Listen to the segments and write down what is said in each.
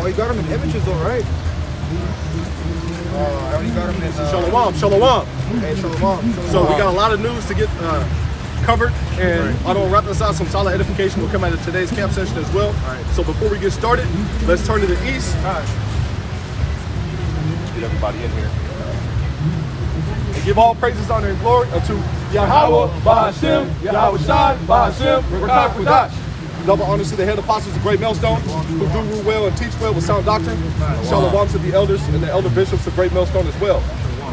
you got them in images though, right? I only got them in Shalom. Hey, Shalom. So we got a lot of news to get covered, and I don't wrap this out. Some solid edification will come out of today's camp session as well. So before we get started, let's turn to the east. Get everybody in here. And give all praises, honor, and glory unto Yahweh, Ba'ashem, Yahweh Shai, Ba'ashem, Rekah Kudash. Double honors to the head apostles of Great Millstone, who do rule well and teach well with sound doctrine. Shalom to the elders and the elder bishops of Great Millstone as well.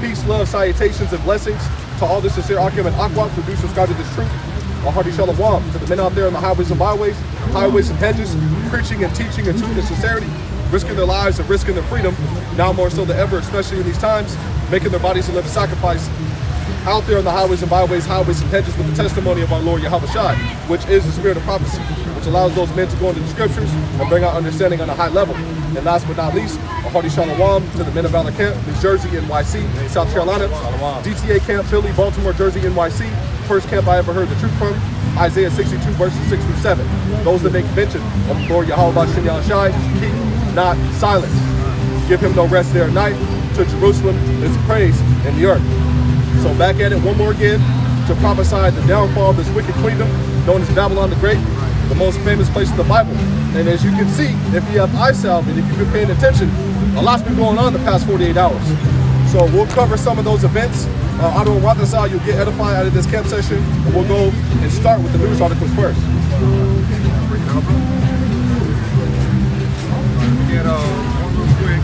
Peace, love, salutations, and blessings to all the sincere Akim and Aqua who do subscribe to this truth. A hearty shalom to the men out there on the highways and byways, highways and hedges, preaching and teaching in truth and sincerity, risking their lives and risking their freedom, now more so than ever, especially in these times, making their bodies a living sacrifice out there on the highways and byways, highways and hedges with the testimony of our Lord Yahweh Shai, which is the spirit of prophecy, which allows those men to go into the scriptures and bring out understanding on a high level. And last but not least, a hearty shalom to the men of Valor Camp, New Jersey, NYC, South Carolina, DTA Camp, Philly, Baltimore, Jersey, NYC, first camp I ever heard the truth from, Isaiah 62 verses 6 through 7. Those that make mention of the Lord Yahweh Ba'ashem Yahweh Shai, keep not silent. Give him no rest there at night. To Jerusalem is praise in the earth. So back at it one more again to prophesy the downfall of this wicked kingdom known as Babylon the Great, the most famous place in the Bible. And as you can see, if you have eye salve and if you've been paying attention, a lot's been going on the past 48 hours. So we'll cover some of those events. I don't want this out. You'll get edified out of this camp session. And we'll go and start with the news articles first. Get one real quick.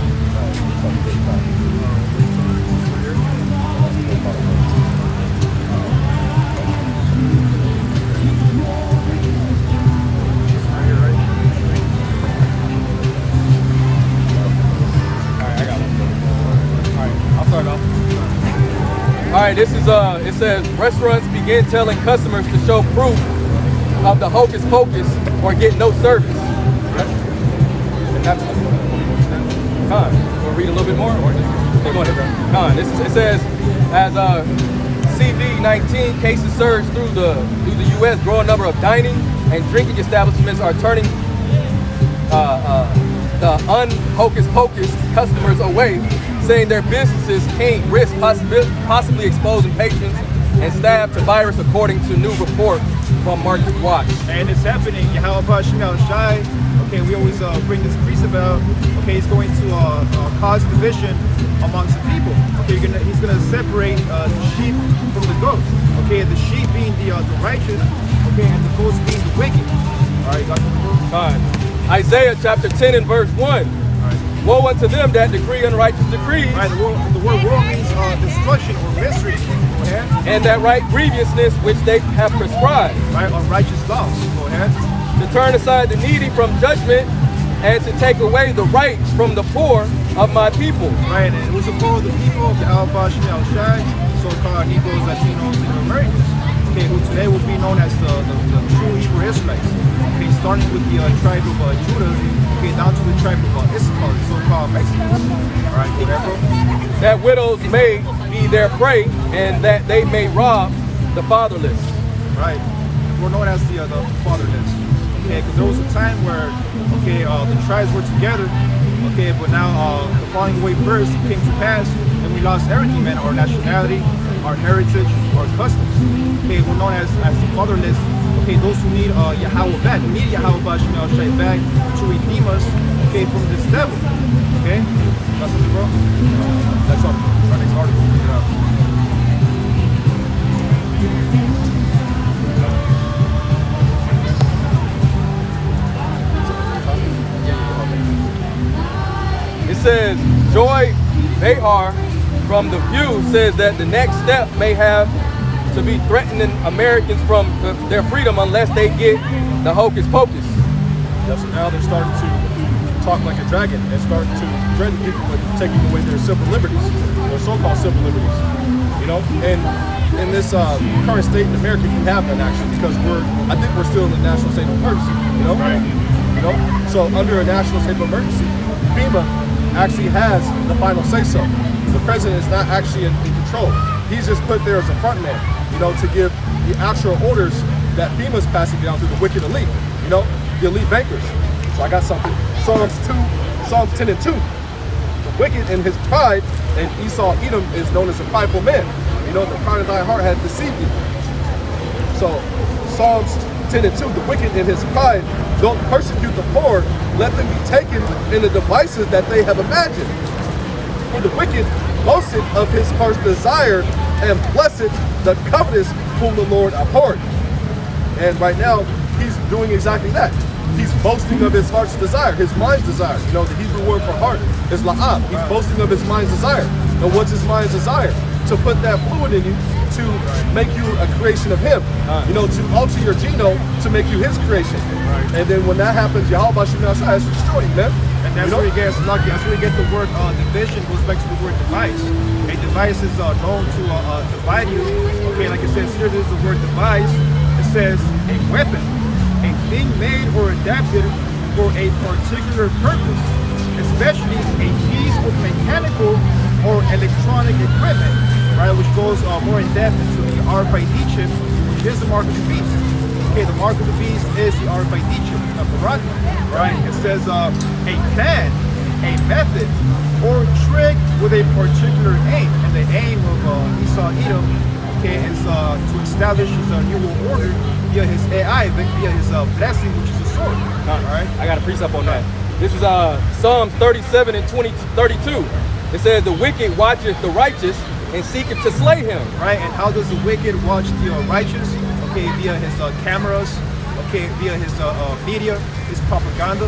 All right, this is it says restaurants begin telling customers to show proof of the hocus pocus or get no service. And that's Con. We'll read a little bit more, or just go ahead, bro. Con. It says as CV-19 cases surge through the U.S., growing number of dining and drinking establishments are turning the un-hocus pocus customers away, saying their businesses can't risk possibly exposing patrons and staff to virus, according to new report from Market Watch. And it's happening. Yahweh Ba'ashem Yahweh Shai. Okay, we always bring this precept. Okay, he's going to cause division amongst the people. Okay, he's going to separate the sheep from the goats. Okay, the sheep being the righteous. Okay, and the goats being the wicked. All right, got the Isaiah chapter 10 and verse 1. Woe unto them that decree unrighteous decrees. Right, the word woe means destruction or misery. Okay? And that right grievousness which they have prescribed. Right, unrighteous laws. Go ahead. To turn aside the needy from judgment and to take away the right from the poor of my people. Right, and it was the poor of the people of the Yahweh Ba'ashem Yahweh Shai, so-called Negroes, Latinos, and Americans. Okay, who today will be known as the true Hebrew Israelites. Okay, starting with the tribe of Judah, okay, down to the tribe of Issachar, so-called Mexicans. All right, whatever. That widows may be their prey, and that they may rob the fatherless. Right, we're known as the fatherless. Okay, because there was a time where, okay, the tribes were together. Okay, but now the falling away first came to pass, and we lost everything, man. Our nationality, our heritage, our customs. Okay, we're known as the fatherless. Okay, those who need Yahweh back, we need Yahweh Ba'ashem Yahweh Shai back to redeem us, okay, from this devil. Okay, got something, bro? That's our next article. It says Joy Behar from The View says that the next step may have to be threatening Americans from their freedom unless they get the hocus pocus. Yeah, so now they're starting to talk like a dragon and starting to threaten people with taking away their civil liberties, or so-called civil liberties. You know, and in this current state in America, you have that actually, because I think we're still in the national state of emergency. You know, Right. You know, so under a national state of emergency, FEMA actually has the final say-so. The president is not actually in control. He's just put there as a front man, you know, to give the actual orders that FEMA's passing down to the wicked elite, you know, the elite bankers. So I got something. Psalms 2, Psalms 10 and 2. The wicked in his pride, and Esau Edom is known as a prideful man. You know, the pride of thy heart hath deceived thee. So Psalms 10 and 2, the wicked in his pride don't persecute the poor, let them be taken in the devices that they have imagined. For the wicked boasted of his heart's desire, and blessed the covetous whom the Lord abhorred. And right now, he's doing exactly that. He's boasting of his heart's desire, his mind's desire. You know, the Hebrew word for heart is la'ab. He's boasting of his mind's desire. And what's his mind's desire? To put that fluid in you to make you a creation of him. You know, to alter your genome to make you his creation. And then when that happens, Yahweh Shemel Shai has to destroy you, man. And that's where he gets lucky. That's where you get the word division, goes back to the word device. A device is known to divide you. Okay, like it says here, there's the word device. It says a weapon, a thing made or adapted for a particular purpose, especially a piece of mechanical or electronic equipment, right? Which goes more in depth into the RFID chip, which is the mark of the beast. Okay, the mark of the beast is the RFID chip of the rock, right? It says a plan, a method, or trick with a particular aim. And the aim of Esau Edom, okay, is to establish his new world order via his AI, via his blessing, which is a sword. All right. I got a precept on that. This is Psalms 37 and 32. It says, the wicked watcheth the righteous and seeketh to slay him. Right, and how does the wicked watch the righteous? Okay, via his cameras, okay, via his media, his propaganda.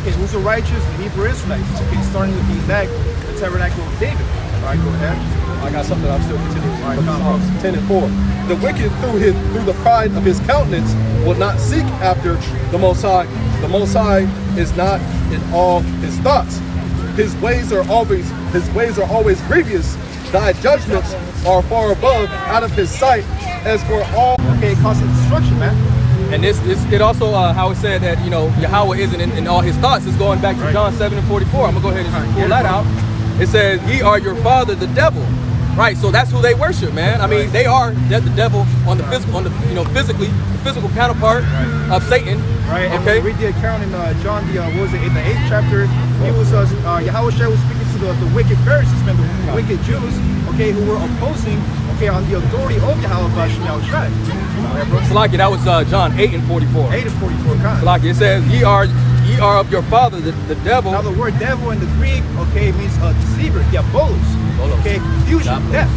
Okay, who's the righteous? The Hebrew Israelites. Okay, starting with the elect, the tabernacle of David. All right, go ahead. I got something I'm still continuing. All right, Psalms 10 and 4. The wicked through the pride of his countenance will not seek after the Most High. The Most High is not in all his thoughts. His ways are always grievous. Thy judgments are far above, out of his sight, as for all. Okay, it causes destruction, man. And it also how it said that, you know, Yahweh isn't in all his thoughts is going back to John 7 and 44. I'm gonna go ahead and pull that out. It says, ye are your father the devil. Right, so that's who they worship, man. I mean, they are the devil on the physical, physically, the physical counterpart of Satan. Right, and okay. we read the account in John, in the 8th chapter. He was Yahweh Shai was speaking to the wicked Pharisees, man, the wicked Jews, okay, who were opposing, okay, on the authority of Yahweh Shai. Salaki, that was John 8 and 44. 8 and 44. Salaki, it says, ye are of your father the devil. Now the word devil in the Greek, okay, means deceiver, diabolos. Okay, confusion, death.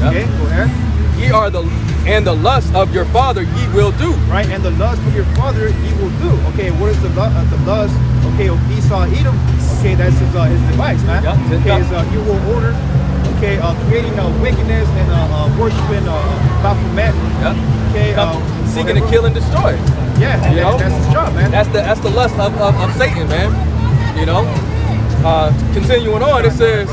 Okay, go ahead. Ye are the lust of your father ye will do. Right, and the lust of your father ye will do. Okay, what is the lust? Okay, of Esau Edom. Okay, that's his device, man. Okay, his new world order. Okay, creating wickedness and worshiping Baphomet. Okay, seeking to kill and destroy. Yeah, that's his job, man. That's the lust of Satan, man. You know. Continuing on, it says.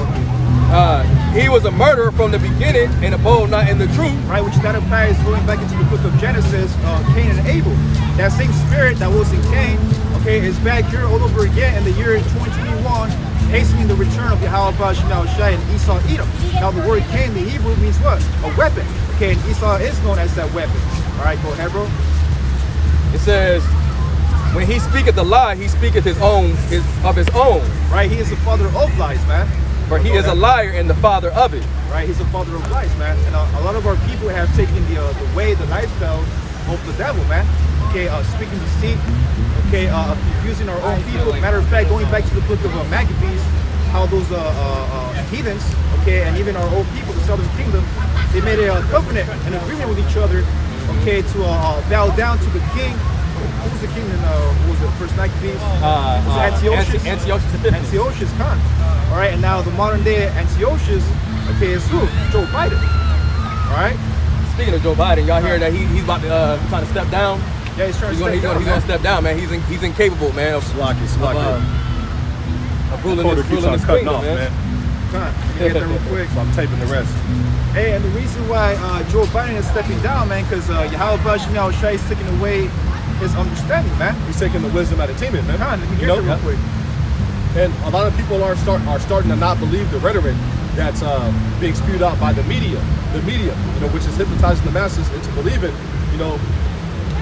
He was a murderer from the beginning and abode not in the truth. Right, which that applies going back into the book of Genesis, Cain and Abel. That same spirit that was in Cain, okay, is back here all over again in the year 2021, hastening the return of Yahweh Shemel Shai and Esau Edom. Now the word Cain in the Hebrew means what? A weapon. Okay, and Esau is known as that weapon. All right, go ahead, bro. It says, when he speaketh the lie, he speaketh of his own. Right, he is the father of lies, man. For he is a liar and the father of it. Right, he's the father of lies, man. And a lot of our people have taken the way, the lifestyle of the devil, man. Okay, speaking deceit, okay, confusing our own people. Matter of fact, going back to the book of Maccabees, how those heathens, okay, and even our own people, the southern kingdom, they made a covenant, an agreement with each other, okay, to bow down to the king. Who was the king in, who was the first Maccabees? Antiochus. Antiochus Khan. All right, and now the modern day Antiochus, okay, is who? Joe Biden. All right. Speaking of Joe Biden, y'all hear that he's about to trying to step down? Yeah, he's trying to step down. He's going to step down, man. He's incapable, man. Of ruling this kingdom, man. Get there real quick. So I'm taping the rest. Hey, and the reason why Joe Biden is stepping down, man, because Yahweh Shemel Shai is taking away his understanding, man. He's taking the wisdom out of teaming, man. Let me get there real quick. And a lot of people are starting to not believe the rhetoric that's being spewed out by the media, which is hypnotizing the masses into believing,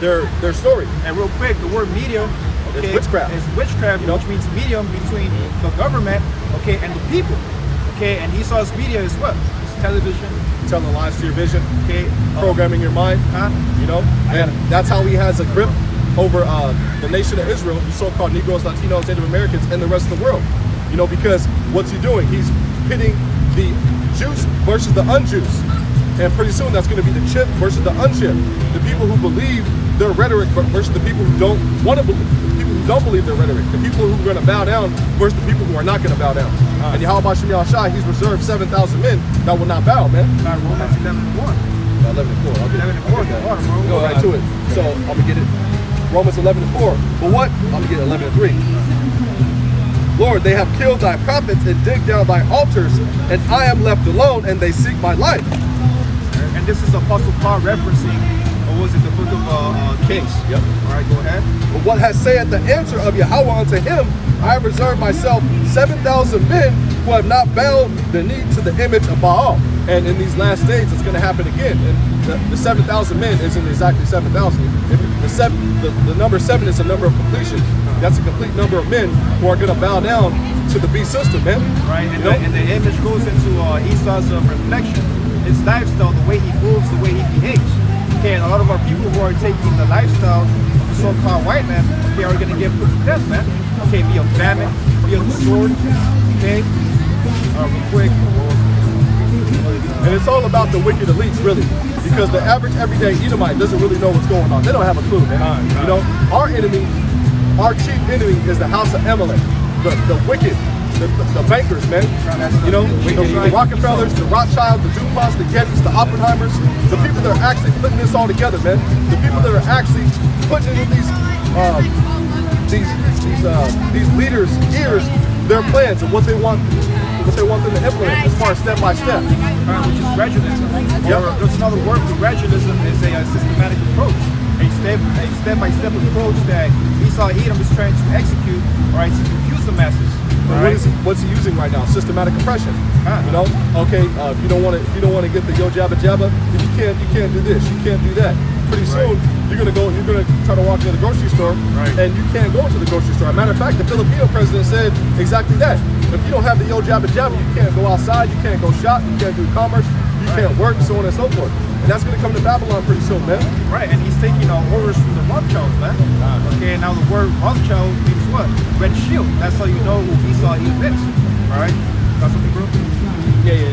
their story. And real quick, the word media, Okay, It's witchcraft. It's witchcraft, You know? which means medium between the government, okay, and the people. Okay, and Esau's media is what? It's television. Telling lies to your vision, Okay, programming your mind, you know, and that's how he has a grip over the nation of Israel, the so-called Negroes, Latinos, Native Americans, and the rest of the world. You know, because what's he doing? He's pitting the Jews versus the unJews. And pretty soon that's going to be the chip versus the unchip. The people who believe their rhetoric versus the people who don't want to believe. The people who don't believe their rhetoric. The people who are going to bow down versus the people who are not going to bow down. And Yahweh Shem Yahushai, he's reserved 7,000 men that will not bow, man. Romans 11:1. 11:4. I'll get 11:4. Go right to it. So I'm gonna get it. Romans 11:4. But what? I'm gonna get 11:3. Lord, they have killed thy prophets and digged down thy altars, and I am left alone, and they seek my life. And this is Apostle Paul referencing, or was it the book of Kings? Yep. All right, go ahead. But what has said the answer of Yahweh unto him? I have reserved myself 7,000 men who have not bowed the knee to the image of Baal. And in these last days, it's going to happen again. And the 7,000 men isn't exactly 7,000. The number 7 is a number of completion. That's a complete number of men who are going to bow down to the beast system, man. Right, and the image goes into Esau's reflection, his lifestyle, the way he moves, the way he behaves. Okay, and a lot of our people who are taking the lifestyle of the so-called white man, okay, are going to get put to death, man. Okay, via famine, via the sword. Okay, real quick. And it's all about the wicked elites, really, because the average everyday Edomite doesn't really know what's going on. They don't have a clue, man. You know, our enemy, our chief enemy is the house of Amalek, the wicked, the bankers, man. You know, the Rockefellers, the Rothschilds, the DuPonts, the Gettys, the Oppenheimers, the people that are actually putting this all together, man. The people that are actually putting it in these leaders' ears, their plans and what they want them to implement as far as step by step. Which is gradualism. Yep. Or there's another word for gradualism is a systematic approach. A step-by-step approach that Esau Edom is trying to execute, all right, to confuse the masses. Right. What's he using right now? Systematic oppression. You know, okay, if you don't want to get the yo jabba jabba, you can't do this, you can't do that. Pretty soon you're gonna try to walk into the grocery store, and you can't go into the grocery store. As a matter of fact, the Filipino president said exactly that. If you don't have the yo jabba jabba, you can't go outside, you can't go shop, you can't do commerce, you can't work, so on and so forth. And that's gonna come to Babylon pretty soon, man. Right, and he's taking orders from the Rothschilds, man. Okay, now the word Rothschild means what? Red shield. That's how you know who Esau Edom is. All right, got something, bro? Yeah.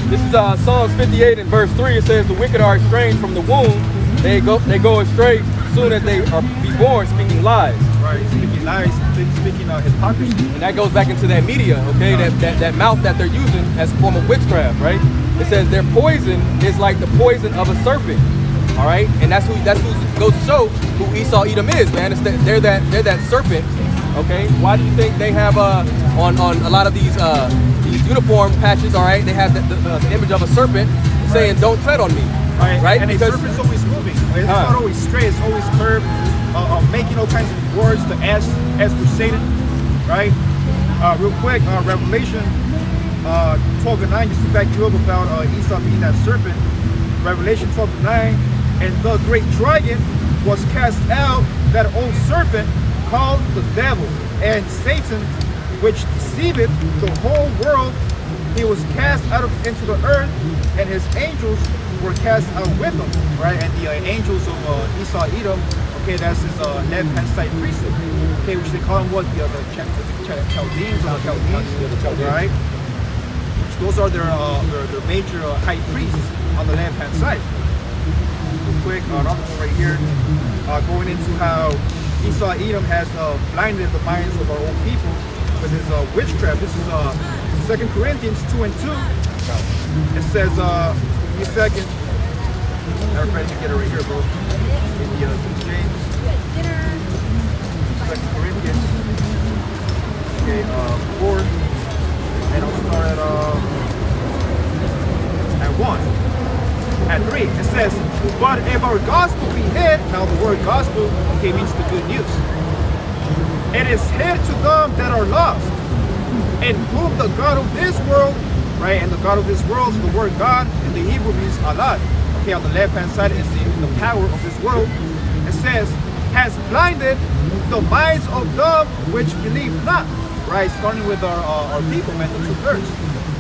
This is Psalms 58 and verse 3. It says, "The wicked are estranged from the womb; they go astray soon as they are be born, speaking lies." Right, speaking lies, speaking hypocrisy. And that goes back into that media, okay? That mouth that they're using as a form of witchcraft, right? It says their poison is like the poison of a serpent. All right, and that's who goes to show who Esau Edom is, man. They're that serpent. Okay, why do you think they have on a lot of these uniform patches? All right, they have the image of a serpent saying, "Don't tread on me." Right? And because a serpent's always moving. It's not always straight. It's always curved, making all kinds of words to as for Satan. Right? Real quick, Revelation 12:9, just to back you up about Esau being that serpent. Revelation 12:9, and the great dragon was cast out, that old serpent called the devil and Satan, which deceiveth the whole world. He was cast out into the earth, and his angels were cast out with him. Right, and the angels of Esau Edom, okay, that's his left-hand side priesthood. Okay, which they call him what? The Chaldeans or the Chaldeans, right? Those are their major high priests on the left-hand side. Real quick, right here, going into how Esau Edom has blinded the minds of our own people with his witchcraft. This is 2 Corinthians 2:2. It says, give me a second. Matter of fact, you get it right here, bro. In the King James. 2 Corinthians. Okay, 4. And I'll start at 1. At 3, it says, but if our gospel be hid, now the word gospel, okay, means the good news. It is hid to them that are lost, in whom the God of this world, right, and the God of this world, the word God in the Hebrew means Allah. Okay, on the left-hand side is the power of this world. It says, has blinded the minds of them which believe not. Right, starting with our people, man, the 2/3.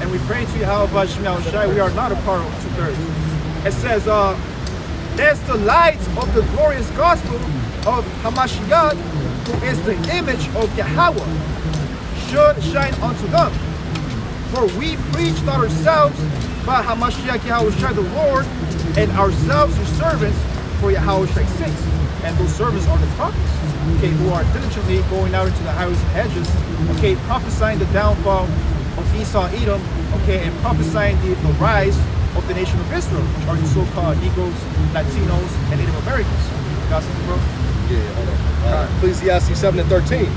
And we pray to Yahweh Shema Shai, we are not a part of 2/3. It says, there's the light of the glorious gospel of Hamashiach, who is the image of Yahweh, should shine unto them. For we preach not ourselves, but Hamashiach Yahweh Shai the Lord, and ourselves your servants for Yahweh Shai's sakes. And those servants are the prophets, okay, who are diligently going out into the highways and hedges, okay, prophesying the downfall of Esau, Edom, okay, and prophesying the rise of the nation of Israel, which are the so-called Negroes, Latinos, and Native Americans. Got something, bro? Yeah, hold on. Ecclesiastes 7:13.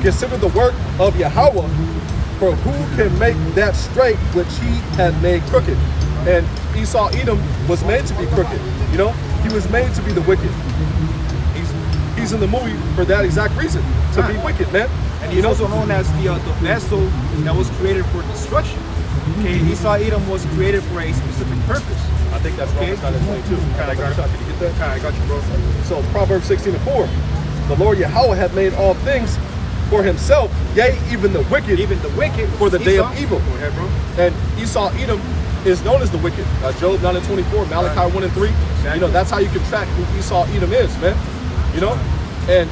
Consider the work of Yahweh, for who can make that straight which he had made crooked? And Esau, Edom was made to be crooked. You know, he was made to be the wicked. He's in the movie for that exact reason, to be wicked, man. And he's also known as the vessel that was created for destruction. Okay, Esau, Edom was created for a specific purpose. I think that's Romans 9:22. I got it. Did you get that? Okay, I got you, bro. So Proverbs 16:4. The Lord Yahweh hath made all things for himself, yea, even the wicked, for the day of evil. Go ahead, bro. And Esau, Edom is known as the wicked. Job 9:24, Malachi 1:3. Exactly. You know, that's how you can track who Esau, Edom is, man. You know, and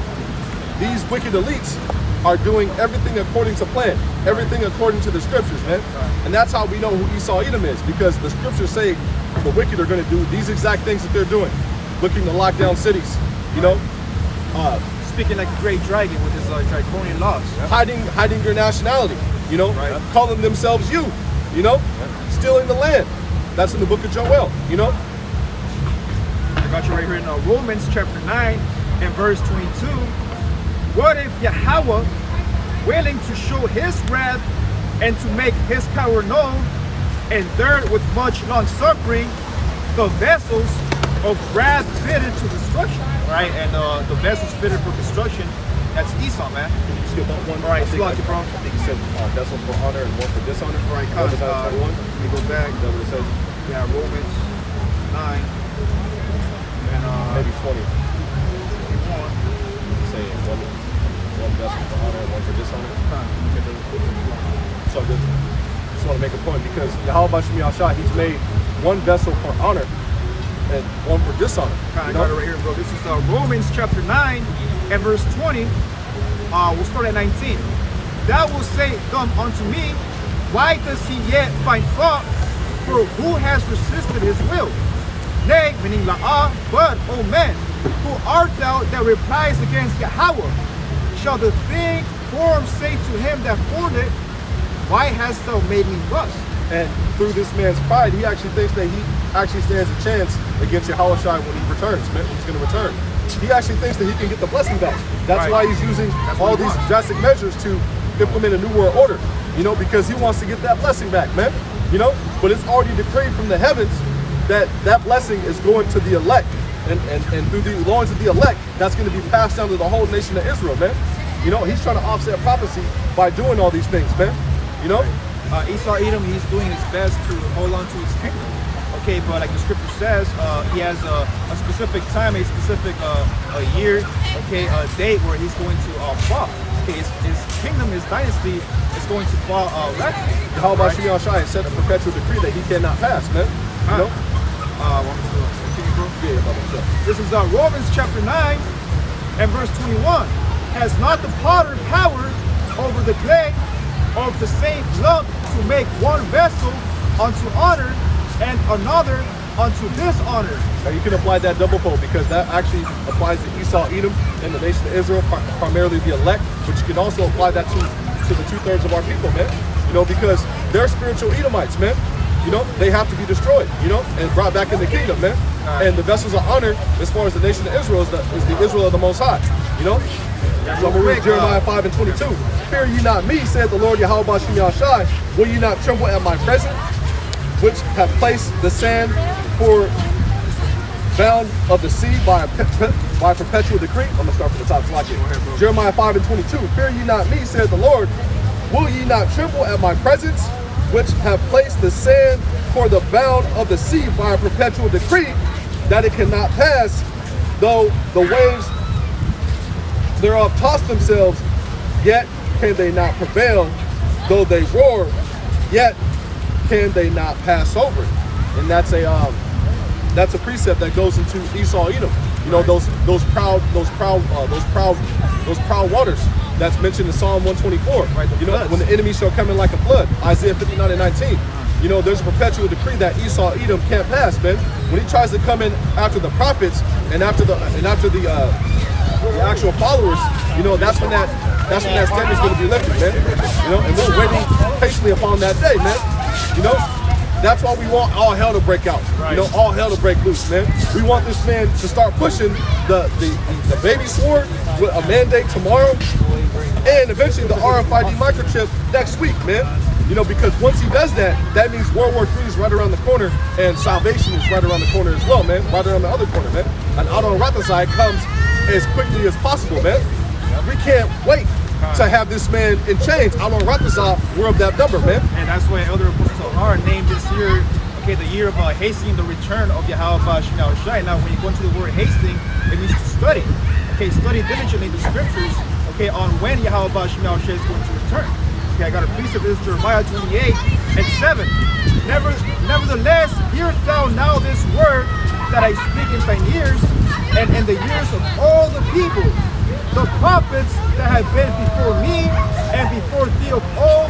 these wicked elites are doing everything according to plan, everything according to the scriptures, man. And that's how we know who Esau, Edom is, because the scriptures say the wicked are going to do these exact things that they're doing, looking to lock down cities, you know, Speaking like a great dragon with his draconian laws. hiding your nationality, you know, calling themselves you know, stealing the land. That's in the book of Joel, you know. I got you right here in Romans chapter 9 and verse 22. What if Yahweh, willing to show his wrath and to make his power known, endured with much long suffering the vessels of wrath fitted to destruction? Right, and the vessels fitted for destruction, that's Esau, man. Can you skip that one? All right, I think bro. I think you said vessel for honor and one for dishonor. All right, Romans let 9:21. me go back. Is that what it says? Yeah, Romans 9 and Maybe 20. 21. Say one vessel for honor and one for dishonor. So good. Just want to make a point because Yahweh Shem Yahshua, he's made one vessel for honor and one for dishonor. I got it right here, bro. This is Romans chapter 9 and verse 20. We'll start at 19. Thou wilt say them unto me, why does he yet find fault? For who has resisted his will? Nay, meaning La'ah, but, O man, who art thou that replies against Yahweh? Shall the thing formed say to him that formed it, why hast thou made me thus? And through this man's pride, he actually thinks that he actually stands a chance against Yahweh when he returns, man. He's going to return. He actually thinks that he can get the blessing back. That's why he's using all these drastic measures to implement a new world order, you know, because he wants to get that blessing back, man. You know, but it's already decreed from the heavens that that blessing is going to the elect. And through the loins of the elect, that's going to be passed down to the whole nation of Israel, man. You know, he's trying to offset prophecy by doing all these things, man. You know? Esau Edom, he's doing his best to hold on to his kingdom. Okay, but like the scripture says, he has a specific time, a specific a year, okay, a date where he's going to fall. Okay, his kingdom, his dynasty is going to fall rapidly. How about Shem Yahshua set a perpetual decree that he cannot pass, man? You know? Continue, bro? Yeah, this is Romans chapter 9 and verse 21. Has not the potter power over the clay of the same lump to make one vessel unto honor and another unto dishonor? Now you can apply that double fold because that actually applies to Esau, Edom, and the nation of Israel, primarily the elect, but you can also apply that to the 2/3 of our people, man. You know, because they're spiritual Edomites, man. You know, they have to be destroyed, you know, and brought back in the kingdom, man. And the vessels of honor, as far as the nation of Israel, is the Israel of the Most High, you know. So I'm going to read Jeremiah 5 and 22. Fear ye not me, said the Lord Yahweh Shem Yahshai. Will ye not tremble at my presence, which have placed the sand for bound of the sea by perpetual decree? I'm going to start from the top. So like it. Jeremiah 5 and 22. Fear ye not me, said the Lord. Will ye not tremble at my presence, which have placed the sand for the bound of the sea by a perpetual decree, that it cannot pass, though the waves thereof toss themselves, yet can they not prevail. Though they roar, yet can they not pass over it. And that's a precept that goes into Esau, Edom. You know, those proud waters that's mentioned in Psalm 124. Right, you know, when the enemy shall come in like a flood, Isaiah 59:19. You know, there's a perpetual decree that Esau, Edom can't pass, man. When he tries to come in after the prophets and after the actual followers, you know, that's when that standard is going to be lifted, man. You know, and we're waiting patiently upon that day, man. You know, that's why we want all hell to break out. Right. You know, all hell to break loose, man. We want this man to start pushing the baby sword with a mandate tomorrow, and eventually the RFID microchip next week, man. You know, because once he does that, that means World War III is right around the corner, and salvation is right around the corner as well, man. Right around the other corner, man. And Adon Rathazai comes as quickly as possible, man. We can't wait to have this man in chains. Adon Rathazai, we're of that number, man. And that's why Elder Apostle Har named this year, okay, the year of hastening the return of Yahweh Shemel Shai. Now, when you go into the word hasting, it means to study. Okay, study diligently the scriptures, okay, on when Yahweh Shemel Shai is going to return. Okay, I got a precept, this is Jeremiah 28:7. Nevertheless, hearest thou now this word that I speak in thine ears, and in the ears of all the people, the prophets that have been before me and before thee of old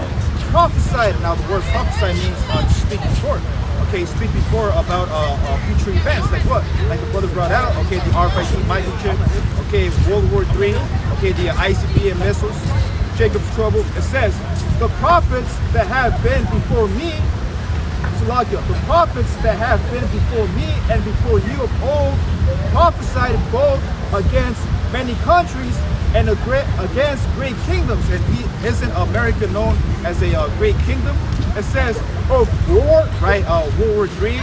prophesied. Now the word prophesy means to speak before. Okay, speak before about future events, like what? Like the brother brought out, okay, the RFID microchip, okay, World War III, okay, the ICBM missiles, Jacob's trouble. It says, the prophets that have been before me, Salakia, the prophets that have been before me and before you of old prophesied both against many countries and against great kingdoms. And isn't America known as a great kingdom? It says of war, right, World War III,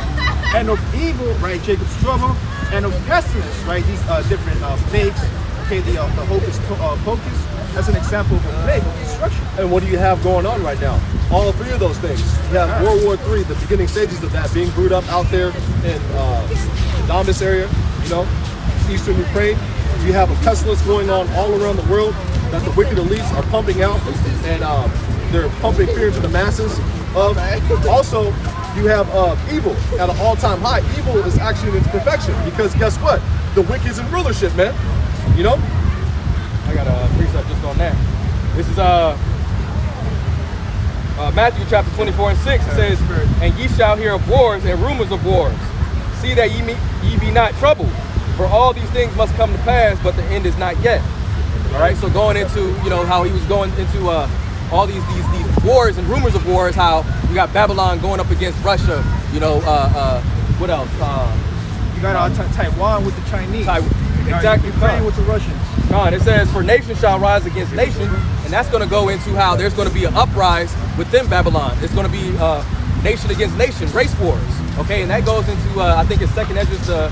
and of evil, right, Jacob's trouble, and of pestilence, right, these different plagues, okay, the hocus pocus. That's an example of a plague of destruction. And what do you have going on right now? All three of those things. You have World War III, the beginning stages of that being brewed up out there in the Donbass area, you know, eastern Ukraine. You have a pestilence going on all around the world that the wicked elites are pumping out, and they're pumping fear into the masses of. Also, you have evil at an all-time high. Evil is actually in its perfection, because guess what? The wicked's in rulership, man. You know? I got a precept just on that. This is Matthew chapter 24:6. It says, and ye shall hear of wars and rumors of wars. See that ye be not troubled, for all these things must come to pass, but the end is not yet. All right, so going into, you know, how he was going into all these wars and rumors of wars, how you got Babylon going up against Russia, you know, what else? You got Taiwan with the Chinese. Exactly. Ukraine with the Russians. It says, for nation shall rise against nation, and that's going to go into how there's going to be an uprise within Babylon. It's going to be nation against nation, race wars. Okay, and that goes into, I think it's 2nd Hedges, the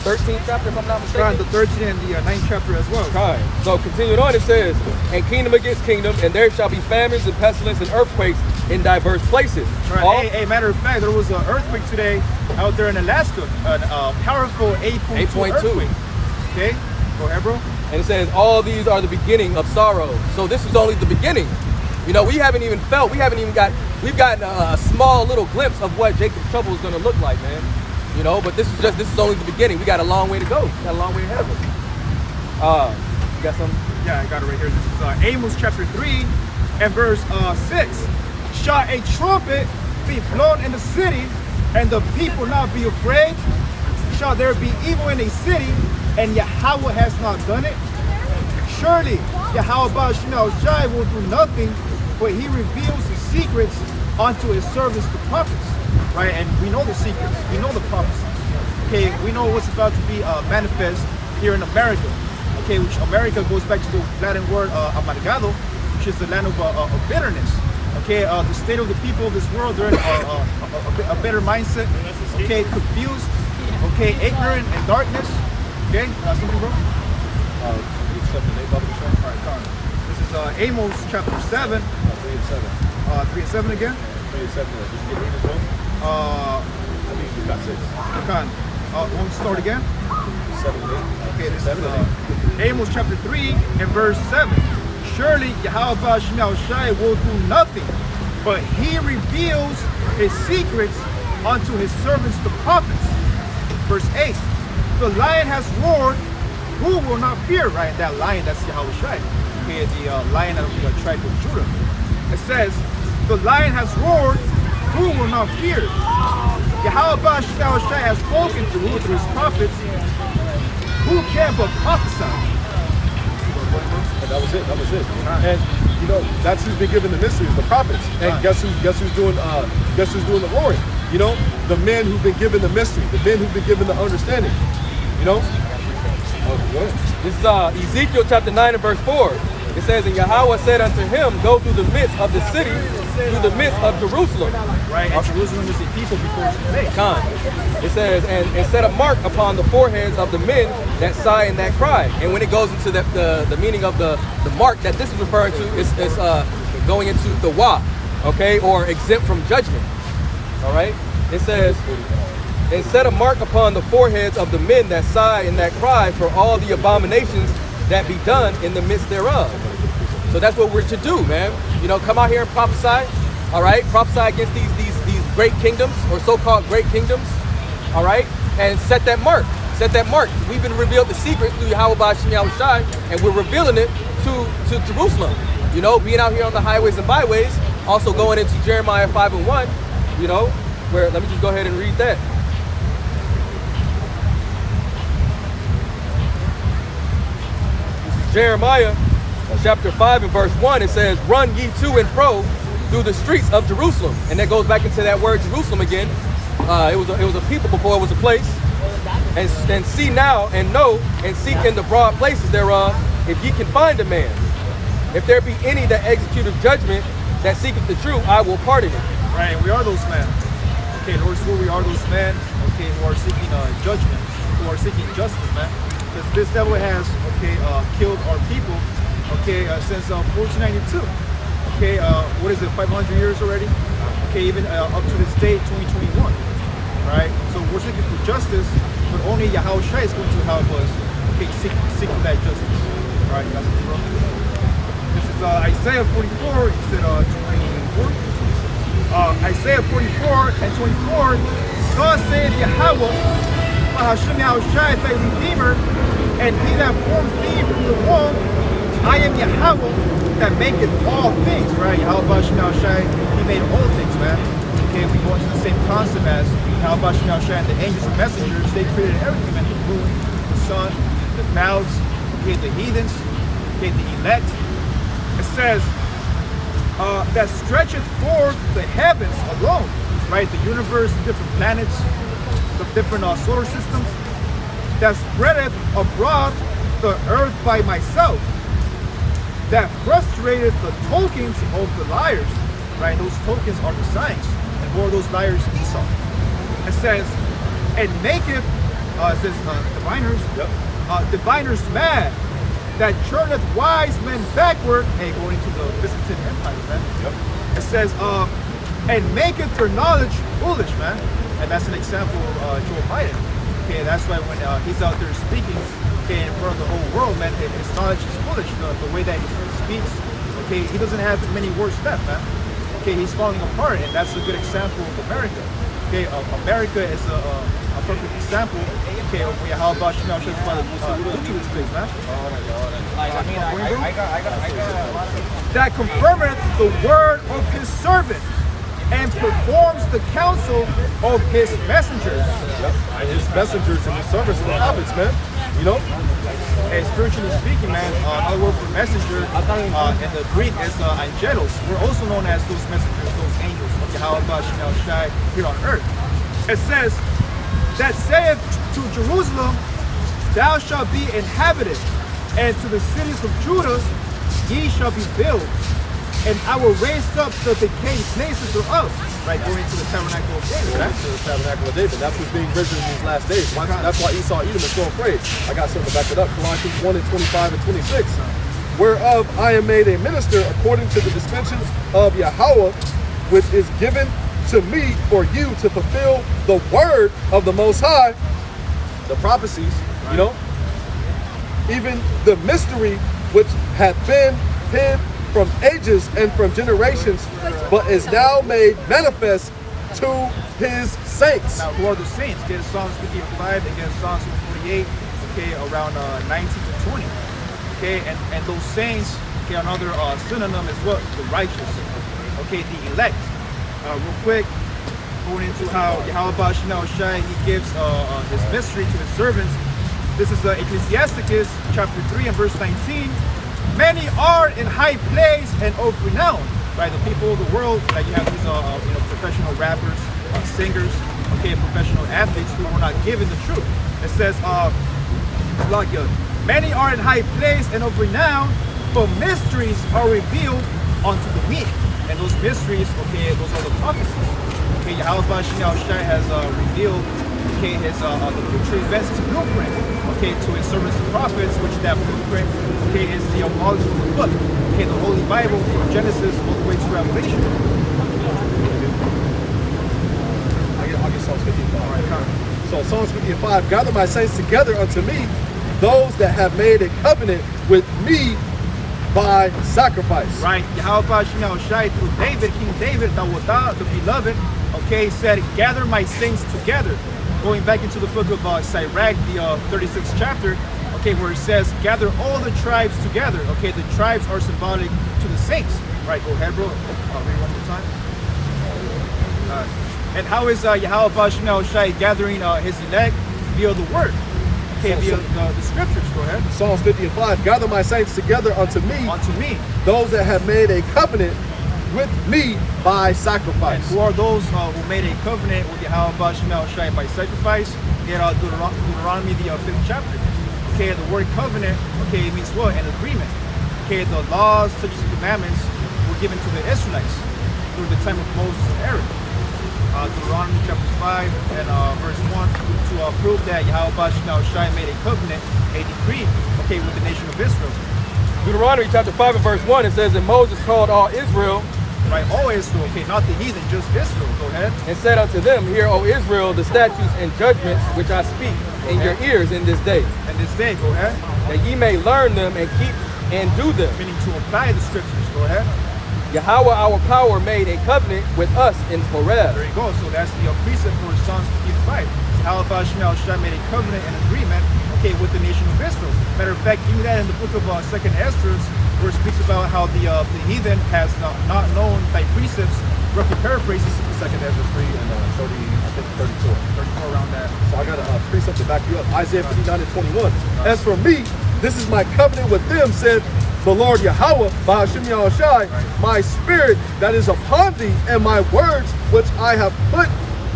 13th chapter, if I'm not mistaken. The 13th and the 9th chapter as well. Okay. So continuing on, it says, and kingdom against kingdom, and there shall be famines and pestilence and earthquakes in diverse places. Right. Hey, matter of fact, there was an earthquake today out there in Alaska, a powerful 8.2 earthquake. Okay, go ahead, bro. And it says, all these are the beginning of sorrow. So this is only the beginning. You know, we've gotten a small little glimpse of what Jacob's trouble is going to look like, man. You know, but this is only the beginning. We got a long way to go. We got a long way ahead of us. You got something? Yeah, I got it right here. This is Amos chapter 3 and verse 6. Shall a trumpet be blown in the city, and the people not be afraid? Shall there be evil in a city, and Yahweh has not done it? Surely Yahweh Shemel Shai will do nothing, but he reveals the secrets unto his servants, the prophets. Right, and we know the secrets, we know the prophecies. Okay, we know what's about to be manifest here in America. Okay, which America goes back to the Latin word amargado, which is the land of bitterness. Okay, the state of the people of this world, they're in a bitter mindset. Okay, confused. Okay, ignorant and darkness. Okay, something, bro? Except the name of the show. All right, come on. This is Amos chapter 7. 3 and 7. 3 and 7 again. 3 and 7. Did you get 8 as well? I think you got 6. Want to start again? 7 and 8. Okay, this 7 is and 8. Amos chapter 3 and verse 7. Surely Yahweh Shai will do nothing, but he reveals his secrets unto his servants the prophets. Verse 8. The lion has roared, who will not fear? Right? That lion, that's Yahweh Shai. Okay, the lion of the tribe of Judah. It says, the lion has roared, who will not fear? Yahweh Shai has spoken through his prophets, who can but prophesy? And that was it. That was it. And you know, that's who's been given the mysteries, the prophets. And guess who's doing the roaring? You know, the men who've been given the mystery, the men who've been given the understanding. You know? This is Ezekiel chapter 9 and verse 4. It says, and Yahweh said unto him, go through the midst of the city, through the midst of Jerusalem. Right, and Jerusalem is the people before it's made. It says, and set a mark upon the foreheads of the men that sigh and that cry. And when it goes into the meaning of the mark that this is referring to, is going into the wa, okay, or exempt from judgment. All right. It says, and set a mark upon the foreheads of the men that sigh and that cry for all the abominations that be done in the midst thereof. So that's what we're to do, man. You know, come out here and prophesy. All right, prophesy against these great kingdoms, or so-called great kingdoms. All right, and set that mark. Set that mark. We've been revealed the secret through Yahweh Shai, and we're revealing it to Jerusalem. You know, being out here on the highways and byways. Also going into Jeremiah 5 and 1. You know, where let me just go ahead and read that. Jeremiah chapter 5 and verse 1, it says, run ye to and fro through the streets of Jerusalem. And that goes back into that word Jerusalem again. It was a people before it was a place. And see now and know and seek in the broad places thereof, if ye can find a man. If there be any that execute judgment that seeketh the truth, I will pardon it. Right, and we are those men. Okay, Lord, so we are those men, okay, who are seeking judgment, who are seeking justice, man. Because this devil has, killed our people, since 1492. Okay, what is it, 500 years already? Okay, even up to this day, 2021. Right? So we're seeking for justice, but only Yahweh Shai is going to help us, seeking that justice. All right, that's what's wrong. This is Isaiah 44, instead of 24. Isaiah 44 and 24, God said, Yahweh, Hashem Yahushai, thy Redeemer, and he that formed thee from the womb, I am Yahweh that maketh all things, right? Yahweh Hashem Yahushai, he made all things, man. Okay, we go into the same concept as Yahweh Hashem Yahushai and the angels and messengers. They created everything, man. The moon, the sun, the clouds, okay, the heathens, okay, the elect. It says, that stretcheth forth the heavens alone, right? The universe, the different planets, the different solar systems, that spreadeth abroad the earth by myself, that frustrated the tokens of the liars, right? Those tokens are the signs, and who are those liars? Esau. It says, and maketh, it says diviners, diviners mad, that turneth wise men backward, and going to the Byzantine Empire, man. It says, and maketh their knowledge foolish, man. And that's an example of Joe Biden. Okay, that's why when he's out there speaking, okay, in front of the whole world, man, his knowledge is foolish. The way that he speaks, okay, he doesn't have many words left, man. Okay, he's falling apart, and that's a good example of America. Okay, America is a perfect example. Okay, how about you know, just about to this place, man. That confirmeth the word of his servant, and performs the counsel of his messengers. And his messengers and his servants and the prophets, man. You know? And spiritually speaking, man, another word for messenger in the Greek is angelos. We're also known as those messengers, those angels of Yahweh Shai here on earth. It says, that saith to Jerusalem, thou shalt be inhabited, and to the cities of Judah ye shall be built. And I will raise up the decayed places thereof. Right, going to the tabernacle of David. Right? To the tabernacle of David. That's what's being risen in these last days. That's why Esau Edom is so afraid. I got something to back it up. Colossians 1 and 25 and 26. Whereof I am made a minister according to the dispensation of Yahweh, which is given to me for you to fulfill the word of the Most High, the prophecies, you know? even the mystery which hath been hid from ages and from generations, but is now made manifest to his saints. Now, who are the saints? Get Psalms 55 and get Psalms 148, okay, around 19 to 20. Okay, and those saints, okay, another synonym is what? The righteous. Okay, the elect. Real quick, going into how Yahweh Shai, he gives his mystery to his servants. This is Ecclesiasticus chapter 3 and verse 19. Many are in high place and of renown, right? The people of the world, like you have these professional rappers, singers, okay, professional athletes who are not given the truth. It says, like many are in high place and of renown, but mysteries are revealed unto the meek. And those mysteries, okay, those are the prophecies. Okay, Yahweh Shai has revealed, okay, his the future events, his blueprint, okay, to his servants and prophets, which that blueprint, okay, is the knowledge of the book, okay, the Holy Bible from Genesis all the way to Revelation. I'll get Psalms 55. All right, so Psalms 55, gather my saints together unto me, those that have made a covenant with me by sacrifice. Right, Yahweh Shai through David, King David, the beloved, okay, said, gather my saints together. Going back into the book of Sirach, the 36th chapter, okay, where it says, gather all the tribes together. Okay, the tribes are symbolic to the saints. Right, go ahead, bro. Read one more time. And how is Yahweh Shai gathering his elect? Via the word. Okay, via the scriptures. Go ahead. Psalms 55, gather my saints together unto me. Unto me. Those that have made a covenant with me by sacrifice. And who are those who made a covenant with Yahweh Shai by sacrifice? In Deuteronomy, the 5th chapter. Okay, the word covenant, okay, it means what? An agreement. Okay, the laws, such as the commandments, were given to the Israelites during the time of Moses and Aaron. Deuteronomy chapter 5 and verse 1 to prove that Yahweh Shai made a covenant, a decree, okay, with the nation of Israel. Deuteronomy chapter 5 and verse 1, it says, and Moses called all Israel. Right, all Israel, okay, not the heathen, just Israel. Go ahead. And said unto them, hear, O Israel, the statutes and judgments which I speak in your ears in this day. And this day, go ahead. That ye may learn them and keep and do them. Meaning to apply the scriptures. Go ahead. Yahweh our power made a covenant with us in Horeb. There you go. So that's the precept for Psalms 55. Yahweh Shai made a covenant and agreement, okay, with the nation of Israel. Matter of fact, even that in the book of 2nd Esdras, where it speaks about how the heathen has not known thy precepts, roughly paraphrases 2nd Esdras 3 and 30, I think 34 around that. So I got a precept to back you up. Isaiah 59 and 21. As for me, this is my covenant with them, said the Lord Yahweh, Bahashim Yahushai, my spirit that is upon thee, and my words which I have put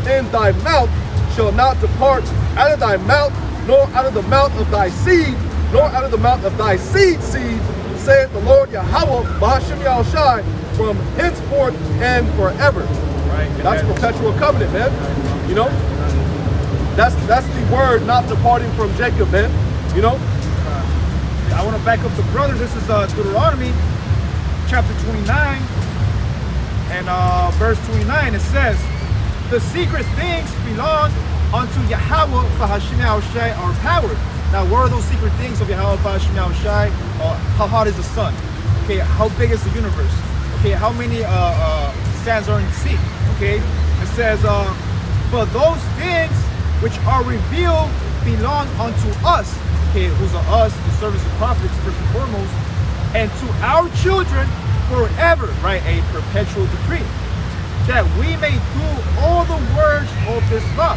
in thy mouth shall not depart out of thy mouth, nor out of the mouth of thy seed, nor out of the mouth of thy seed, saith the Lord Yahweh, Bahashim Yahushai, from henceforth and forever. Right. That's perpetual covenant, man. You know? That's the word not departing from Jacob, man. You know? I want to back up the brother. This is Deuteronomy chapter 29 and verse 29. It says, the secret things belong unto Yahweh Bahashim Shai, our power. Now, what are those secret things of Yahweh Bahashim Shai? How hot is the sun? Okay, how big is the universe? Okay, how many sands are in the sea? Okay, it says, but those things which are revealed belong unto us. Okay, who's us, the servants and prophets, first and foremost, and to our children forever, right? A perpetual decree, that we may do all the words of this law.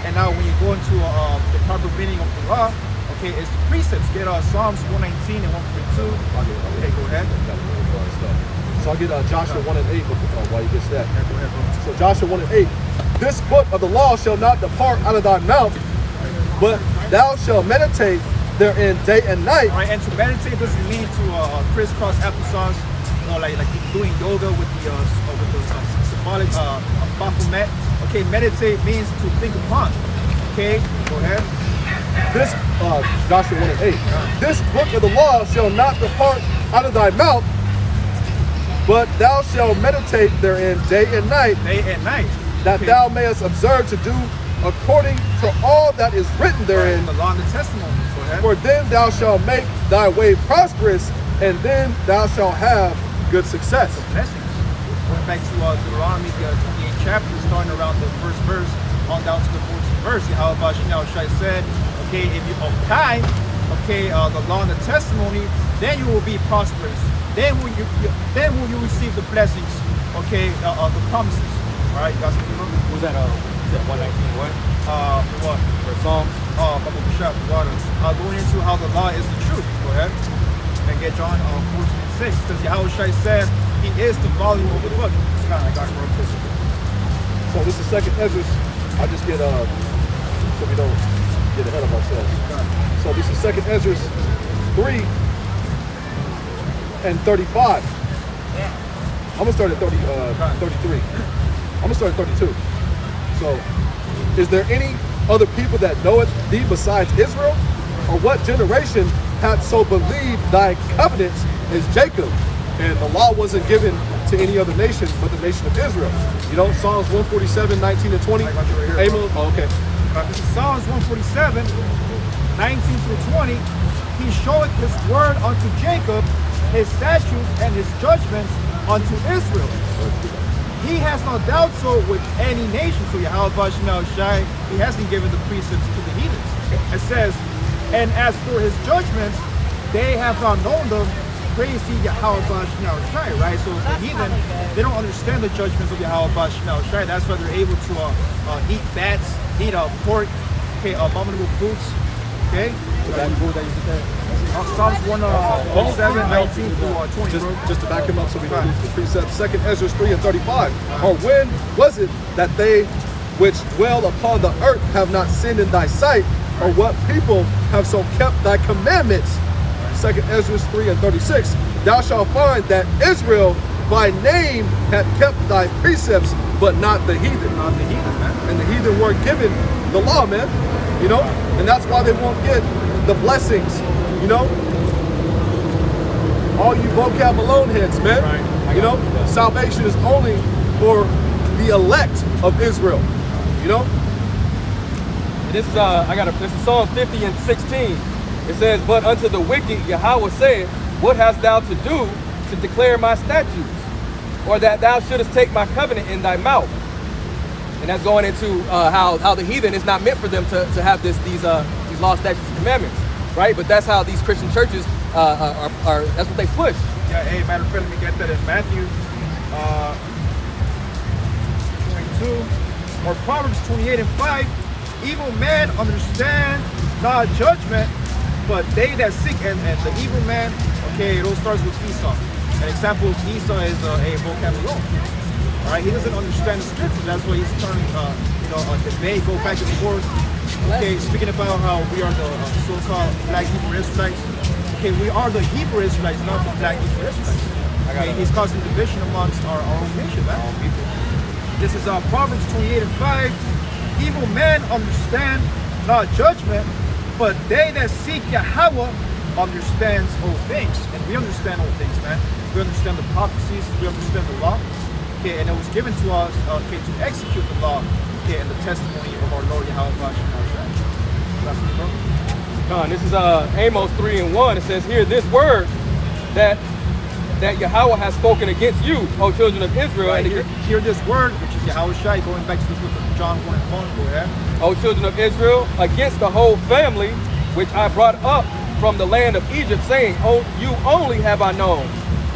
And now when you go into the proper meaning of the law, okay, it's the precepts. Get Psalms 119 and 142. Okay, go ahead. So I'll get Joshua 1 and 8 while you get that. Yeah, go ahead, bro. So Joshua 1 and 8. This book of the law shall not depart out of thy mouth, but thou shalt meditate therein day and night. Right, and to meditate doesn't mean to crisscross applesauce, you know, like doing yoga with the symbolic Baphomet. Okay, meditate means to think upon. Okay, go ahead. This Joshua 1 and 8. This book of the law shall not depart out of thy mouth, but thou shalt meditate therein day and night. Day and night. That okay. Thou mayest observe to do according to all that is written therein. The law and the testimony. ahead. For then thou shalt make thy way prosperous, and then thou shalt have good success. Blessings. Going back to Deuteronomy, the 28th chapter, starting around the first verse on down to the 14th verse. How about Shai said, okay, if you apply, okay, the law and the testimony, then you will be prosperous. Then will you receive the blessings, okay, the promises. All right, you guys can remember? Was that 119 what? What? Or Psalms? Going into how the law is the truth. Go ahead and get John 14:6, because Yahushua said he is the volume of the book. I got it real quick. So this is second Ezra. I just get so we don't get ahead of ourselves. So this is second Ezra 3 and 35. I'm gonna start at 33. I'm gonna start at 32. So, is there any other people that knoweth thee besides Israel? Or what generation hath so believed thy covenants as Jacob? And the law wasn't given to any other nation but the nation of Israel. You know, Psalms 147, 19 and 20. Amos, oh, okay. This is Psalms 147, 19 through 20. He showeth his word unto Jacob, his statutes and his judgments unto Israel. He has not dealt so with any nation. So Yahweh Shai, he hasn't given the precepts to the heathens. It says, and as for his judgments, they have not known them. Praise ye Yahweh Shai, right? So the heathen, they don't understand the judgments of Yahweh Shai. That's why they're able to eat bats, eat pork, okay, abominable foods. Okay? Psalms 147, 19 through 20. Just to back him up so we know the precepts. Second Ezra 3 and 35. Or when was it that they which dwell upon the earth have not sinned in thy sight? Or what people have so kept thy commandments? Second Ezra 3 and 36. Thou shalt find that Israel by name hath kept thy precepts, but not the heathen. Not the heathen, man. And the heathen weren't given the law, man. You know? And that's why they won't get the blessings. You know? All you vocab Malone heads, man. Right. You know? Salvation is only for the elect of Israel. You know? This is this is Psalm 50 and 16. It says, but unto the wicked Yahweh said, what hast thou to do to declare my statutes? Or that thou shouldest take my covenant in thy mouth? And that's going into how the heathen is not meant for them to have these law, statutes, and commandments, right? But that's how these Christian churches are that's what they push. Yeah, hey, matter of fact, let me get that in Matthew 22, or Proverbs 28 and 5. Evil man understand not judgment, but they that seek, and the evil man, okay, it all starts with Esau. An example of Esau is a vocabulary. All right, he doesn't understand the scripture. That's why he's turning, debate, go back and forth. Okay, speaking about how we are the so-called black Hebrew Israelites. Okay, we are the Hebrew Israelites, not the black Hebrew Israelites. Okay, he's causing division amongst our own nation, man. This is Proverbs 28 and 5. Evil men understand not judgment, but they that seek Yahweh understands all things. And we understand all things, man. We understand the prophecies, we understand the law. Okay, and it was given to us, okay, to execute the law, okay, and the testimony of our Lord Yahweh. This is Amos 3 and 1. It says here, this word that Yahweh has spoken against you, O children of Israel. Right, and hear this word, which is Yahweh Shai, going back to the book of John 1 and 1. Go ahead. O children of Israel, against the whole family which I brought up from the land of Egypt, saying, oh, you only have I known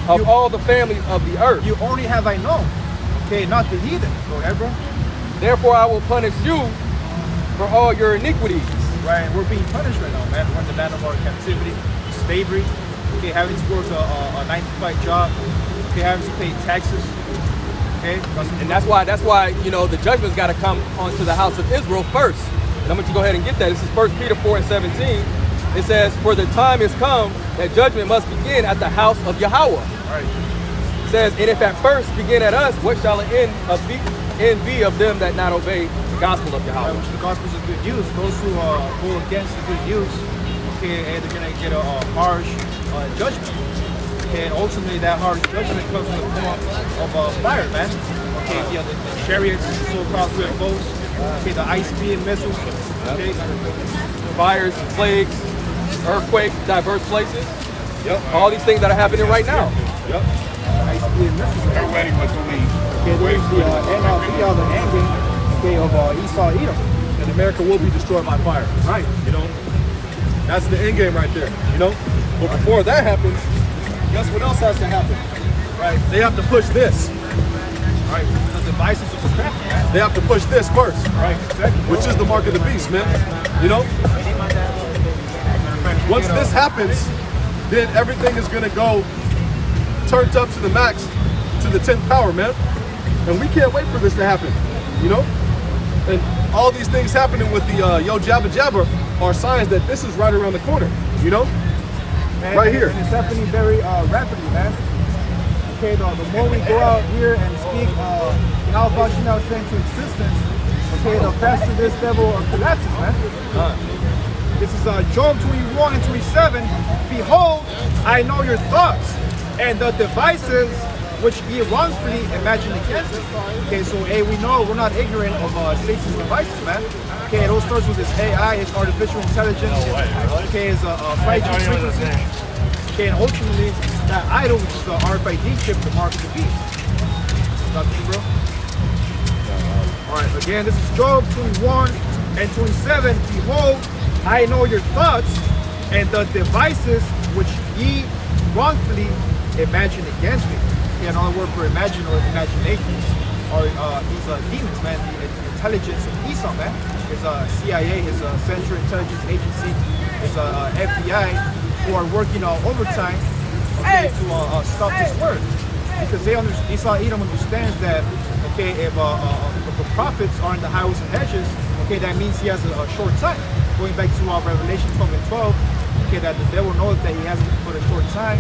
of all the families of the earth. You only have I known. Okay, not the heathen. Go ahead, bro. Therefore I will punish you for all your iniquities. Right, and we're being punished right now, man. We're in the land of our captivity, slavery. Okay, having to work a 9-to-5 job. Okay, having to pay taxes. Okay, and that's why you know the judgment's got to come onto the house of Israel first. And I'm going to go ahead and get that. This is 1 Peter 4 and 17. It says, for the time is come that judgment must begin at the house of Yahweh. Right. It says, and if at first begin at us, what shall the end be of them that not obey the gospel of Yahweh? Right, which the gospel is of good news. Those who go against the good news, okay, and they're going to get a harsh judgment. Okay, and ultimately that harsh judgment comes in the form of fire, man. Okay, yeah, the chariots, so-called UFOs, okay, the ice beam missiles, okay, fires and plagues. earthquake, diverse places. Yep. All these things that are happening right now. Yep. I used to be in Memphis. They're waiting with the lead. Okay, there's the NLB of the end game, okay, of Esau Edom. And America will be destroyed by fire. Right. You know, that's the end game right there. You know, but before that happens, guess what else has to happen? Right. They have to push this. Right. The devices of the crap, man. They have to push this first, Right. Exactly. which is the mark of the beast, man. You know, once this happens, then everything is gonna go turned up to the max, to the 10th power, man. And we can't wait for this to happen, you know? And all these things happening with the Yo Jabba Jabba are signs that this is right around the corner, you know? Man, Right here. And it's happening very rapidly, man. Okay, the more we go out here and speak how about you now into existence, okay, the faster this devil collapses, man. This is Job 21 and 27. Behold, I know your thoughts and the devices which ye wrongfully imagine against it. Okay, so hey, we know we're not ignorant of Satan's devices, man. Okay, it all starts with this AI, it's artificial intelligence, okay, it's a 5G frequency. Okay, and ultimately that idol, which is the RFID chip, the mark of the beast. Talk to me, bro. All right, again, this is Job 21 and 27. Behold, I know your thoughts and the devices which ye wrongfully imagine against me. Okay, another word for imagine or imagination are these demons, man. The intelligence of Esau, man. His CIA, his Central Intelligence Agency, his FBI, who are working overtime, okay, to stop this word. Because they Esau Edom understands that, okay, if the prophets are in the highways and hedges, okay, that means he has a short time. Going back to Revelation 12 and 12, okay, that the devil knows that he has but a short time.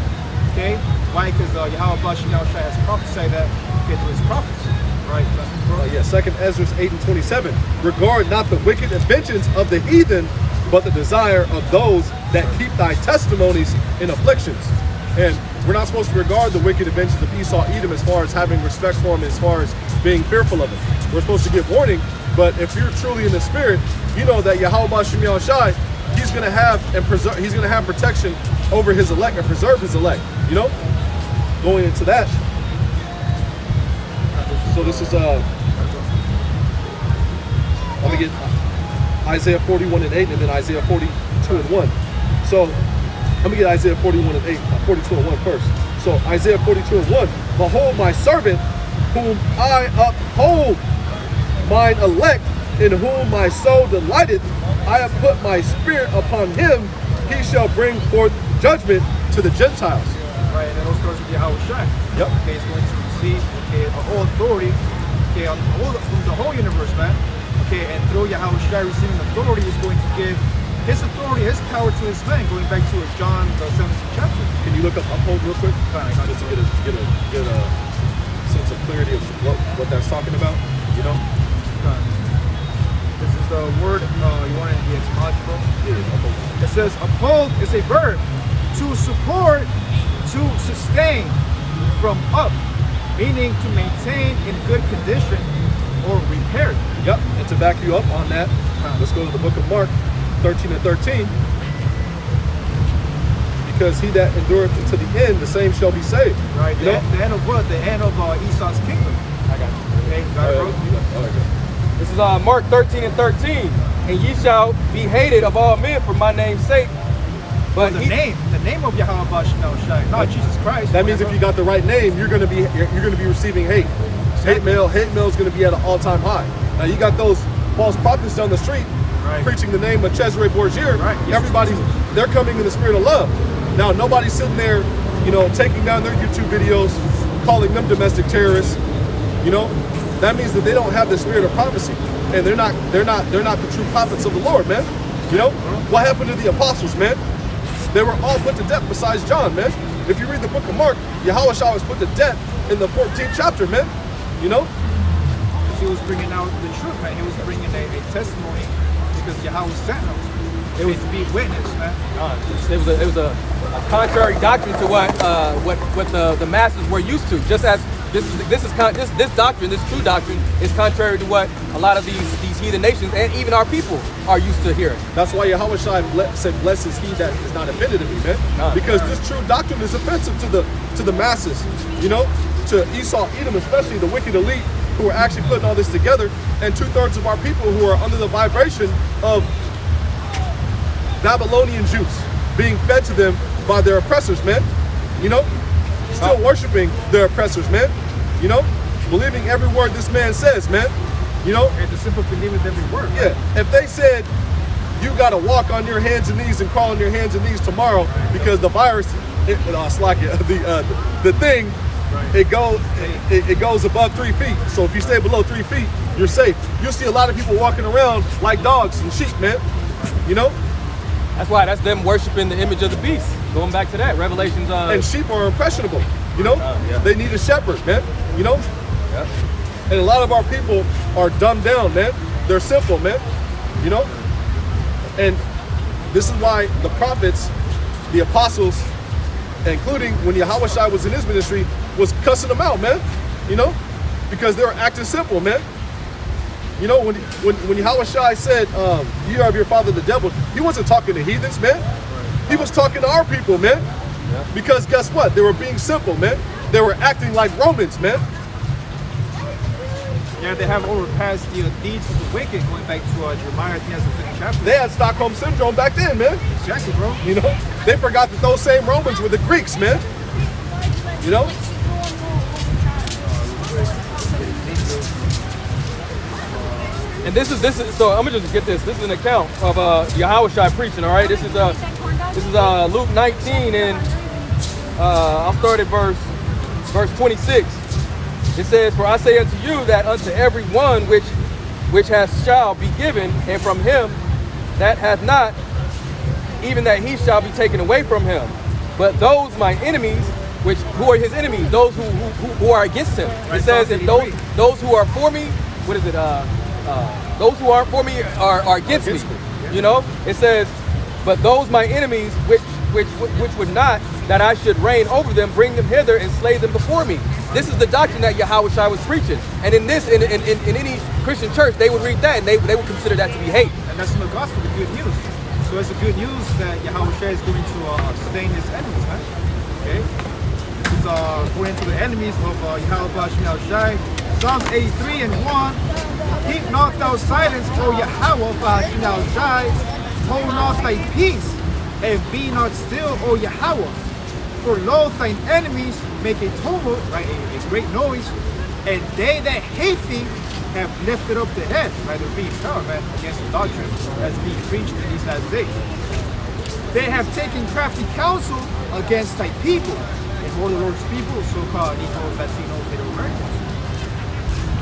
Okay, why? Because Yahweh has prophesied that, okay, to his prophets, right? Yeah, 2nd Ezra 8 and 27. Regard not the wicked inventions of the heathen, but the desire of those that keep thy testimonies in afflictions. And we're not supposed to regard the wicked inventions of Esau Edom as far as having respect for him, as far as being fearful of him. We're supposed to give warning, but if you're truly in the spirit, you know that Yahweh Shem Yahushai, he's gonna have and preserve, he's gonna have protection over his elect and preserve his elect, you know? Going into that. So this is let me get Isaiah 41 and 8 and then Isaiah 42 and 1. So let me get Isaiah 41 and 8, 42 and 1 first. So Isaiah 42 and 1. Behold my servant whom I uphold, mine elect in whom my soul delighteth. I have put my spirit upon him. He shall bring forth judgment to the Gentiles. Right, and those starts with Yahweh Shai. Yep. Okay, it's going to receive, okay, all authority, okay, on the whole universe, man. Okay, and through Yahweh Shai receiving authority is going to give his authority, his power to his men, going back to John the 17th chapter. Can you look up uphold real quick? Fine, Just to get a sense of clarity of what that's talking about, you know? This is the word you wanted the etymology, bro? Yeah, uphold. It says uphold is a verb. To support, to sustain, from up, meaning to maintain in good condition or repaired. Yep, and to back you up on that, let's go to the book of Mark 13 and 13. Because he that endureth unto the end, the same shall be saved. Right, the end of what? The end of Esau's kingdom. I got you. Okay, you got it, bro? All right, good. This is Mark 13 and 13. And ye shall be hated of all men for my name's sake. But The name of Yahweh Shai, not Jesus Christ. That means if you got the right name, you're gonna be receiving hate. Hate mail is gonna be at an all-time high. Now you got those false prophets down the street preaching the name of Cesare Borgia. Right. Everybody, they're coming in the spirit of love. Now nobody's sitting there, you know, taking down their YouTube videos, calling them domestic terrorists. You know, that means that they don't have the spirit of prophecy, and they're not the true prophets of the Lord, man. You know, what happened to the apostles, man? They were all put to death besides John, man. If you read the book of Mark, Yahweh Shah was put to death in the 14th chapter, man. You know? He was bringing out the truth, man. He was bringing a testimony because Yahweh sent him. It was to be witness, man. It was a contrary doctrine to what the masses were used to. Just as this doctrine, this true doctrine, is contrary to what a lot of these heathen nations and even our people are used to hearing. That's why Yahweh Shai said, "Blessed is he that is not offended in me," man. Because this true doctrine is offensive to the masses, you know, to Esau, Edom, especially the wicked elite who are actually putting all this together, and 2/3 of our people who are under the vibration of Babylonian juice being fed to them by their oppressors, man. You know, still worshiping their oppressors, man. You know, believing every word this man says, man. You know, And the simple believing every word. yeah. If they said you got to walk on your hands and knees and crawl on your hands and knees tomorrow because the virus, the thing, it goes above 3 feet. So if you stay below 3 feet, you're safe. You'll see a lot of people walking around like dogs and sheep, man. You know, That's them worshiping the image of the beast. Going back to that, Revelations. and sheep are impressionable. You know, yeah. they need a shepherd, man. You know, and a lot of our people are dumbed down, man. They're simple, man. You know, and this is why the prophets, the apostles, including when Yahweh Shai was in his ministry, was cussing them out, man. You know, because they were acting simple, man. You know, when Yahweh Shai said, "You are of your father the devil," he wasn't talking to heathens, man. He was talking to our people, man. Because guess what? They were being simple, man. They were acting like Romans, man. Yeah, they have overpassed the deeds of the wicked, going back to Jeremiah, I think that's the 5th chapter. They had Stockholm Syndrome back then, man. Exactly, bro. You know, they forgot that those same Romans were the Greeks, man. You know? And this is so I'm gonna just get this. This is an account of Yahweh Shai preaching. All right, this is Luke 19, and I'll start at verse 26. It says, "For I say unto you that unto every one which has shall be given, and from him that hath not, even that he shall be taken away from him. But those my enemies, who are his enemies, those who are against him." It says, "And those who are for me," what is it? Those who aren't for me are against me. You know, it says, "But those my enemies which would not that I should reign over them, bring them hither and slay them before me." This is the doctrine that Yahweh Shai was preaching. And in any Christian church, they would read that and they would consider that to be hate. And that's in the gospel, the good news. So it's the good news that Yahweh Shai is going to sustain his enemies, man. Okay? This is going into the enemies of Yahweh Shai. Psalms 83 and 1. "Keep not thou silence, O Yahweh Shai. Hold not thy peace, and be not still, O Yahweh. For lo, thine enemies make a tumult," right, a great noise, "and they that hate thee have lifted up the head," right, they're being proud, man, against the doctrine that's being preached in these last days. "They have taken crafty counsel against thy people," and all the Lord's people, so-called Negroes, Latinos, Native Americans.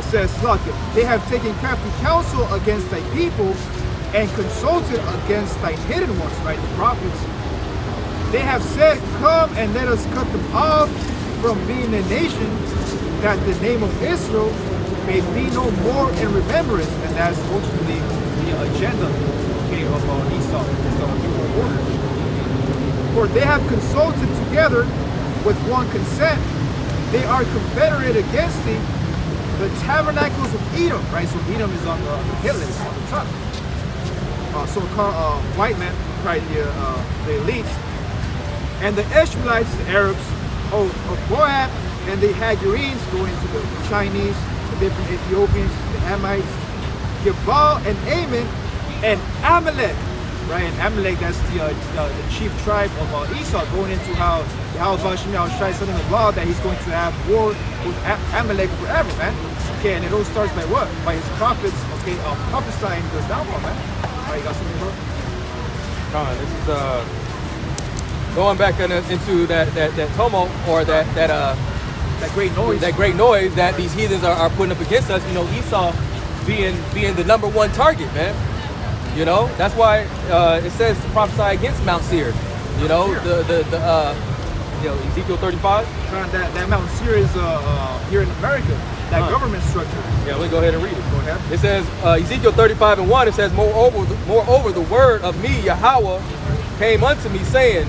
It says, look, "They have taken crafty counsel against thy people and consulted against thy hidden ones," right, the prophets. "They have said, come and let us cut them off from being a nation, that the name of Israel may be no more in remembrance." And that's ultimately the agenda, okay, of Esau, the new order. "For they have consulted together with one consent. They are confederate against thee, the tabernacles of Edom," right? So Edom is on the hill, it's on the top. So-called white men, right? The elites. "And the Ishmaelites, the Arabs of Moab, and the Hagarenes," going to the Chinese, the different Ethiopians, the Hamites, "Gebal and Ammon and Amalek," right? And Amalek, that's the chief tribe of Esau, going into how Yahweh Shai said in the law that he's going to have war with Amalek forever, man. Okay, and it all starts by what? By his prophets, okay, prophesying their downfall, man. All right, you got something, bro? This is going back into that tumult, or that great noise. That great noise that these heathens are putting up against us. You know, Esau being the #1 target, man. You know, that's why it says to prophesy against Mount Seir. You know, Ezekiel 35. That Mount Seir is here in America. That government structure. Yeah, let me go ahead and read it. Go ahead. It says Ezekiel 35 and 1. It says, moreover, the word of me, Yahweh, came unto me, saying."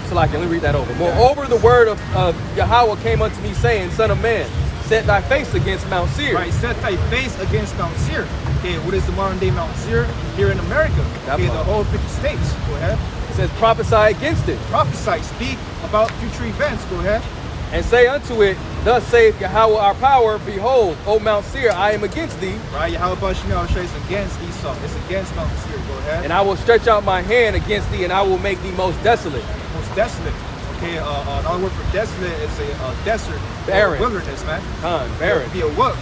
So let me read that over. "Moreover, the word of Yahweh came unto me, saying, Son of man, set thy face against Mount Seir. Right, set thy face against Mount Seir. Okay, what is the modern day Mount Seir? Here in America. Okay, the whole 50 states. Go ahead. It says prophesy against it. Prophesy, speak about future events. Go ahead. And say unto it, thus saith Yahweh our power, behold, O Mount Seir, I am against thee. Right, Yahweh Bashim is against Esau. It's against Mount Seir. Go ahead. And I will stretch out my hand against thee, and I will make thee most desolate. Most desolate. Okay, another word for desolate is a desert. Barren. Wilderness, man. Barren. Be a what?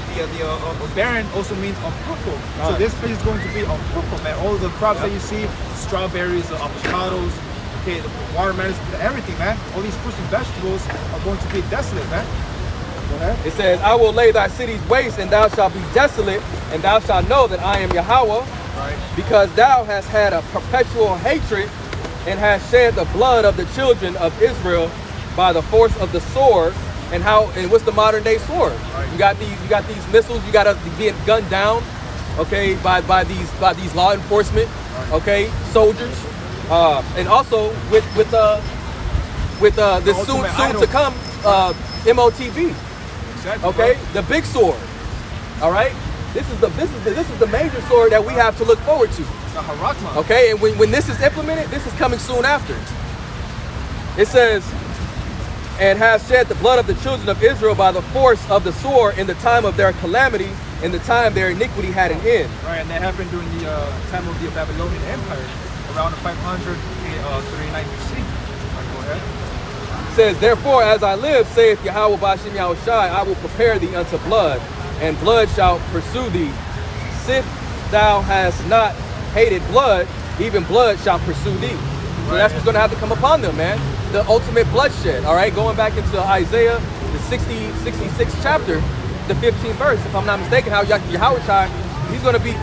Barren also means unfruitful. So this place is going to be unfruitful, man. All the crops that you see, strawberries, the avocados, okay, the watermelons, everything, man. All these fruits and vegetables are going to be desolate, man. Go ahead. It says, I will lay thy cities waste, and thou shalt be desolate, and thou shalt know that I am Yahweh, right, because thou hast had a perpetual hatred, and hast shed the blood of the children of Israel by the force of the sword. And what's the modern day sword? Right. You got these missiles. You got us getting gunned down, okay, by these law enforcement, right, okay, soldiers, and also with this soon to come MOTB, exactly, okay, bro. the big sword. All right, this is the major sword that we have to look forward to. The Harakma. Okay, and when this is implemented, this is coming soon after. It says, and has shed the blood of the children of Israel by the force of the sword in the time of their calamity, in the time their iniquity had an end. Right, and that happened during the time of the Babylonian Empire, around 539 BC. Right, go ahead. It says, therefore, as I live, saith Yahweh Bashim Yahushai, I will prepare thee unto blood, and blood shall pursue thee. Sith thou hast not hated blood, even blood shall pursue thee. So that's what's going to have to come upon them, man. The ultimate bloodshed, all right? Going back into Isaiah, the 66th chapter, the 15th verse, if I'm not mistaken, how Yahushai, he's going to be,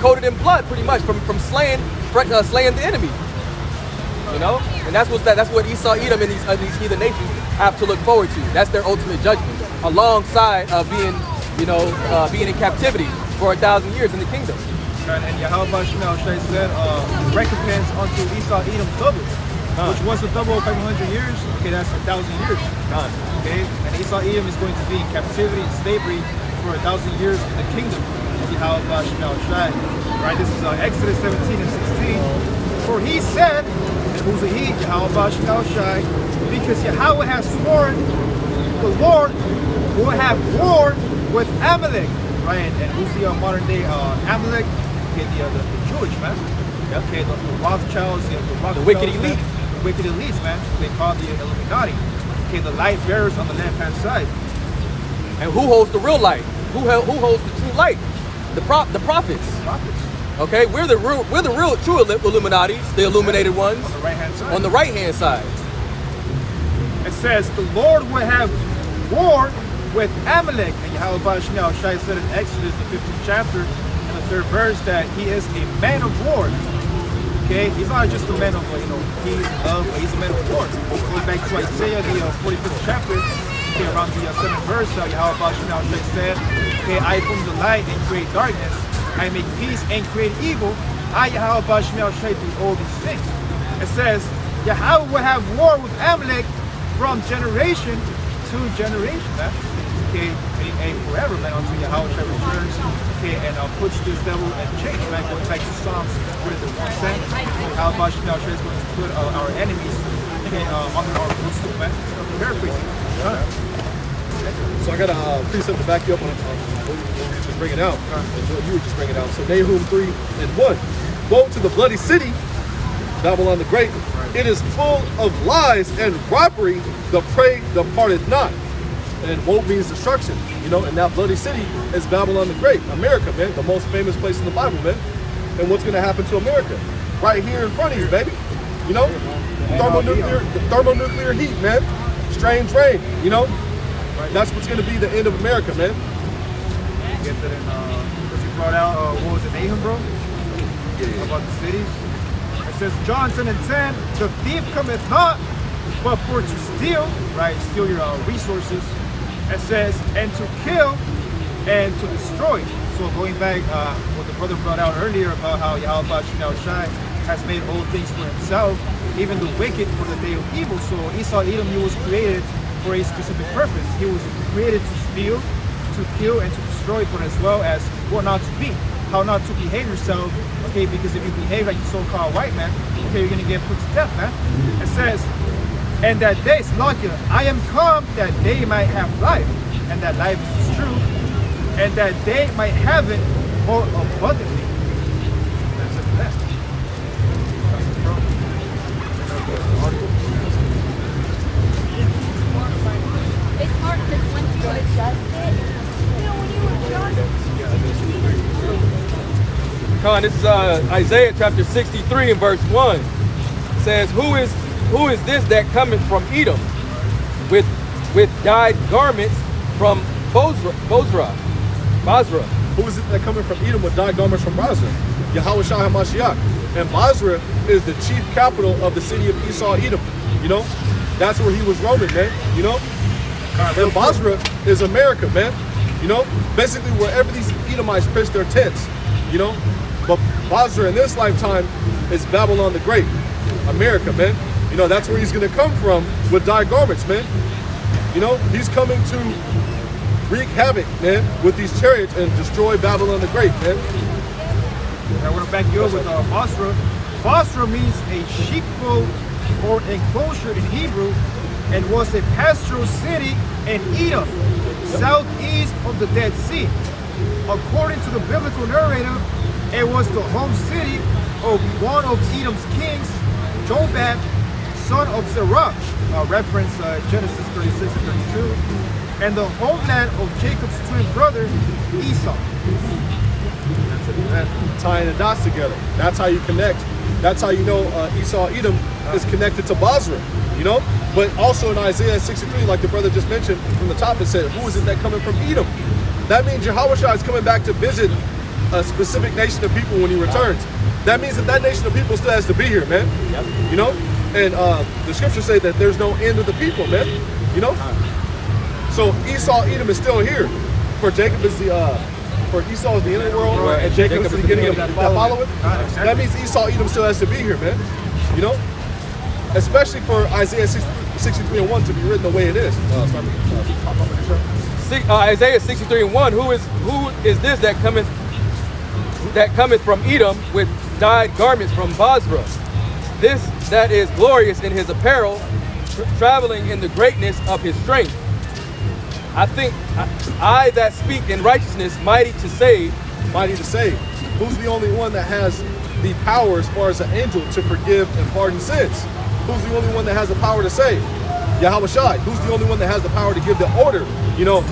coated in blood pretty much from slaying the enemy. You know? And that's what Esau, Edom, and these heathen nations have to look forward to. That's their ultimate judgment, alongside of being in captivity for 1,000 years in the kingdom. And Yahweh Bashim said, recompense unto Esau, Edom double, which was a double of 500 years. Okay, that's 1,000 years. Okay, and Esau, Edom is going to be in captivity and slavery for 1,000 years in the kingdom of Yahweh Bashim. Right, this is Exodus 17 and 16. For he said, and who's a he? Yahweh Bashim, because Yahweh has sworn, the Lord will have war with Amalek. Right, and who's the modern day Amalek? Okay, the Jewish, man. Yep. Okay, the Rothschilds, the wicked elite. Man. The wicked elites, man. They call the Illuminati. Okay, the light bearers on the left-hand side. And who holds the real light? Who holds the true light? The prophets. Okay, we're the real true Illuminatis, the illuminated ones. On the right-hand side. On the right-hand side. It says, the Lord will have war with Amalek. And Yahweh Bashim Shai said in Exodus, the 15th chapter, and the 3rd verse, that he is a man of war. Okay, he's not just a man of, he's a man of war. Going back to Isaiah, the 45th chapter, okay, around the 7th verse, Yahweh Bashim Shai said, okay, I form the light and create darkness. I make peace and create evil. I, Yahweh Bashim Shai, do all these things. It says, Yahweh will have war with Amalek from generation to generation, man. Okay, and forever, man, until Yahweh returns, okay, and puts this devil in chains, man. Going back to Psalms, what is it, 110? Yahweh Bashim is going to put our enemies, okay, under our footstool, man. Paraphrasing. So I got a precept to back you up on what you were just bringing out. What you were just bringing out. So Nahum 3 and 1. Woe to the bloody city, Babylon the Great. It is full of lies and robbery. The prey departed not. And woe means destruction, and that bloody city is Babylon the Great, America, man, the most famous place in the Bible, man. And what's going to happen to America? Right here in front of you, baby. Thermonuclear heat, man. Strange rain, That's what's going to be the end of America, man. Get that in, because you brought out, what was it, Nahum, bro? About the cities. It says, John 10 and 10, the thief cometh not, but for to steal, right? Steal your resources. It says, and to kill and to destroy. So going back, what the brother brought out earlier about how Yahweh Bashim Shai has made all things for himself, even the wicked for the day of evil. So Esau, Edom, he was created for a specific purpose. He was created to steal, to kill, and to destroy, but as well as what not to be, how not to behave yourself, okay, because if you behave like a so-called white man, okay, you're gonna get put to death, man. It says, and that day, Salakia, I am come that they might have life, and that life is true, and that they might have it more abundantly. That's it for that. That's it, bro. It's hard because once you adjust it, when you adjust Con, this is Isaiah chapter 63 and verse 1. It says, Who is this that cometh from Edom with dyed garments from Bozrah? Who is it that coming from Edom with dyed garments from Basra? Yahweh Shai HaMashiach. And Basra is the chief capital of the city of Esau, Edom. You know, that's where he was roaming, man. You know, and Basra is America, man. You know, basically wherever these Edomites pitch their tents. You know, but Basra in this lifetime is Babylon the Great, America, man. You know, that's where he's gonna come from with dyed garments, man. You know, he's coming to wreak havoc, man, with these chariots and destroy Babylon the Great, man. I want to back you up with Basra. Basra means a sheepfold or enclosure in Hebrew, and was a pastoral city in Edom, southeast of the Dead Sea. According to the biblical narrative, it was the home city of one of Edom's kings, Jobab, son of Zerah, reference Genesis 36 and 32, and the homeland of Jacob's twin brother, Esau. That's it, man. Tying the dots together. That's how you connect. That's how you know Esau, Edom is connected to Basra, you know? But also in Isaiah 63, like the brother just mentioned from the top, it said, who is it that coming from Edom? That means Yahweh Shai is coming back to visit a specific nation of people when he returns. That means that nation of people still has to be here, man. Yep. You know? And the scriptures say that there's no end of the people, man. You know? So Esau, Edom is still here. For Jacob is for Esau is the end of the world, Right. and Jacob is the beginning of the follow it. Exactly. That means Esau, Edom still has to be here, man. You know? Especially for Isaiah 63 and 1 to be written the way it is. Isaiah 63 and 1. Who is this that cometh from Edom with dyed garments from Basra? This that is glorious in his apparel, traveling in the greatness of his strength. I think I that speak in righteousness, mighty to save. Mighty to save. Who's the only one that has the power as far as an angel to forgive and pardon sins? Who's the only one that has the power to save? Yahweh Shai. Who's the only one that has the power to give the order, you know,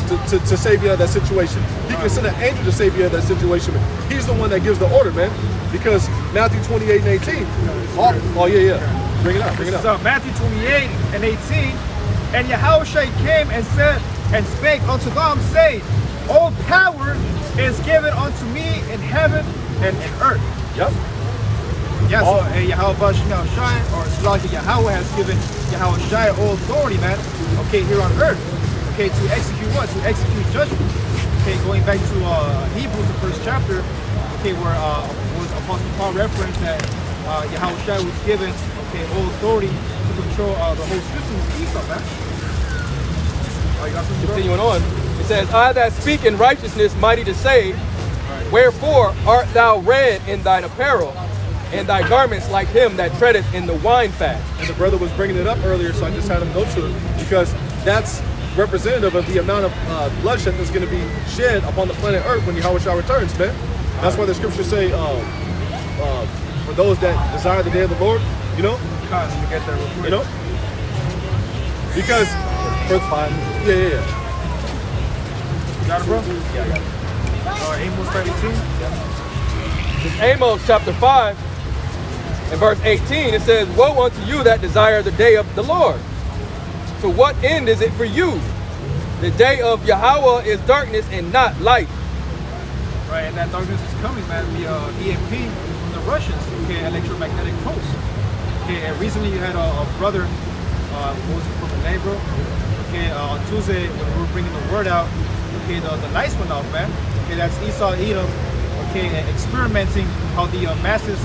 to save you out of that situation? He can send an angel to save you out of that situation. He's the one that gives the order, man. Because Matthew 28 and 18. Oh yeah. Bring it up. So Matthew 28 and 18. And Yahushua came and said and spake unto them, saying, all power is given unto me in heaven and in earth. Yep. Yeah, so Yahweh Shai, or Slack Yahweh has given Yahweh Shai all authority, man. Okay, here on earth. Okay, to execute what? To execute judgment. Okay, going back to Hebrews, the first chapter. Okay, where was Apostle Paul referenced that Yahweh Shai was given all authority to control the whole system of Esau, man. You got something, bro? Continuing on, it says, I that speak in righteousness, mighty to save. Wherefore art thou red in thine apparel, and thy garments like him that treadeth in the wine fat. And the brother was bringing it up earlier, so I just had him go to it because that's representative of the amount of bloodshed that's going to be shed upon the planet Earth when Yahweh Shai returns, man. That's why the scriptures say, for those that desire the day of the Lord, you know, you know, because verse 5. Yeah. Got it, bro? Yeah, I got it. Amos 32. It's Amos chapter 5 and verse 18. It says, woe unto you that desire the day of the Lord. To what end is it for you? The day of Yahweh is darkness and not light. Right, and that darkness is coming, man. The EMP from the Russians, okay, electromagnetic pulse. Okay, and recently you had a brother who was from the neighbor. Okay, on Tuesday when we were bringing the word out, okay, the lights went off, man. Okay, that's Esau, Edom, okay, and experimenting how the masses,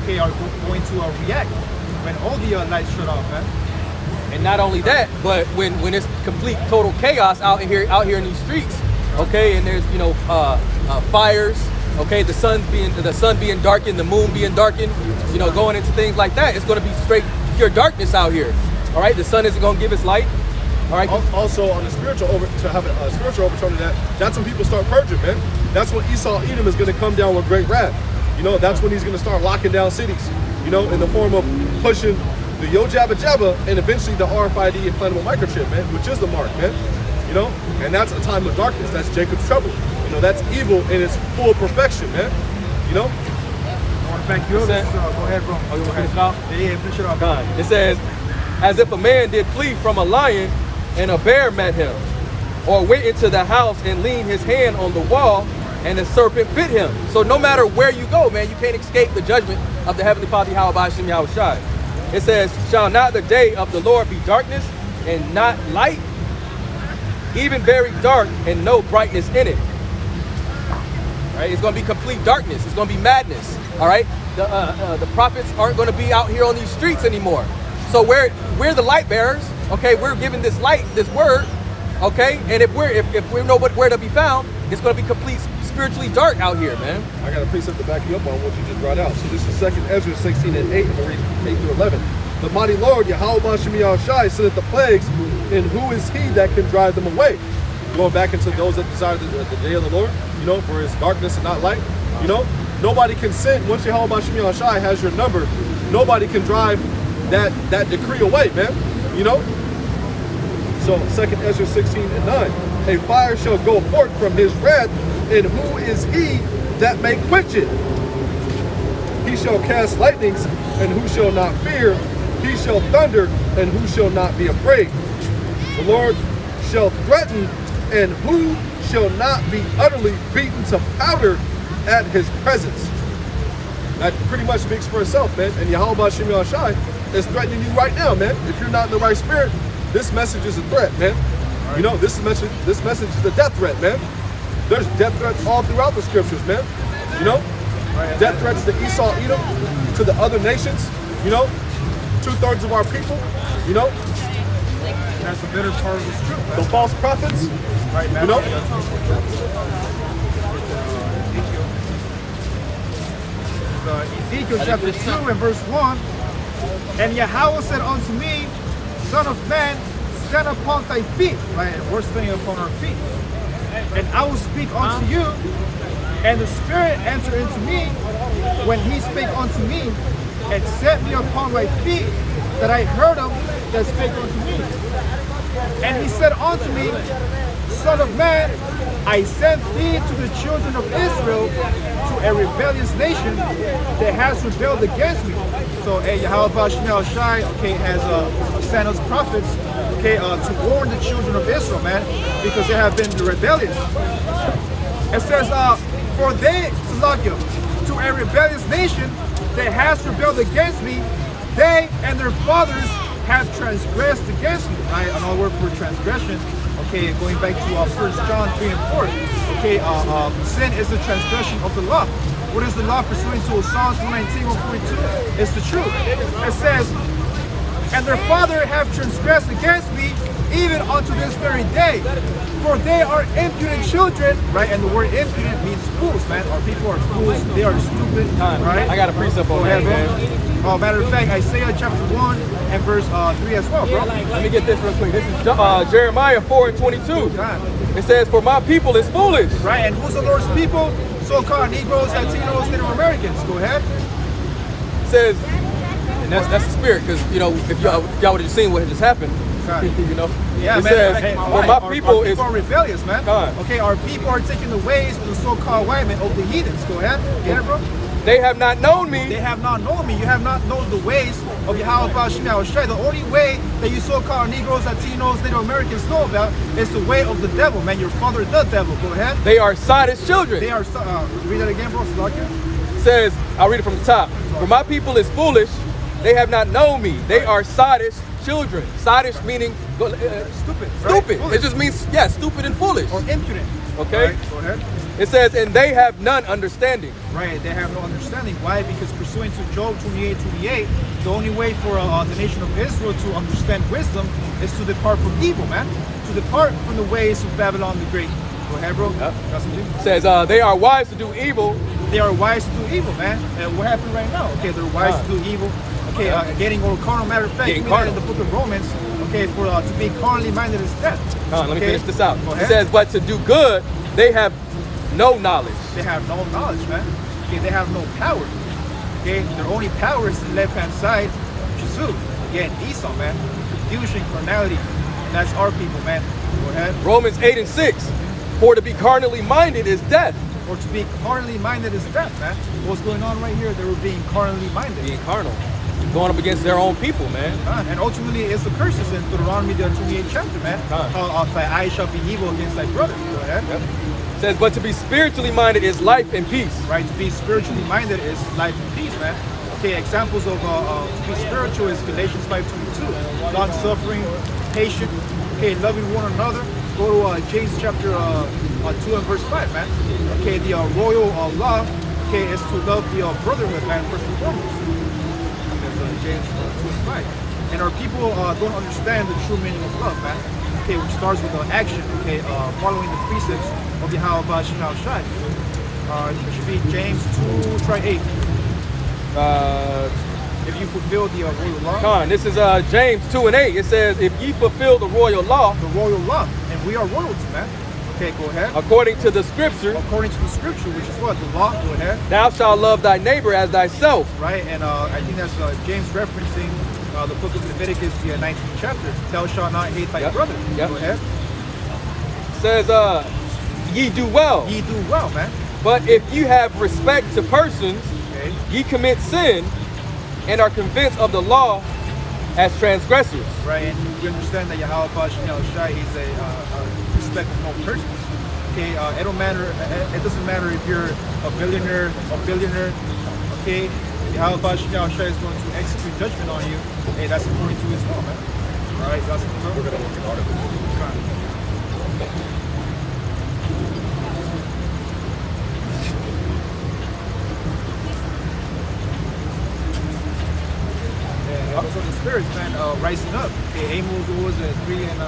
okay, are going to react when all the lights shut off, man. And And not only that, but when it's complete total chaos out here in these streets, okay, and there's fires, okay, the sun being darkened, the moon being darkened, going into things like that, it's going to be straight pure darkness out here. All right, the sun isn't going to give its light. All right. Also, on the spiritual to have a spiritual overtone of that's when people start purging, man. That's when Esau Edom is going to come down with great wrath. That's when he's going to start locking down cities. In the form of pushing the Yo Jabba Jabba and eventually the RFID implantable microchip, man, which is the mark, man. And that's a time of darkness. That's Jacob's trouble. That's evil in its full perfection, man. I want to thank you. Go ahead, bro. Oh, you want to finish it off? Yeah, finish it off. God. It says, as if a man did flee from a lion and a bear met him, or went into the house and leaned his hand on the wall and the serpent bit him. So no matter where you go, man, you can't escape the judgment of the Heavenly Father, Yahweh Shai. It says, shall not the day of the Lord be darkness and not light, even very dark and no brightness in it? Right? It's going to be complete darkness. It's going to be madness. All right. The prophets aren't going to be out here on these streets anymore. So we're the light bearers. Okay, we're giving this light, this word. Okay, and if we know where to be found, it's going to be complete spiritually dark out here, man. I got a precept to back you up on what you just brought out. So this is 2nd Ezra 16 and 8. I'm going to read 8 through 11. The mighty Lord, Yahweh Bashim Shai, sendeth the plagues, and who is he that can drive them away? Going back into those that desire the day of the Lord, for his darkness and not light. Nobody can sin. Once Yahweh Bashim Shai has your number, nobody can drive that decree away, man. So 2nd Ezra 16 and 9. A fire shall go forth from his wrath, and who is he that may quench it? He shall cast lightnings, and who shall not fear? He shall thunder, and who shall not be afraid? The Lord shall threaten, and who shall not be utterly beaten to powder at his presence? That pretty much speaks for itself, man. And Yahweh Bashim Shai is threatening you right now, man. If you're not in the right spirit, this message is a threat, man. This message is a death threat, man. There's death threats all throughout the scriptures, man. Death threats to Esau, Edom, to the other nations. 2/3 of our people. That's the bitter part of this truth, man. The false prophets. Right, man. Ezekiel chapter 2 and verse 1. And Yahweh said unto me, Son of man, stand upon thy feet. Right, we're standing upon our feet. And I will speak unto you. And the Spirit answered unto me when he spake unto me, and set me upon my feet, that I heard him that spake unto me. And he said unto me, Son of man, I sent thee to the children of Israel, to a rebellious nation that has rebelled against me. So, Yahweh Bashim Shai, has sent us prophets, to warn the children of Israel, man, because they have been rebellious. It says, for they, to a rebellious nation that has rebelled against me, they and their fathers have transgressed against me. Right? Another word for transgression. Going back to 1 John 3 and 4. Sin is the transgression of the law. What is the law pursuant to Psalms 119, 142? It's the truth. It says, and their father have transgressed against me, even unto this very day. For they are impudent children, right? And the word impudent means fools, man. Our people are fools. They are stupid, right? I got a precept on that, man. Matter of fact, Isaiah chapter 1 and verse 3 as well, bro. Let me get this real quick. This is Jeremiah 4 and 22. It says, for my people is foolish. Right, and who's the Lord's people? So-called Negroes, Latinos, Native Americans. Go ahead. It says, and that's the spirit, because, if y'all would have seen what had just happened, Yeah, it man. says, for my people is are rebellious, man. God. Our people are taking the ways of the so-called white men, of the heathens. Go ahead. Get it, bro? They have not known me. They have not known me. You have not known the ways of Yahweh Bashim Shai. The only way that you so-called Negroes, Latinos, Native Americans know about is the way of the devil, man. Your father, the devil. Go ahead. They are Sodom's children. They are. Read that again, bro. It says, I'll read it from the top. For my people is foolish. They have not known me. They are Sodom's children. Sadish meaning Stupid. Right? stupid. Foolish. It just means, yeah, stupid and foolish. Or impudent. Okay. Right, go ahead. It says, and they have none understanding. Right, they have no understanding. Why? Because pursuant to Job 28:28, the only way for the nation of Israel to understand wisdom is to depart from evil, man. To depart from the ways of Babylon the Great. Go ahead, bro. Yep. Got something? It says, they are wise to do evil. They are wise to do evil, man. And what happened right now? Okay, they're wise to do evil. Okay, getting all carnal. Matter of fact, Getting we read carnal. in the book of Romans. Okay, for to be carnally minded is death. Let me Okay? finish this out. Go It ahead. says, but to do good, they have no knowledge. They have no knowledge, man. Okay, they have no power. Okay, their only power is the left-hand side, Shazoo. Again, Esau, man. Confusion, carnality. And that's our people, man. Go ahead. Romans 8:6. For to be carnally minded is death. Or to be carnally minded is death, man. What's going on right here? They were being carnally minded. Being carnal. Going up against their own people, man. And ultimately, it's the curses in Deuteronomy, the 28th chapter, man. How thy eye shall be evil against thy brother. Go ahead. Yep. It says, but to be spiritually minded is life and peace. Right, to be spiritually minded is life and peace, man. Okay, examples of to be spiritual is Galatians 5:22. Long suffering, patient, okay, loving one another. Go to James chapter 2 and verse 5, man. Okay, the royal law, okay, is to love the brotherhood, man, first and foremost. That's James 2 and 5. And our people don't understand the true meaning of love, man. Okay, which starts with action, okay, following the precepts of Yahweh Shema Shai. It should be James 2, try 8. If you fulfill the royal law. This is James 2:8. It says, if ye fulfill the royal law, The royal law. And we are royalty, man. Okay, go ahead. according to the scripture, According to the scripture, which is what? The law, go ahead. thou shalt love thy neighbor as thyself. Right, and I think that's James referencing the book of Leviticus, the 19th chapter. Thou shalt not hate thy Yep. brother. Yep. Go ahead. It says, ye do well. Ye do well, man. But if you have respect to persons, Okay. ye commit sin and are convinced of the law as transgressors. Right, and we understand that Yahweh Shai, he's a respect of no persons. Okay, it don't matter. It doesn't matter if you're a billionaire, okay. Yahweh Shai is going to execute judgment on you. Hey, that's according to his law, man. All right, that's We're gonna look at articles. So the spirits, man, rising up. Okay, Amos was 3 and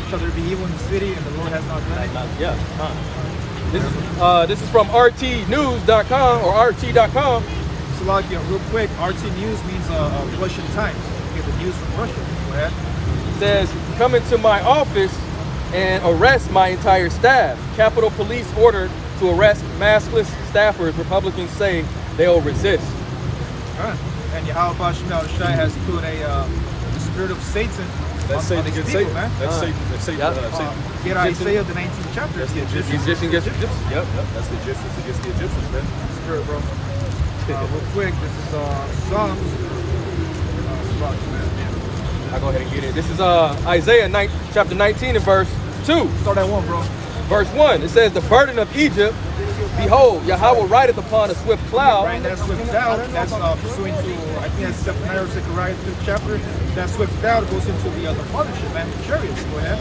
shall there be evil in the city, and the Lord has not done it. Yeah. This is from rtnews.com or rt.com. So, like, real quick, RT News means Russian Times. Okay, the news from Russia. Go ahead. It says, come into my office and arrest my entire staff. Capitol Police ordered to arrest maskless staffers. Republicans say they'll resist. All right. And Yahweh Shai has put the spirit of Satan That's on Satan these against people, Satan. man. That's Satan. That's Satan. Yep. Satan. Get Isaiah, the 19th chapter. That's the Egyptians. Egyptian against Egyptian. Yep. That's the Egyptians against the Egyptians, man. Spirit, bro. Real quick, this is Psalms. I'll go ahead and get it. This is Isaiah chapter 19 and verse 2. Start at 1, bro. Verse 1, it says, the burden of Egypt, behold, Yahweh rideth upon a swift cloud. Right, that swift cloud, that's pursuing to, I think that's Zephaniah or Zechariah 5th chapter. That swift cloud goes into the partnership, man, the chariots. Go ahead.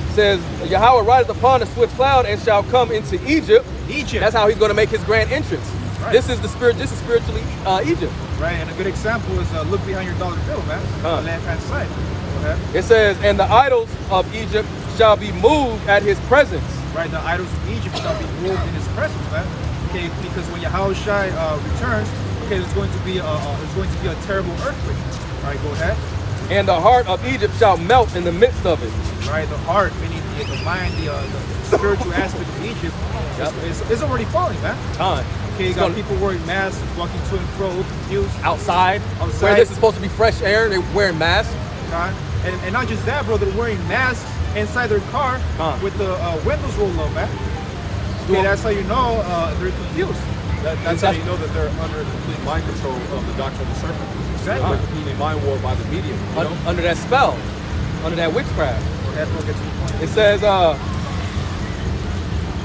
It says, Yahweh rideth upon a swift cloud and shall come into Egypt. Egypt. That's how he's going to make his grand entrance. Right. This is the spirit. This is spiritually Egypt. Right, and a good example is look behind your dollar bill, man. On the left-hand side. Go ahead. It says, and the idols of Egypt shall be moved at his presence. Right, the idols of Egypt shall be moved in his presence, man. Okay, because when Yahweh Shai returns, okay, there's going to be a terrible earthquake. All right, go ahead. And the heart of Egypt shall melt in the midst of it. Right, the heart, meaning the mind, the spiritual aspect of Egypt, is already falling, man. Time. Okay, you got people wearing masks, walking to and fro, confused. Outside, where this is supposed to be fresh air, they're wearing masks. And not just that, bro, they're wearing masks inside their car with the windows rolled up, man. Okay, that's how you know they're confused. That's how you know that they're under complete mind control of the doctrine of the serpent. Exactly. They're completely mind warped by the media. You know? Under that spell, under that witchcraft. Go ahead, bro, get to the point.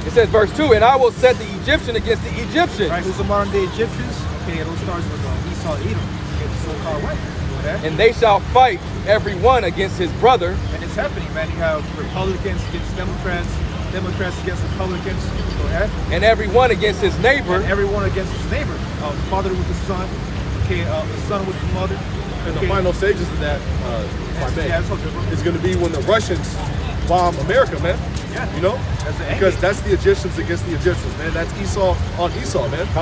It says verse 2, and I will set the Egyptian against the Egyptians. Right, who's the modern day Egyptians? Okay, it all starts with Esau, Edom. Okay, the so-called white. Go Okay? And they shall fight every one against his brother. And it's happening, man. You have Republicans against Democrats, Democrats against Republicans. Go ahead. And every one against his neighbor. And everyone against his neighbor. Father with the son. Okay, the son with the mother. And the final stages of that, if I may, Yeah, it's okay, bro. is going to be when the Russians bomb America, man. Yeah. You know? That's the end Because game. that's the Egyptians against the Egyptians, man. That's Esau on Esau, man. You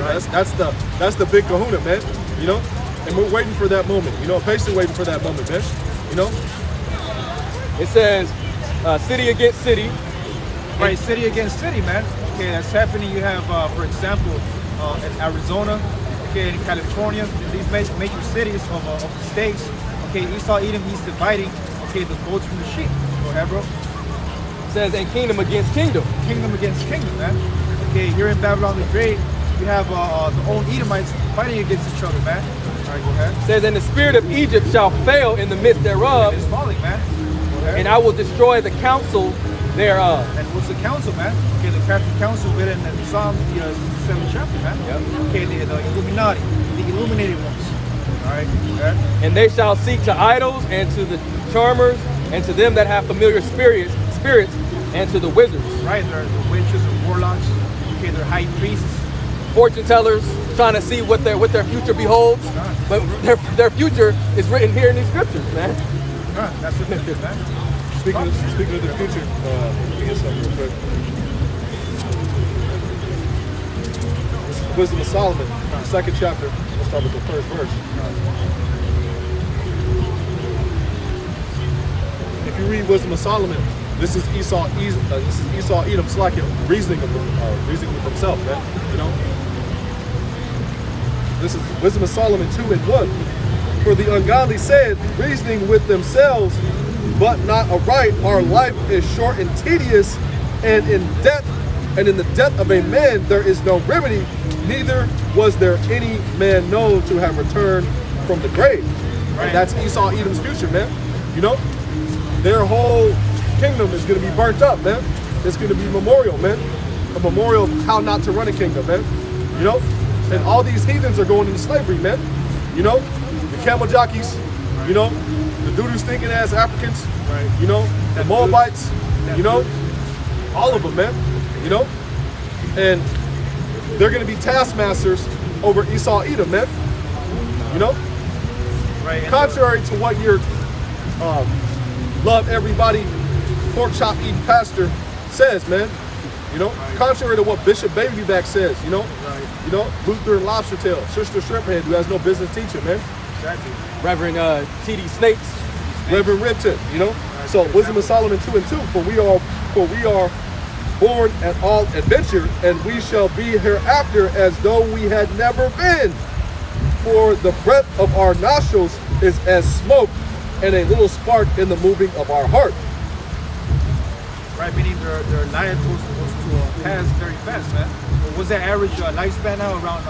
know, that's the big kahuna, man. You know? And we're waiting for that moment. You know, patiently waiting for that moment, man. You know? It says city against city. Right, city against city, man. Okay, that's happening. You have, for example, in Arizona, okay, in California, these major cities of the states. Okay, Esau Edom, he's dividing, okay, the goats from the sheep. Go ahead, bro. It says and kingdom against kingdom. Kingdom against kingdom, man. Okay, here in Babylon the Great, you have the own Edomites fighting against each other, man. All right, go ahead. It says and the spirit of Egypt shall fail in the midst thereof, It's falling, man. Go ahead. and I will destroy the counsel thereof. And what's the council, man? Okay, the crafty council written in Psalms, the 67th chapter, man. Yep. Okay, the Illuminati, the illuminated ones. All right, okay. And they shall seek to idols and to the charmers and to them that have familiar spirits and to the wizards, Right, they're the witches and warlocks. Okay, they're high priests. fortune tellers, trying to see what their future beholds. But their future is written here in these scriptures, man. That's what it is, man. Speaking of the future, let me get something real quick. This is the Wisdom of Solomon, the second chapter. Let's start with the first verse. If you read Wisdom of Solomon, this is Esau Edom slacking, reasoning with himself, man. You know. This is Wisdom of Solomon 2:1. For the ungodly said, reasoning with themselves, but not aright, our life is short and tedious, and in the death of a man there is no remedy, neither was there any man known to have returned from the grave. Right. And that's Esau Edom's future, man. You know? Their whole kingdom is gonna be burnt up, man. It's gonna be memorial, man. A memorial of how not to run a kingdom, man. You know? And all these heathens are going into slavery, man. You know? The camel jockeys, you know, the doo-doo stinking ass Africans, Right. you know, the Moabites, you know, all of them, man, you know, and they're gonna be taskmasters over Esau Edom, man, you know, Right. and, contrary to what your love everybody pork chop eating pastor says, man, you know, contrary to what Bishop Babyback says, you know, Luther and Lobster Tail, Sister Shrimphead, who has no business teaching, man. Exactly. Reverend T.D. Snakes. Reverend Ripton, you know. So Wisdom of Solomon 2:2. For we are born at all adventure, and we shall be hereafter as though we had never been. For the breath of our nostrils is as smoke, and a little spark in the moving of our heart. Right, meaning their life goes to pass very fast, man. What's that average lifespan now? Around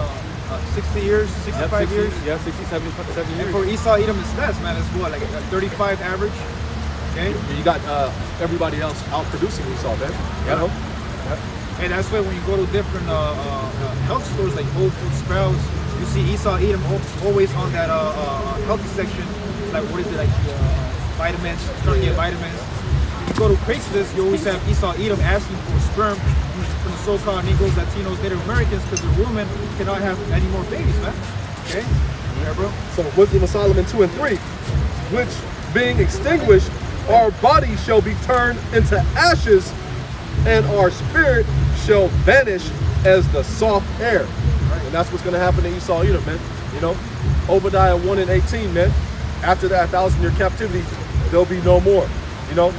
60 years, 65 years? Yeah, 60, 70 And years. for Esau Edom, it's less, man. It's what, like 35 average? Okay? You got everybody else out producing Esau, man. You know? And that's why when you go to different health stores like Whole Foods, Sprouts, you see Esau Edom always on that healthy section. Like, what is it, like vitamins, trying to get vitamins. If you go to Craigslist, you always have Esau Edom asking for sperm from the so-called Negroes, Latinos, Native Americans, because the women cannot have any more babies, man. Okay? Yeah, bro. So Wisdom of Solomon 2:3, which being extinguished, our body shall be turned into ashes, and our spirit shall vanish as the soft air. Right. And that's what's going to happen to Esau Edom, man. You know, Obadiah 1:18, man. After that 1,000-year captivity, there'll be no more. You know.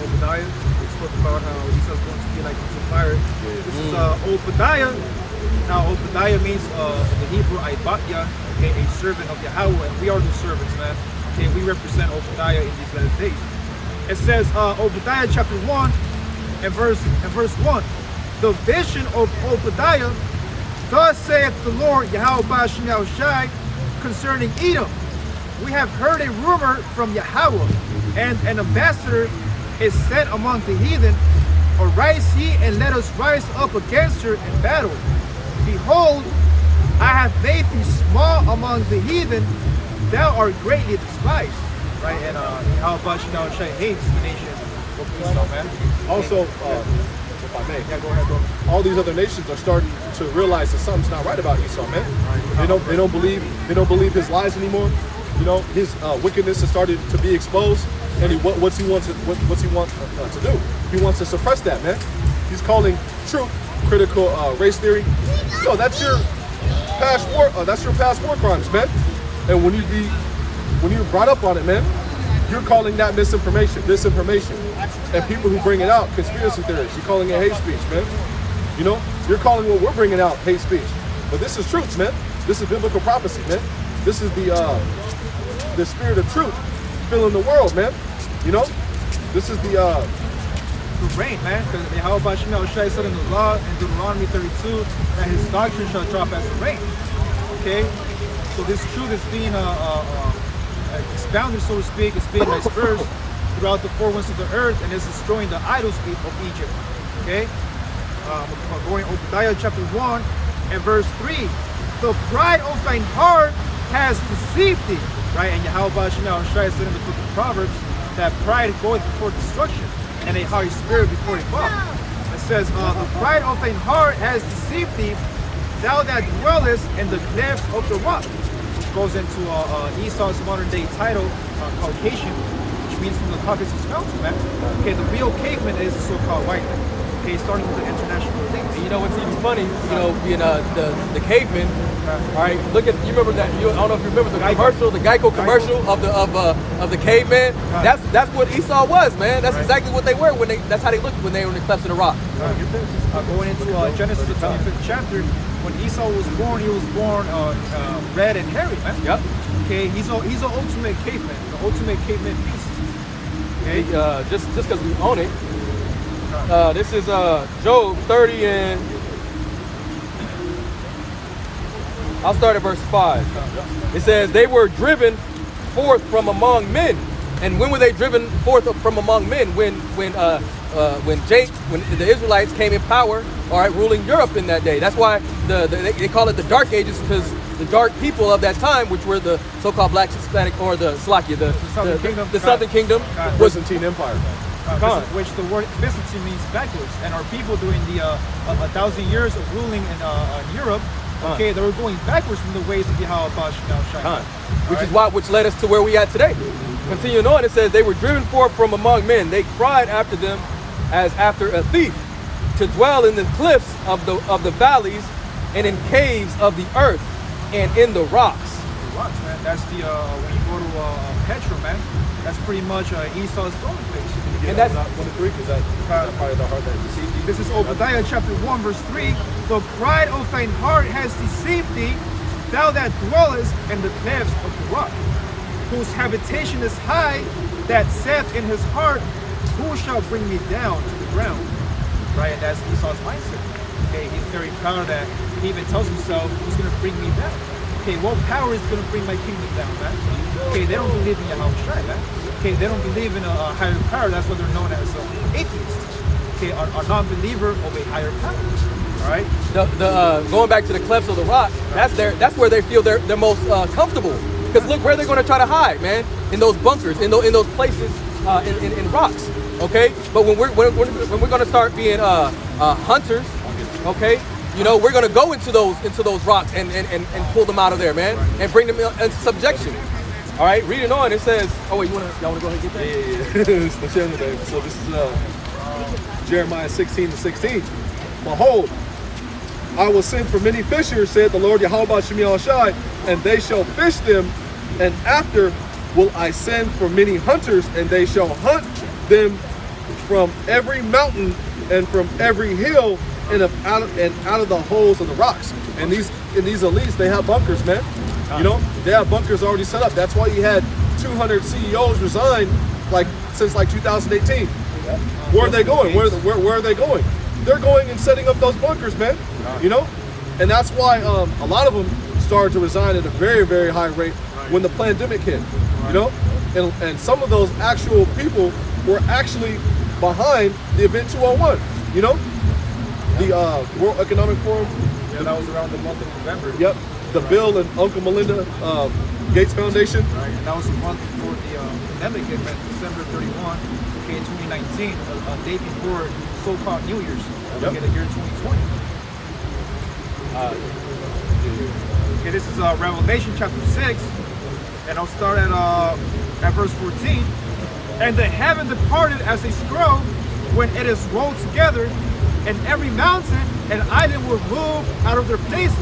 Obadiah, we spoke about how Esau's going to be like into fire. This is Obadiah. Now, Obadiah means the Hebrew Ibadya, okay, a servant of Yahweh, and we are the servants, man. Okay, we represent Obadiah in these last days. It says Obadiah chapter 1 and verse 1. The vision of Obadiah, thus saith the Lord Yahweh Bashim Yahushai, concerning Edom. We have heard a rumor from Yahweh, and an ambassador is sent among the heathen. Arise ye, and let us rise up against her in battle. Behold, I have made thee small among the heathen, thou art greatly despised. Right? And how about hates the nation of Esau, man. Also, if I may, Yeah, go ahead, bro. all these other nations are starting to realize that something's not right about Esau, man. They don't believe his lies anymore. You know, his wickedness has started to be exposed. And what's he want to do? He wants to suppress that, man. He's calling truth critical race theory. No, that's your past war crimes, man. And when you're brought up on it, man, you're calling that misinformation. And people who bring it out, conspiracy theorists, you're calling it hate speech, man. You know, you're calling what we're bringing out hate speech. But this is truth, man. This is biblical prophecy, man. This is the spirit of truth filling the world, man. You know, this is the rain, man. Because how about Shai said in the law in Deuteronomy 32 that his doctrine shall drop as the rain. Okay, so this truth is being expounded, so to speak. It's being dispersed throughout the four winds of the earth, and it's destroying the idols of Egypt. Okay, going Obadiah chapter 1 and verse 3. The pride of thine heart has deceived thee. Right, and Yahweh Shai said in the book of Proverbs that pride goeth before destruction, and a haughty spirit before a fall. It says, the pride of thine heart has deceived thee, thou that dwellest in the clefts of the rock. It goes into Esau's modern day title, Caucasian, which means from the Caucasus Mountain, man. Okay, the real caveman is the so-called white man. Okay, starting with the international things. And you know what's even funny? You know, being the caveman. All right, look at, you remember that? I don't know if you remember the commercial, the Geico commercial of the caveman. That's what Esau was, man. That's exactly what they were that's how they looked when they were in the clefts of the rock. Going into Genesis the 25th chapter, when Esau was born, he was born red and hairy, man. Yep. Okay, he's an ultimate caveman, the ultimate caveman beast. Okay, just because we own it. This is Job 30 and I'll start at verse 5. It says, they were driven forth from among men. And when were they driven forth from among men? When the Israelites came in power, all right, ruling Europe in that day. That's why they call it the Dark Ages, because the dark people of that time, which were the so-called Black, Hispanic, or the Southern Kingdom, was Byzantine Empire. Which the word Byzantine means backwards, and our people during the 1,000 years of ruling in Europe, okay, they were going backwards from the ways of Yahweh Shai. Which led us to where we are today. Continuing on, it says they were driven forth from among men. They cried after them as after a thief, to dwell in the cliffs of the valleys and in caves of the earth and in the rocks. The rocks, man. That's the when you go to Petra, man. That's pretty much Esau's dwelling place. And that's 1-3, because that part of the heart that deceived thee. This is Obadiah chapter 1 verse 3. The pride of thine heart has deceived thee, thou that dwellest in the clefts of the rock, whose habitation is high, that saith in his heart, who shall bring me down to the ground? Right, and that's Esau's mindset. Okay, he's very proud of that. He even tells himself, who's going to bring me down? Okay, what power is going to bring my kingdom down, man? Okay, they don't believe in Yahweh Shai, man. Okay, they don't believe in a higher power. That's what they're known as atheists. Okay, a non-believer of a higher power. All right. Going back to the clefts of the rock, that's where they feel they're most comfortable. Because look where they're going to try to hide, man. In those bunkers, in those places, in rocks. Okay. But when we're going to start being hunters, okay, you know, we're going to go into those rocks and pull them out of there, man, and bring them into subjection. All right, reading on, it says, oh wait, y'all want to go ahead and get that? Yeah. It's the channel name. So this is Jeremiah 16:16. Behold, I will send for many fishers, said the Lord Yahweh Shemi Shai, and they shall fish them, and after will I send for many hunters, and they shall hunt them from every mountain and from every hill and out of the holes of the rocks. And these elites, they have bunkers, man. You know, they have bunkers already set up. That's why you had 200 CEOs resign since 2018. Where are they going? Where are they going? They're going and setting up those bunkers, man. You know, and that's why a lot of them started to resign at a very, very high rate when the pandemic hit. You know, and some of those actual people were actually behind the event 201. You know, the World Economic Forum Yeah, that was around the month of November. Yep. The Bill and Uncle Melinda Gates Foundation. Right, and that was a month before the pandemic hit, man, December 31, okay, 2019, a day before so-called New Year's, Yep. okay, the year 2020. Okay, this is Revelation chapter 6, and I'll start at verse 14. And the heaven departed as a scroll when it is rolled together, and every mountain and island were moved out of their places.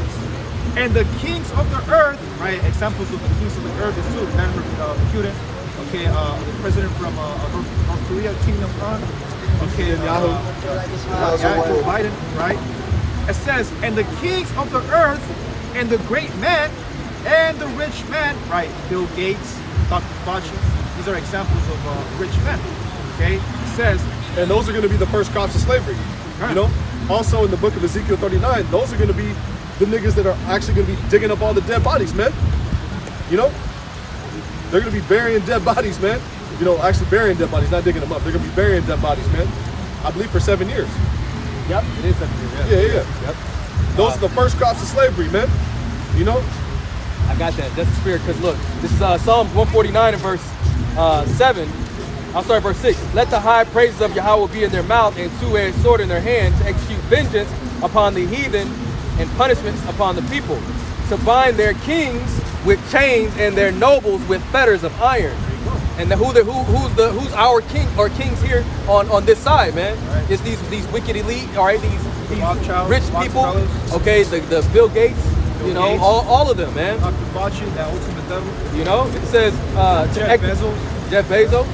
And the kings of the earth, right? Examples of the kings of the earth is too. Remember Putin, okay, the president from North Korea, Kim Jong-un, okay, Yahoo. Joe Biden, right? It says, and the kings of the earth, and the great men, and the rich men, right? Bill Gates, Dr. Fauci, these are examples of rich men, okay? It says, And those are going to be the first crops of slavery. Right. You know? Also in the book of Ezekiel 39, those are going to be the niggas that are actually going to be digging up all the dead bodies, man. You know? They're going to be burying dead bodies, man. You know, actually burying dead bodies, not digging them up. They're going to be burying dead bodies, man. I believe for 7 years. Yep, it is 7 years. Yeah. Yep. Those are the first crops of slavery, man. You know? I got that. That's the spirit. Because look, this is Psalms 149 and verse 7. I'll start verse 6. Let the high praises of Yahweh be in their mouth and two-edged sword in their hand to execute vengeance upon the heathen and punishments upon the people, to bind their kings with chains and their nobles with fetters of iron. And who's our king or kings here on this side, man? Right. It's these wicked elite, all right? These Rothschilds, rich people, Rockefellers. okay? The Bill Gates, Bill you know, Gates. all of them, man. Dr. Fauci, that ultimate devil, You know, it says Jeff Bezos.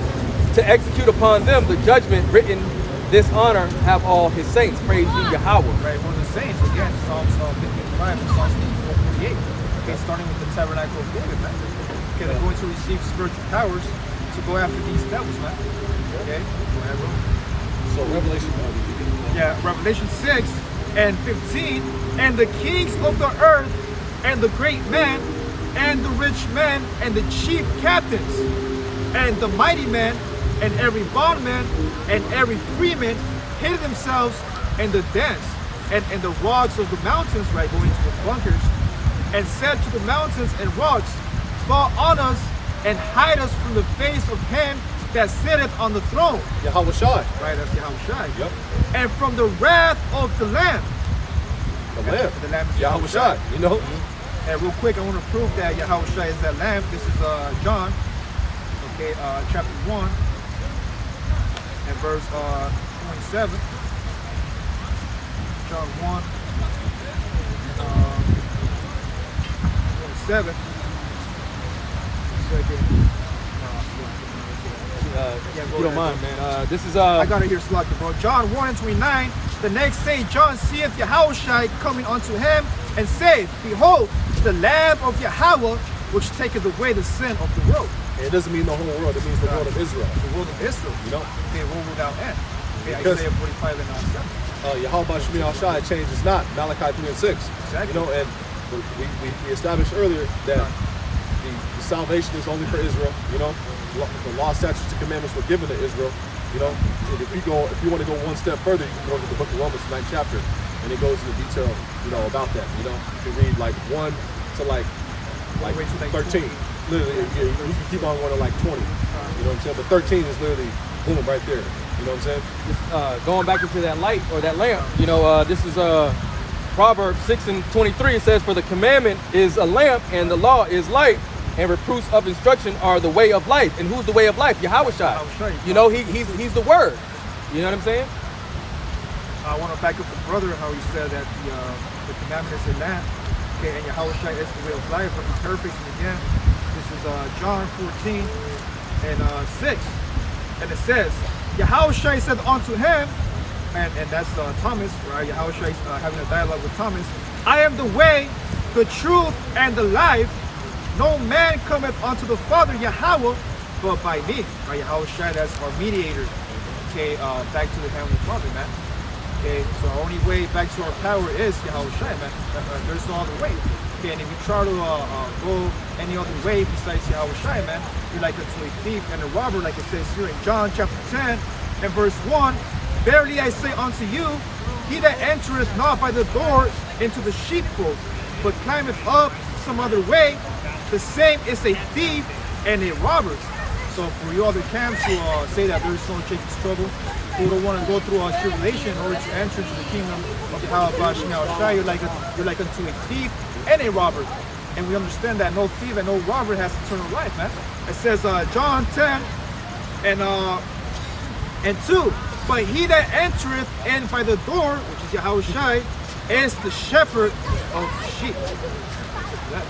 To execute upon them the judgment written, this honor have all his saints. Praise ye Yahweh. Right, one of the saints, again, Psalms 55 and Psalms 148. Okay, starting with the tabernacle of David, man. Okay, they're going to receive spiritual powers to go after these devils, man. Okay, go ahead, bro. So Revelation. Yeah, Revelation 6 and 15. And the kings of the earth, and the great men, and the rich men, and the chief captains, and the mighty men, and every bondman, and every freeman hid themselves in the dens, and in the rocks of the mountains, right, going to the bunkers, and said to the mountains and rocks, fall on us, and hide us from the face of him that sitteth on the throne. Yahweh Shai. Right, that's Yahweh Shai. Yep. And from the wrath of the Lamb. The Lamb. The Lamb is Yahweh Shai. You know? And real quick, I want to prove that Yahweh Shai is that Lamb. This is John, okay, chapter 1, and verse 27. John 1, 27. If you don't mind, man. This is I got it here, Slugger, bro. John 1 and 29. The next day, John seeth Yahushua coming unto him, and saith, Behold, the Lamb of Yahweh, which taketh away the sin of the world. And it doesn't mean the whole world. It means the world of Israel. The world of Israel. You know? Okay, world without end. Okay, Because- Isaiah 45 and 7. Yahweh Shemi Al Shai changes not. Malachi 3 and 6. Exactly. You know, and we established earlier that the salvation is only for Israel. You know, the law, statutes, and commandments were given to Israel. You know, and if you want to go one step further, you can go to the book of Romans, 9th chapter, and it goes into detail, you know, about that. You know, you can read like 1 to like Way to like 13. 20. Literally, you can keep on going to like 20. You know what I'm saying? But 13 is literally boom right there. You know what I'm saying? going back into that light or that lamp, you know, this is Proverbs 6 and 23. It says, for the commandment is a lamp and the law is light, and reproofs of instruction are the way of life. And who's the way of life? Yahweh Shai. You know, he's the word. You know what I'm saying? I want to back up the brother, how he said that the commandment is a lamp. Okay, and Yahweh Shai is the way of life. Let me paraphrasing again. This is John 14 and 6. And it says, Yahweh Shai said unto him, and that's Thomas, right? Yahweh Shai having a dialogue with Thomas. I am the way, the truth, and the life. No man cometh unto the Father, Yahweh, but by me. Right? Yahweh Shai, that's our mediator. Okay, back to the Heavenly Father, man. Okay, so our only way back to our power is Yahweh Shai, man. There's no other way. Okay, and if you try to go any other way besides Yahweh Shai, man, you're like unto a thief and a robber, like it says here in John chapter 10 and verse 1. Verily I say unto you, he that entereth not by the door into the sheepfold, but climbeth up some other way, the same is a thief and a robber. So for you other camps who say that there is no Jacob's trouble, who don't want to go through tribulation in order to enter into the kingdom of Yahweh, you're like unto a thief and a robber. And we understand that no thief and no robber has eternal life, man. It says John 10 and 2. But he that entereth in by the door, which is Yahweh, is the shepherd of sheep.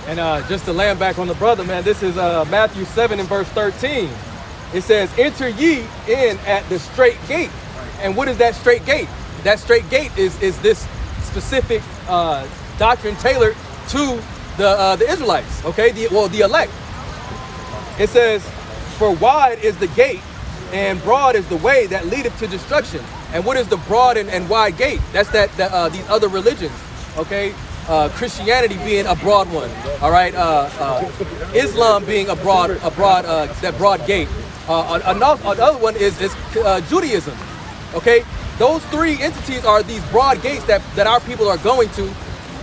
And just to land back on the brother, man, this is Matthew 7 and verse 13. It says, enter ye in at the straight gate. And what is that straight gate? That straight gate is this specific doctrine tailored to the Israelites, okay? The elect. It says, for wide is the gate and broad is the way that leadeth to destruction. And what is the broad and wide gate? That's these other religions, okay? Christianity being a broad one, all right? Islam being a broad that broad gate. Another one is Judaism, okay? Those three entities are these broad gates that our people are going to,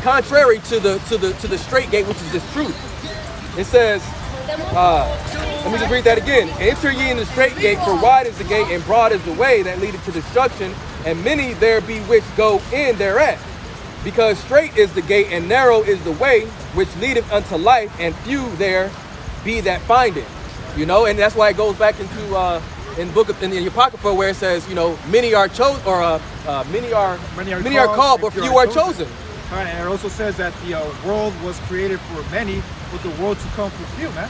contrary to the straight gate, which is this truth. It says, let me just read that again. Enter ye in the straight gate, for wide is the gate and broad is the way that leadeth to destruction, and many there be which go in thereat. Because straight is the gate and narrow is the way which leadeth unto life, and few there be that find it. You know, and that's why it goes back into in the Apocrypha where it says, you know, many are chosen, or many are called, but few are chosen. Right, and it also says that the world was created for many, but the world to come for few, man.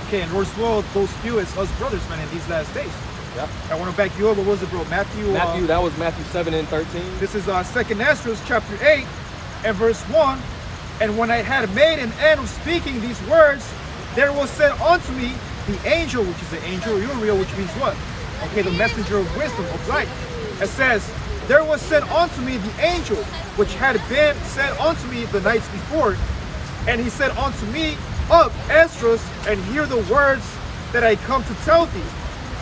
Okay, and worst world, those few is us brothers, man, in these last days. Yeah. I want to back you up. What was it, bro? Matthew, that was Matthew 7 and 13. This is 2nd Esdras chapter 8 and verse 1. And when I had made an end of speaking these words, there was sent unto me the angel, which is the angel Uriel, which means what? Okay, the messenger of wisdom, of light. It says, there was sent unto me the angel, which had been sent unto me the nights before. And he said unto me, up, Esdras, and hear the words that I come to tell thee.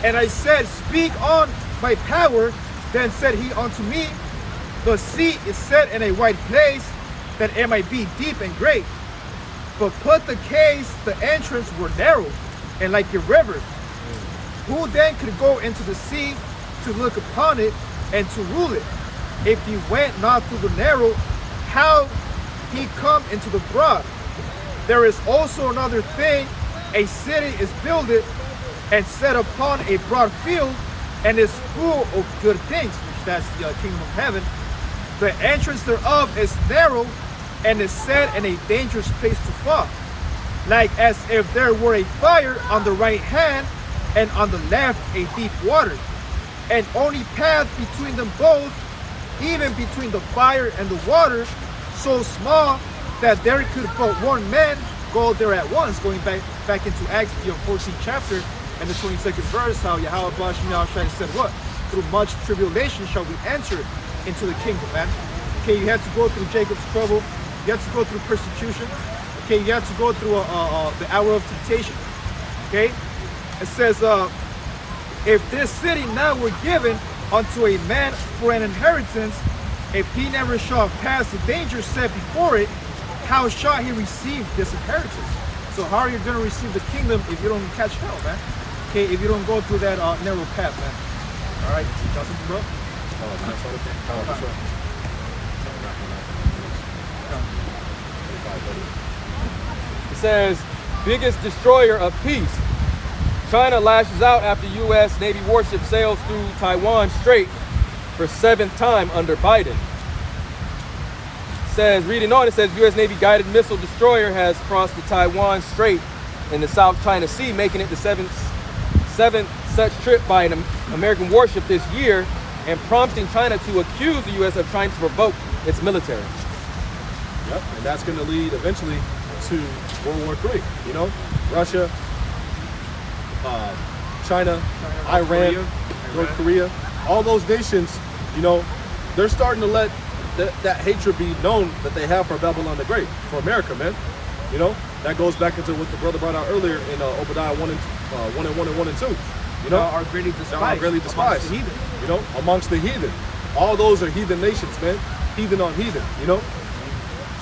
And I said, speak on by power. Then said he unto me, the sea is set in a wide place, that it might be deep and great. But put the caves, the entrance were narrow, and like a river. Who then could go into the sea to look upon it and to rule it? If he went not through the narrow, how he come into the broad? There is also another thing, a city is builded and set upon a broad field, and is full of good things, which that's the kingdom of heaven. The entrance thereof is narrow, and is set in a dangerous place to fall, like as if there were a fire on the right hand, and on the left a deep water, and only path between them both, even between the fire and the water, so small that there could but one man go there at once. Going back into Acts, the 14th chapter and the 22nd verse, how Yahweh said what? Through much tribulation shall we enter into the kingdom, man. Okay, you had to go through Jacob's trouble. You have to go through persecution. Okay, you have to go through the hour of temptation. Okay, it says, if this city now were given unto a man for an inheritance, if he never shall pass the danger set before it, how shall he receive this inheritance? So how are you going to receive the kingdom if you don't catch hell, man? Okay, if you don't go through that narrow path, man. All right, got something, bro? It says, biggest destroyer of peace. China lashes out after U.S. Navy warship sails through Taiwan Strait for 7th time under Biden. It says, reading on, it says, U.S. Navy guided missile destroyer has crossed the Taiwan Strait in the South China Sea, making it the seventh such trip by an American warship this year, and prompting China to accuse the U.S. of trying to provoke its military. Yep, and that's going to lead eventually to World War III. You know, Russia, China, Iran, North Korea, all those nations, you know, they're starting to let that hatred be known that they have for Babylon the Great, for America, man. You know, that goes back into what the brother brought out earlier in Obadiah 1 and 2. You know, are greatly despised. You know, amongst the heathen. All those are heathen nations, man. Heathen on heathen, you know?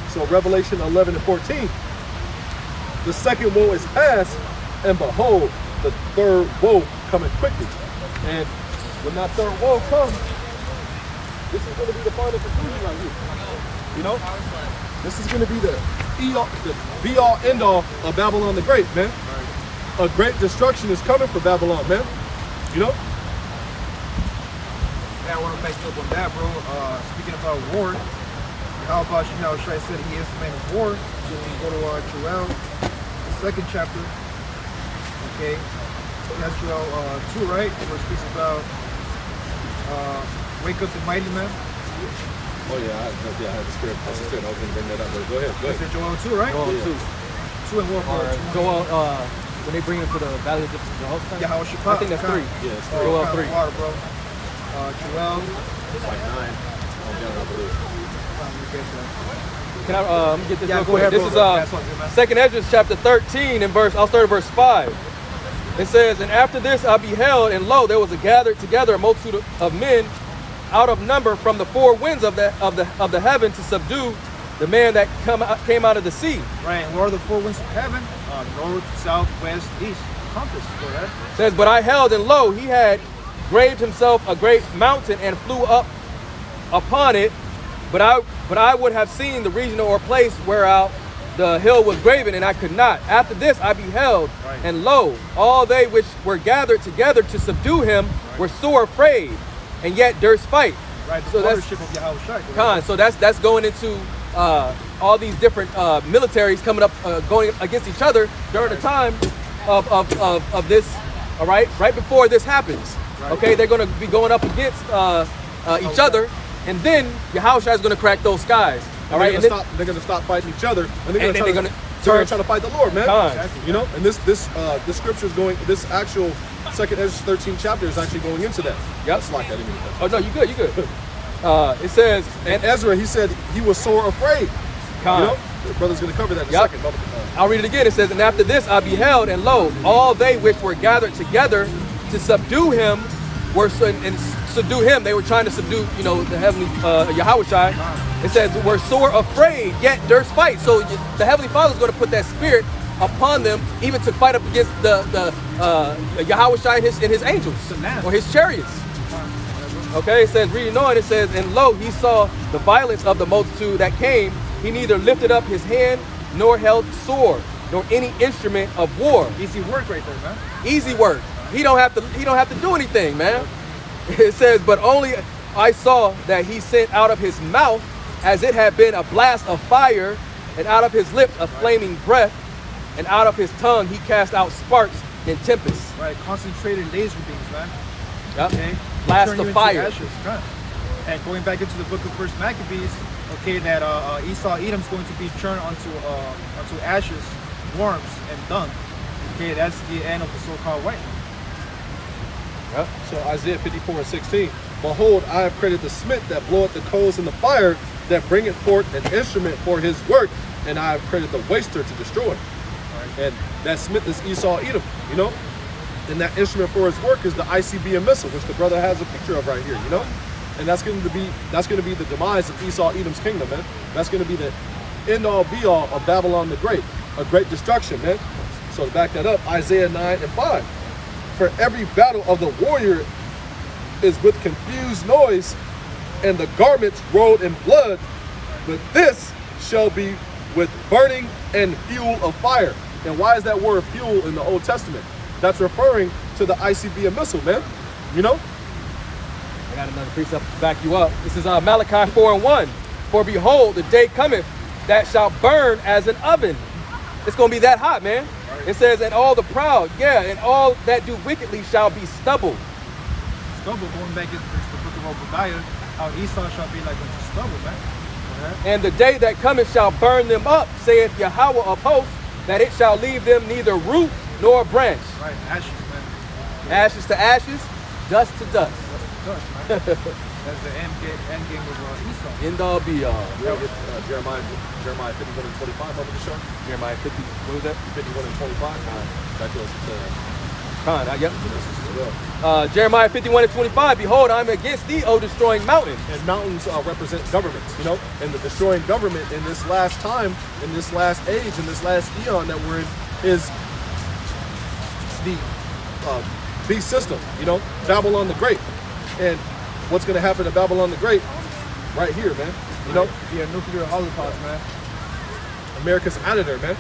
So Revelation 11 and 14. The second woe is past, and behold, the third woe coming quickly. And when that third woe comes, this is going to be the final conclusion right here. You know? This is going to be the be-all, end-all of Babylon the Great, man. A great destruction is coming for Babylon, man. You know? Yeah, I want to back up on that, bro. Speaking about war, how about you know, Shai said he is the man of war. So when you go to Joel, the second chapter, okay, that's Joel 2, right? Where it speaks about wake up the mighty man. Oh yeah, I had the script. That's the script. I was gonna bring that up. But go ahead. Is it Joel 2, right? Joel 2. 2 and 1. Or Joel, when they bring him to the valley of Jehoshaphat. Yeah, how I think that's 3. Yeah, it's Joel 3. Water, bro. Joel. It's like 9. I believe. Can I let me get this Yeah, real go quick? ahead, This bro. is That's all good, man. 2nd Hedges chapter 13 and I'll start at verse 5. It says, and after this I beheld, and lo, there was a gathered together a multitude of men out of number from the four winds of the heaven to subdue the man that came out of the sea. Right, and what are the four winds of heaven? North, south, west, east. Compass, go ahead. It says, but I held, and lo, he had graved himself a great mountain and flew up upon it. But I would have seen the region or place whereout the hill was graven, and I could not. After this I beheld, right. And lo, all they which were gathered together to subdue him were sore afraid, and yet durst fight. Right, the So that's partnership of Yahweh Shai. Khan. So that's going into all these different militaries coming up, going against each other during the time of this. All right, right before this happens. Right. Okay, they're going to be going up against each other, and then Yahushua is going to crack those skies. All right, they're going to stop fighting each other, and they're going to try to fight the Lord, man. Khan. You know, and this scripture is going. This actual 2nd Ezra 13 chapter is actually going into that. Yep. It's like that. Oh no, you good. It says, and Ezra, he said he was sore afraid. Khan. You know, the brother's going to cover that in a Yep. second. I'll read it again. It says, and after this I beheld, and lo, all they which were gathered together to subdue him subdue him. They were trying to subdue, you know, the heavenly Yahushai. It says, were sore afraid, yet durst fight. So the Heavenly Father is going to put that spirit upon them, even to fight up against the Yahushai and his angels, or his chariots. Okay, it says, reading on, it says, and lo, he saw the violence of the multitude that came. He neither lifted up his hand, nor held sword, nor any instrument of war. Easy work right there, man. Easy work. He don't have to do anything, man. It says, but only I saw that he sent out of his mouth as it had been a blast of fire, and out of his lips a flaming breath, and out of his tongue he cast out sparks and tempests. Right, concentrated laser beams, man. Yep. Okay. Blast Turn of you into fire. ashes, right. And going back into the book of First Maccabees, okay, that Esau Edom's going to be turned onto ashes, worms, and dung. Okay, that's the end of the so-called white. Yep. So Isaiah 54 and 16. Behold, I have created the smith that bloweth the coals in the fire, that bringeth forth an instrument for his work, and I have created the waster to destroy. Right. And that smith is Esau Edom, you know? And that instrument for his work is the ICBM missile, which the brother has a picture of right here, you know? And that's going to be the demise of Esau Edom's kingdom, man. That's going to be the end-all be-all of Babylon the Great, a great destruction, man. So to back that up, Isaiah 9 and 5. For every battle of the warrior is with confused noise, and the garments rolled in blood, but this shall be with burning and fuel of fire. And why is that word fuel in the Old Testament? That's referring to the ICBM missile, man. You know? I got another precept to back you up. This is Malachi 4 and 1. For behold, the day cometh that shall burn as an oven. It's going to be that hot, man. It says, and all the proud, and all that do wickedly shall be stubble. Stubble, going back into the book of Obadiah, how Esau shall be like unto stubble, man. And the day that cometh shall burn them up, saith Yahweh of hosts, that it shall leave them neither root nor branch. Right, ashes, man. Ashes to ashes, dust to dust. Dust, man. That's the end game of Esau. End all be all. Jeremiah 51 and 25 over the show. Jeremiah 50, what was that? 51 and 25. Back to us. Yep. Jeremiah 51:25. Behold, I'm against thee, O destroying mountain. And mountains represent governments, you know, and the destroying government in this last time, in this last age, in this last eon that we're in, is the beast system, you know, Babylon the Great. And what's going to happen to Babylon the Great? Right here, man. You know, Yeah, nuclear holocaust, man. America's out of there, man.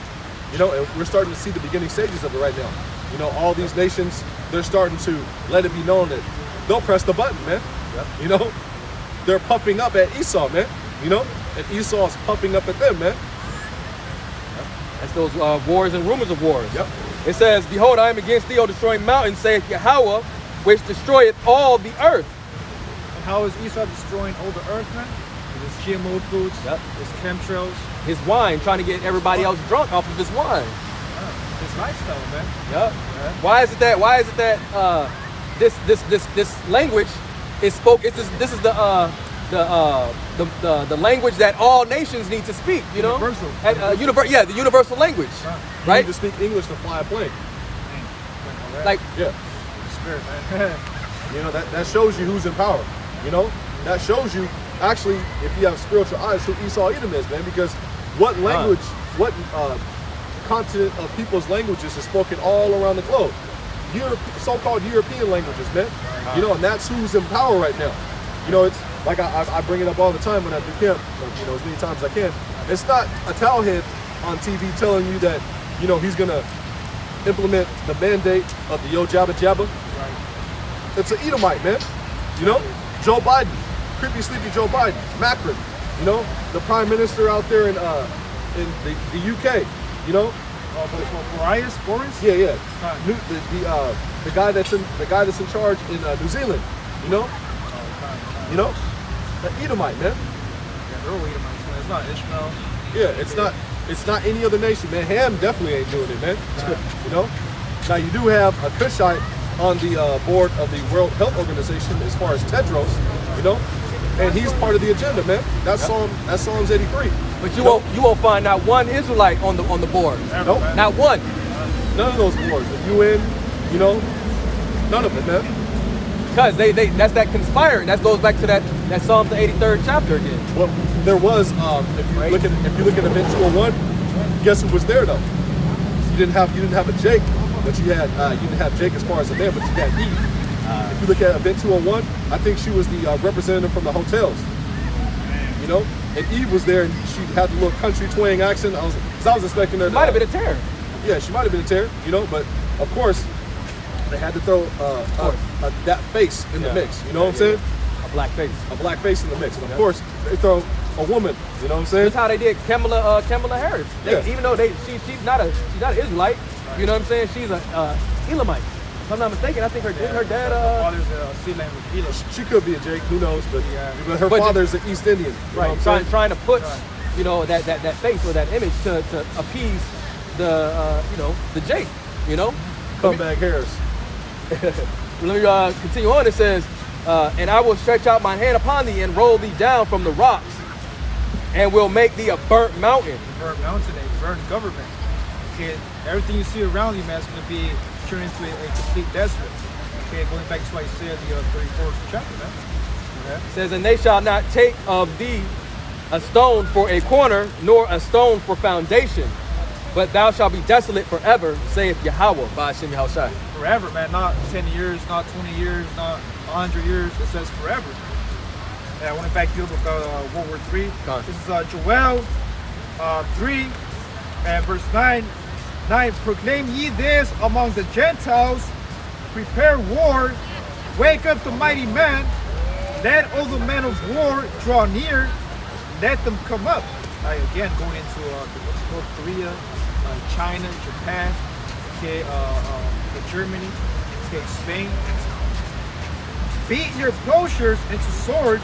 You know, and we're starting to see the beginning stages of it right now. You know, all these nations, they're starting to let it be known that they'll press the button, man. Yep. You know, they're pumping up at Esau, man. You know, and Esau's pumping up at them, man. That's those wars and rumors of wars. Yep. It says, behold, I am against thee, O destroying mountain, saith Yahweh, which destroyeth all the earth. And how is Esau destroying all the earth, man? With his GMO foods, Yep. his chemtrails, His wine, trying to get everybody else drunk off of his wine. his lifestyle, man. Yep. Why is it that this language is spoke? This is the language that all nations need to speak. You know, Universal. Yeah, the universal language, You right? need to speak English to fly a plane. Like, Yeah. Spirit, man. You know, that shows you who's in power. You know, that shows you actually, if you have spiritual eyes, who Esau Edom is, man. Because what language, what continent of people's languages is spoken all around the globe? So-called European languages, man. You know, and that's who's in power right now. You know, it's like I bring it up all the time when I do camp, you know, as many times as I can. It's not a towelhead on TV telling you that, you know, he's gonna implement the mandate of the Yo Jabba Jabba. It's an Edomite, man. You know, Joe Biden, creepy, sleepy Joe Biden, Macron. You know, the prime minister out there in the UK. You know, Boris? yeah. Right. The guy that's in charge in New Zealand. You know, the Edomite, man. Yeah, they're all Edomites, man. It's not Ishmael. Yeah, it's not any other nation, man. Ham definitely ain't doing it, man. You know, now you do have a Cushite on the board of the World Health Organization as far as Tedros, you know, and he's part of the agenda, man. That's Psalms 83. but you won't find not one Israelite on the board. Nope. Not one. None of those boards. The UN, you know, none of it, man. Because they that's that conspiring. That goes back to that Psalms the 83rd chapter again. Well, there was if you look at Event 201, guess who was there though? You didn't have a Jake, but you didn't have Jake as far as a man, but you had Eve. If you look at Event 201, I think she was the representative from the hotels. You know, and Eve was there, and she had the little country twang accent. I was expecting her. Might have been a terror. Yeah, she might have been a terror, you know, but of course they had to throw that face in the mix. You know what I'm saying? A black face. A black face in the mix. And of course they throw a woman. You know what I'm saying? That's how they did Kamala Harris. Yeah. Even though she's not an Israelite, you know what I'm saying? She's a Elamite. If I'm not mistaken, I think her dad. Father's a sea language Elam. She could be a Jake, who knows? But her But father's an East Indian. You know Right, what I'm saying? trying to put, you know, that face or that image to appease the the Jake, you know. Comeback Harris. Let me continue on. It says, and I will stretch out my hand upon thee and roll thee down from the rocks, and will make thee a burnt mountain. Burnt mountain, a burnt government. Okay, everything you see around you, man, is going to be turned into a complete desert. Okay, going back to Isaiah the 34th chapter, man. Okay. It says, and they shall not take of thee a stone for a corner, nor a stone for foundation, but thou shalt be desolate forever, saith Yahweh, Ba'ashem Yahushai. Forever, man, not 10 years, not 20 years, not 100 years. It says forever. Yeah, I went back to World War III. This is Joel 3 and verse 9. 9, proclaim ye this among the Gentiles, prepare war, wake up the mighty man, let all the men of war draw near, let them come up. Again, going into North Korea, China, Japan, okay, Germany, okay, Spain. Beat your plowshares into swords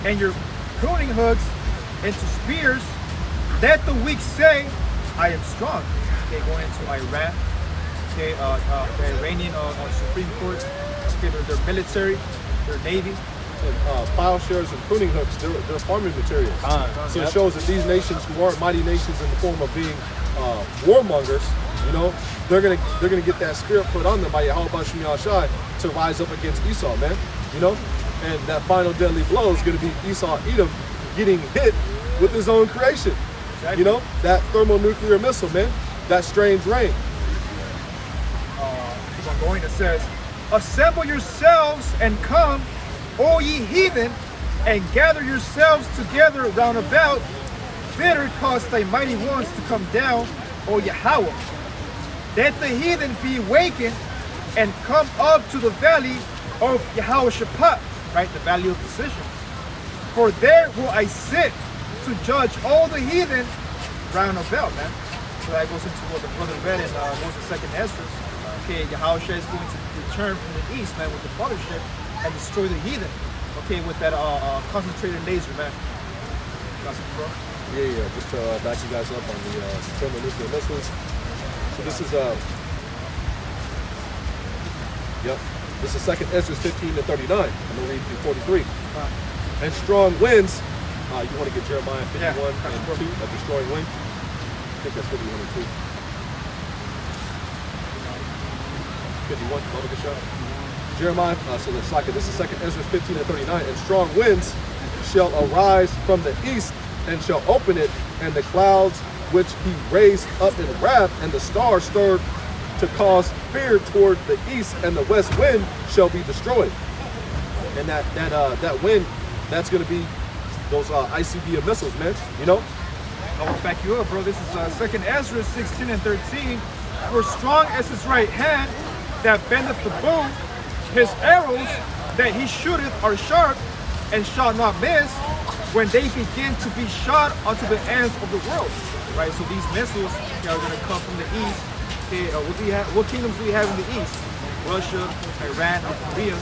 and your pruning hooks into spears. Let the weak say, I am strong. Okay, going into Iran. Okay, the Iranian Supreme Court. Okay, their military, their navy. And plowshares and pruning hooks, they're farming materials. So it shows that these nations who aren't mighty nations in the form of being warmongers, You know, they're gonna get that spirit put on them by Yahweh Shem Yahshai to rise up against Esau, man. You know, and that final deadly blow is gonna be Esau Edom getting hit with his own creation. Exactly. You know, that thermonuclear missile, man. That strange rain. Keep on going. It says, assemble yourselves and come, O ye heathen, and gather yourselves together round about. Better cause thy mighty ones to come down, O Yahweh. Let the heathen be awakened and come up to the valley of Yahweh Shaphat, right? The valley of decision. For there will I sit to judge all the heathen round about, man. So that goes into what the brother read in Moses' second Ezra. Okay, Yahweh is going to return from the east, man, with the fathership and destroy the heathen. Okay, with that concentrated laser, man. Got some, bro? Yeah, just to back you guys up on the thermonuclear missiles. So this is this is 2nd Ezra 15 to 39. I'm gonna read through 43. And strong winds. You want to get Jeremiah 51 and 2, a destroying wind. I think that's 51 and 2. 51, Baba Gasha. Jeremiah, so the Saka, this is 2nd Ezra 15 and 39. And strong winds shall arise from the east and shall open it, and the clouds which he raised up in wrath, and the stars stirred to cause fear toward the east, and the west wind shall be destroyed. And that wind, that's going to be those ICBM missiles, man. You know. I will back you up, bro. This is 2nd Ezra 16 and 13. For strong as his right hand that bendeth the bow, his arrows that he shooteth are sharp and shall not miss, when they begin to be shot unto the ends of the world, right? So these missiles are going to come from the east. Okay, what kingdoms do we have in the east? Russia, Iran, and Korea.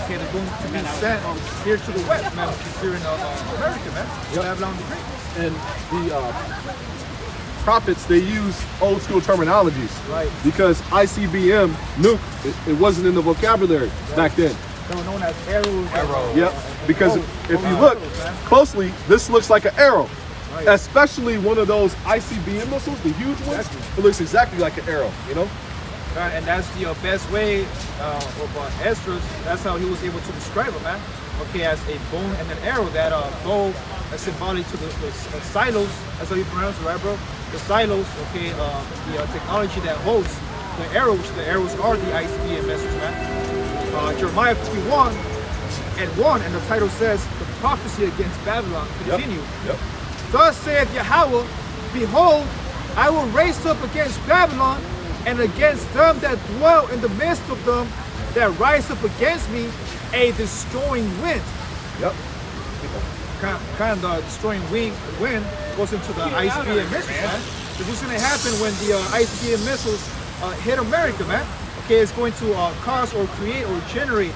Okay, they're going to be sent here to the west, man, which is here in America, man. Babylon the Great. And the prophets, they use old school terminologies, right? Because ICBM nuke, it wasn't in the vocabulary back then. They were known as arrows. Yep. Because if you look closely, this looks like an arrow. Right. Especially one of those ICBM missiles, the huge ones. It looks exactly like an arrow, you know? Right, and that's the best way of Esdras. That's how he was able to describe it, man. Okay, as a bow and an arrow. That bow is symbolic to the silos. That's how you pronounce it, right, bro? The silos. Okay, the technology that holds the arrow, which the arrows are the ICBM missiles, man. Jeremiah 51 and 1, and the title says the prophecy against Babylon. Continue. Yep. Thus saith Yahweh, behold, I will raise up against Babylon and against them that dwell in the midst of them that rise up against me a destroying wind. Yep. Kind of destroying wind goes into the ICBM missiles, man. So what's going to happen when the ICBM missiles hit America, man? Okay, it's going to cause or create or generate,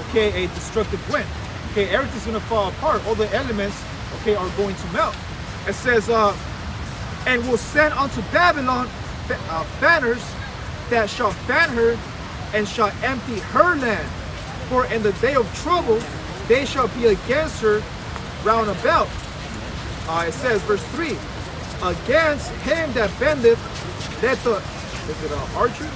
okay, a destructive wind. Okay, everything's going to fall apart. All the elements, okay, are going to melt. It says, and will send unto Babylon fanners that shall fan her and shall empty her land. For in the day of trouble they shall be against her round about. It says, verse 3, against him that bendeth, let the, is it an archer?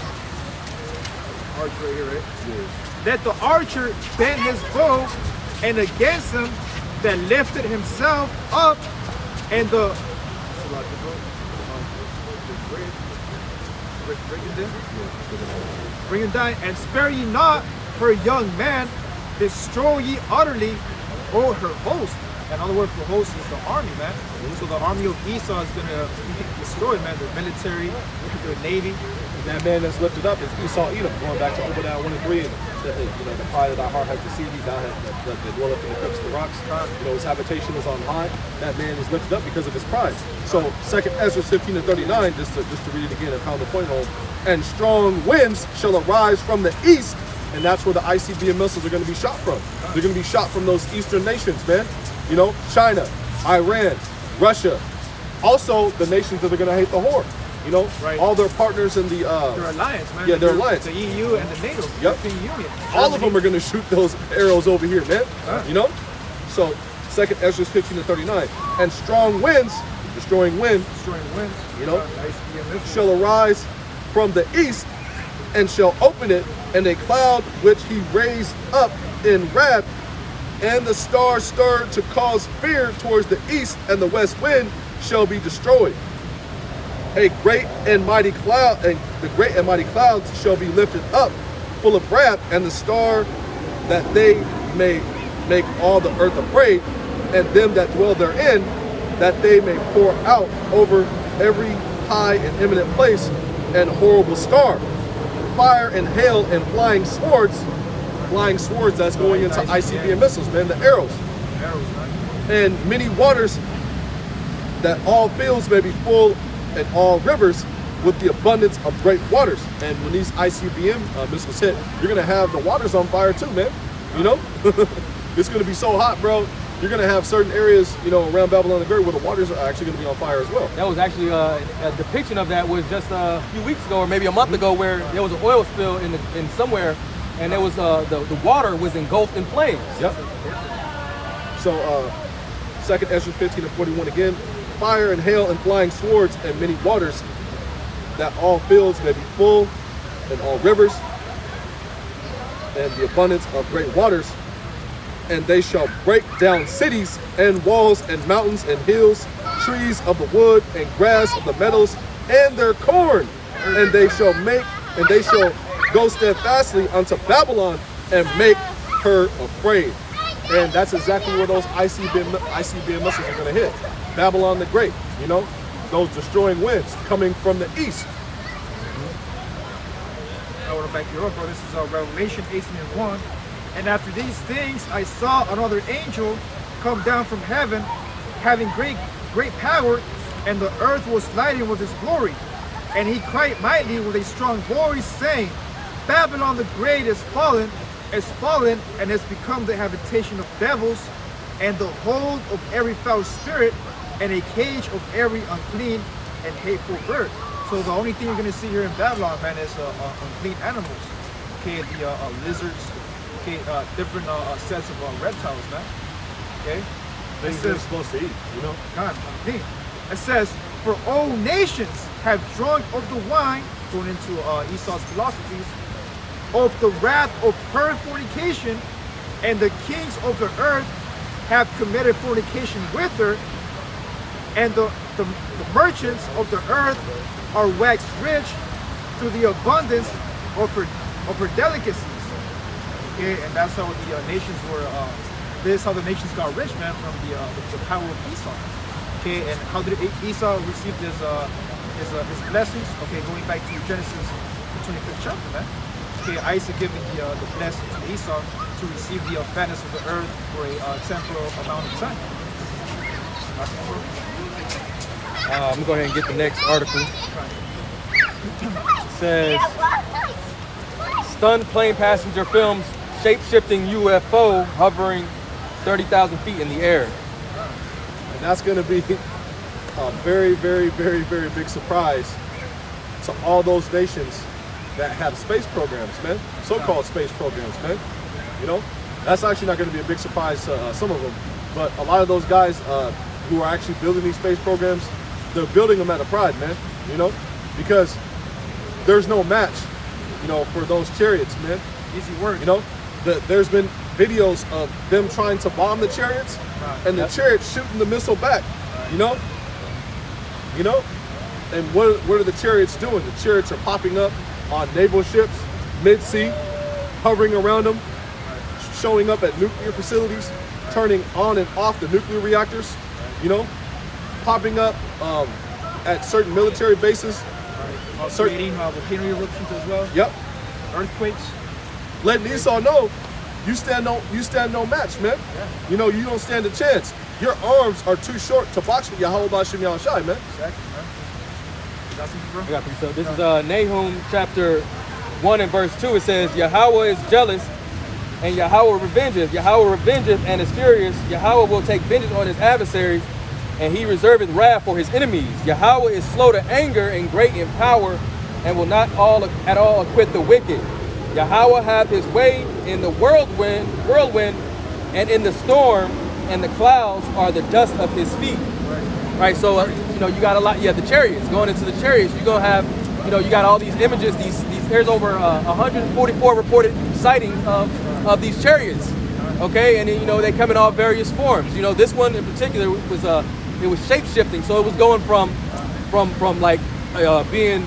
Archer right here, right? Yeah. Let the archer bend his bow, and against him that lifted himself up, and the bring it down, and spare ye not her young man, destroy ye utterly all her host. Another word for host is the army, man. So the army of Esau is going to be destroyed, man. Their military, their navy. That man that's lifted up is Esau Edom, going back to Obadiah 1 and 3. The pride of thy heart has deceived thee, thou hast dwelleth in the crypts of the rocks. His habitation is on high. That man is lifted up because of his pride. So 2nd Ezra 15 and 39, just to read it again and pound the point home. And strong winds shall arise from the east, and that's where the ICBM missiles are going to be shot from. They're going to be shot from those eastern nations, man. You know, China, Iran, Russia. Also, the nations that are going to hate the horde. You know, right. All their partners in the their alliance, man. Yeah, their alliance. The EU and the NATO. Yep. European Union. All of them are going to shoot those arrows over here, man. You know. So 2nd Ezra 15 and 39, and strong winds, destroying winds, you know, shall arise from the east, and shall open it, and a cloud which he raised up in wrath, and the star stirred to cause fear towards the east, and the west wind shall be destroyed. A great and mighty cloud, and the great and mighty clouds shall be lifted up, full of wrath, and the star, that they may make all the earth afraid, and them that dwell therein, that they may pour out over every high and eminent place, and horrible star, fire and hail and flying swords, that's going into ICBM missiles, man, the arrows, man. and many waters, that all fields may be full, and all rivers with the abundance of great waters. And when these ICBM missiles hit, you're gonna have the waters on fire too, man. You know, it's gonna be so hot, bro. You're gonna have certain areas, you know, around Babylon the Great where the waters are actually gonna be on fire as well. That was actually a depiction of that was just a few weeks ago, or maybe a month ago, where there was an oil spill in somewhere, and there was the water was engulfed in flames. Yep. So, 2nd Ezra 15 and 41 again. Fire and hail and flying swords and many waters, that all fields may be full, and all rivers, and the abundance of great waters. And they shall break down cities and walls and mountains and hills, trees of the wood and grass of the meadows, and their corn. And they shall go steadfastly unto Babylon and make her afraid. And that's exactly where those ICBM missiles are going to hit. Babylon the Great, you know, those destroying winds coming from the east. I want to back you up, bro. This is Revelation 18:1. And after these things, I saw another angel come down from heaven, having great power, and the earth was lighting with his glory. And he cried mightily with a strong voice, saying, Babylon the Great is fallen, and has become the habitation of devils, and the hold of every foul spirit, and a cage of every unclean and hateful bird. So the only thing you're going to see here in Babylon, man, is unclean animals. Okay, the lizards. Okay, different sets of reptiles, man. Okay, Things they're supposed to eat, you know. God, unclean. It says, for all nations have drunk of the wine, going into Esau's philosophies, of the wrath of her fornication, and the kings of the earth have committed fornication with her, and the merchants of the earth are waxed rich through the abundance of her delicacies. Okay, and that's how the nations were. This is how the nations got rich, man, from the power of Esau. Okay, and how did Esau receive his blessings? Okay, going back to Genesis, the 25th chapter, man. Okay, Isaac giving the blessing to Esau to receive the fatness of the earth for a temporal amount of time. I'm gonna go ahead and get the next article. It says, stunned plane passenger films shape-shifting UFO hovering 30,000 feet in the air. And that's going to be a very, very, very, very big surprise to all those nations that have space programs, man. So-called space programs, man. You know, that's actually not going to be a big surprise to some of them. But a lot of those guys who are actually building these space programs, they're building them out of pride, man. You know, because there's no match, you know, for those chariots, man. Easy work. You know, there's been videos of them trying to bomb the chariots, and the chariots shooting the missile back. You know, and what are the chariots doing? The chariots are popping up on naval ships, mid-sea, hovering around them, showing up at nuclear facilities, turning on and off the nuclear reactors. You know, popping up at certain military bases. Creating volcano eruptions as well. Yep. Earthquakes. Letting Esau know you stand no match, man. Yeah. You know, you don't stand a chance. Your arms are too short to box with Yahweh Bashim Yahushai, man. Exactly, man. You got something, bro? I got three. So this is Nahum chapter 1 and verse 2. It says, Yahweh is jealous and Yahweh revengeth. Yahweh revengeth and is furious. Yahweh will take vengeance on his adversaries, and he reserveth wrath for his enemies. Yahweh is slow to anger and great in power, and will not at all acquit the wicked. Yahweh hath his way in the whirlwind, and in the storm, and the clouds are the dust of his feet. Right. So you know, you got a lot. You have the chariots going into the chariots. You're gonna have you got all these images. There's over 144 reported sightings of these chariots. Okay, and then, they come in all various forms. This one in particular was shape shifting, so it was going from like being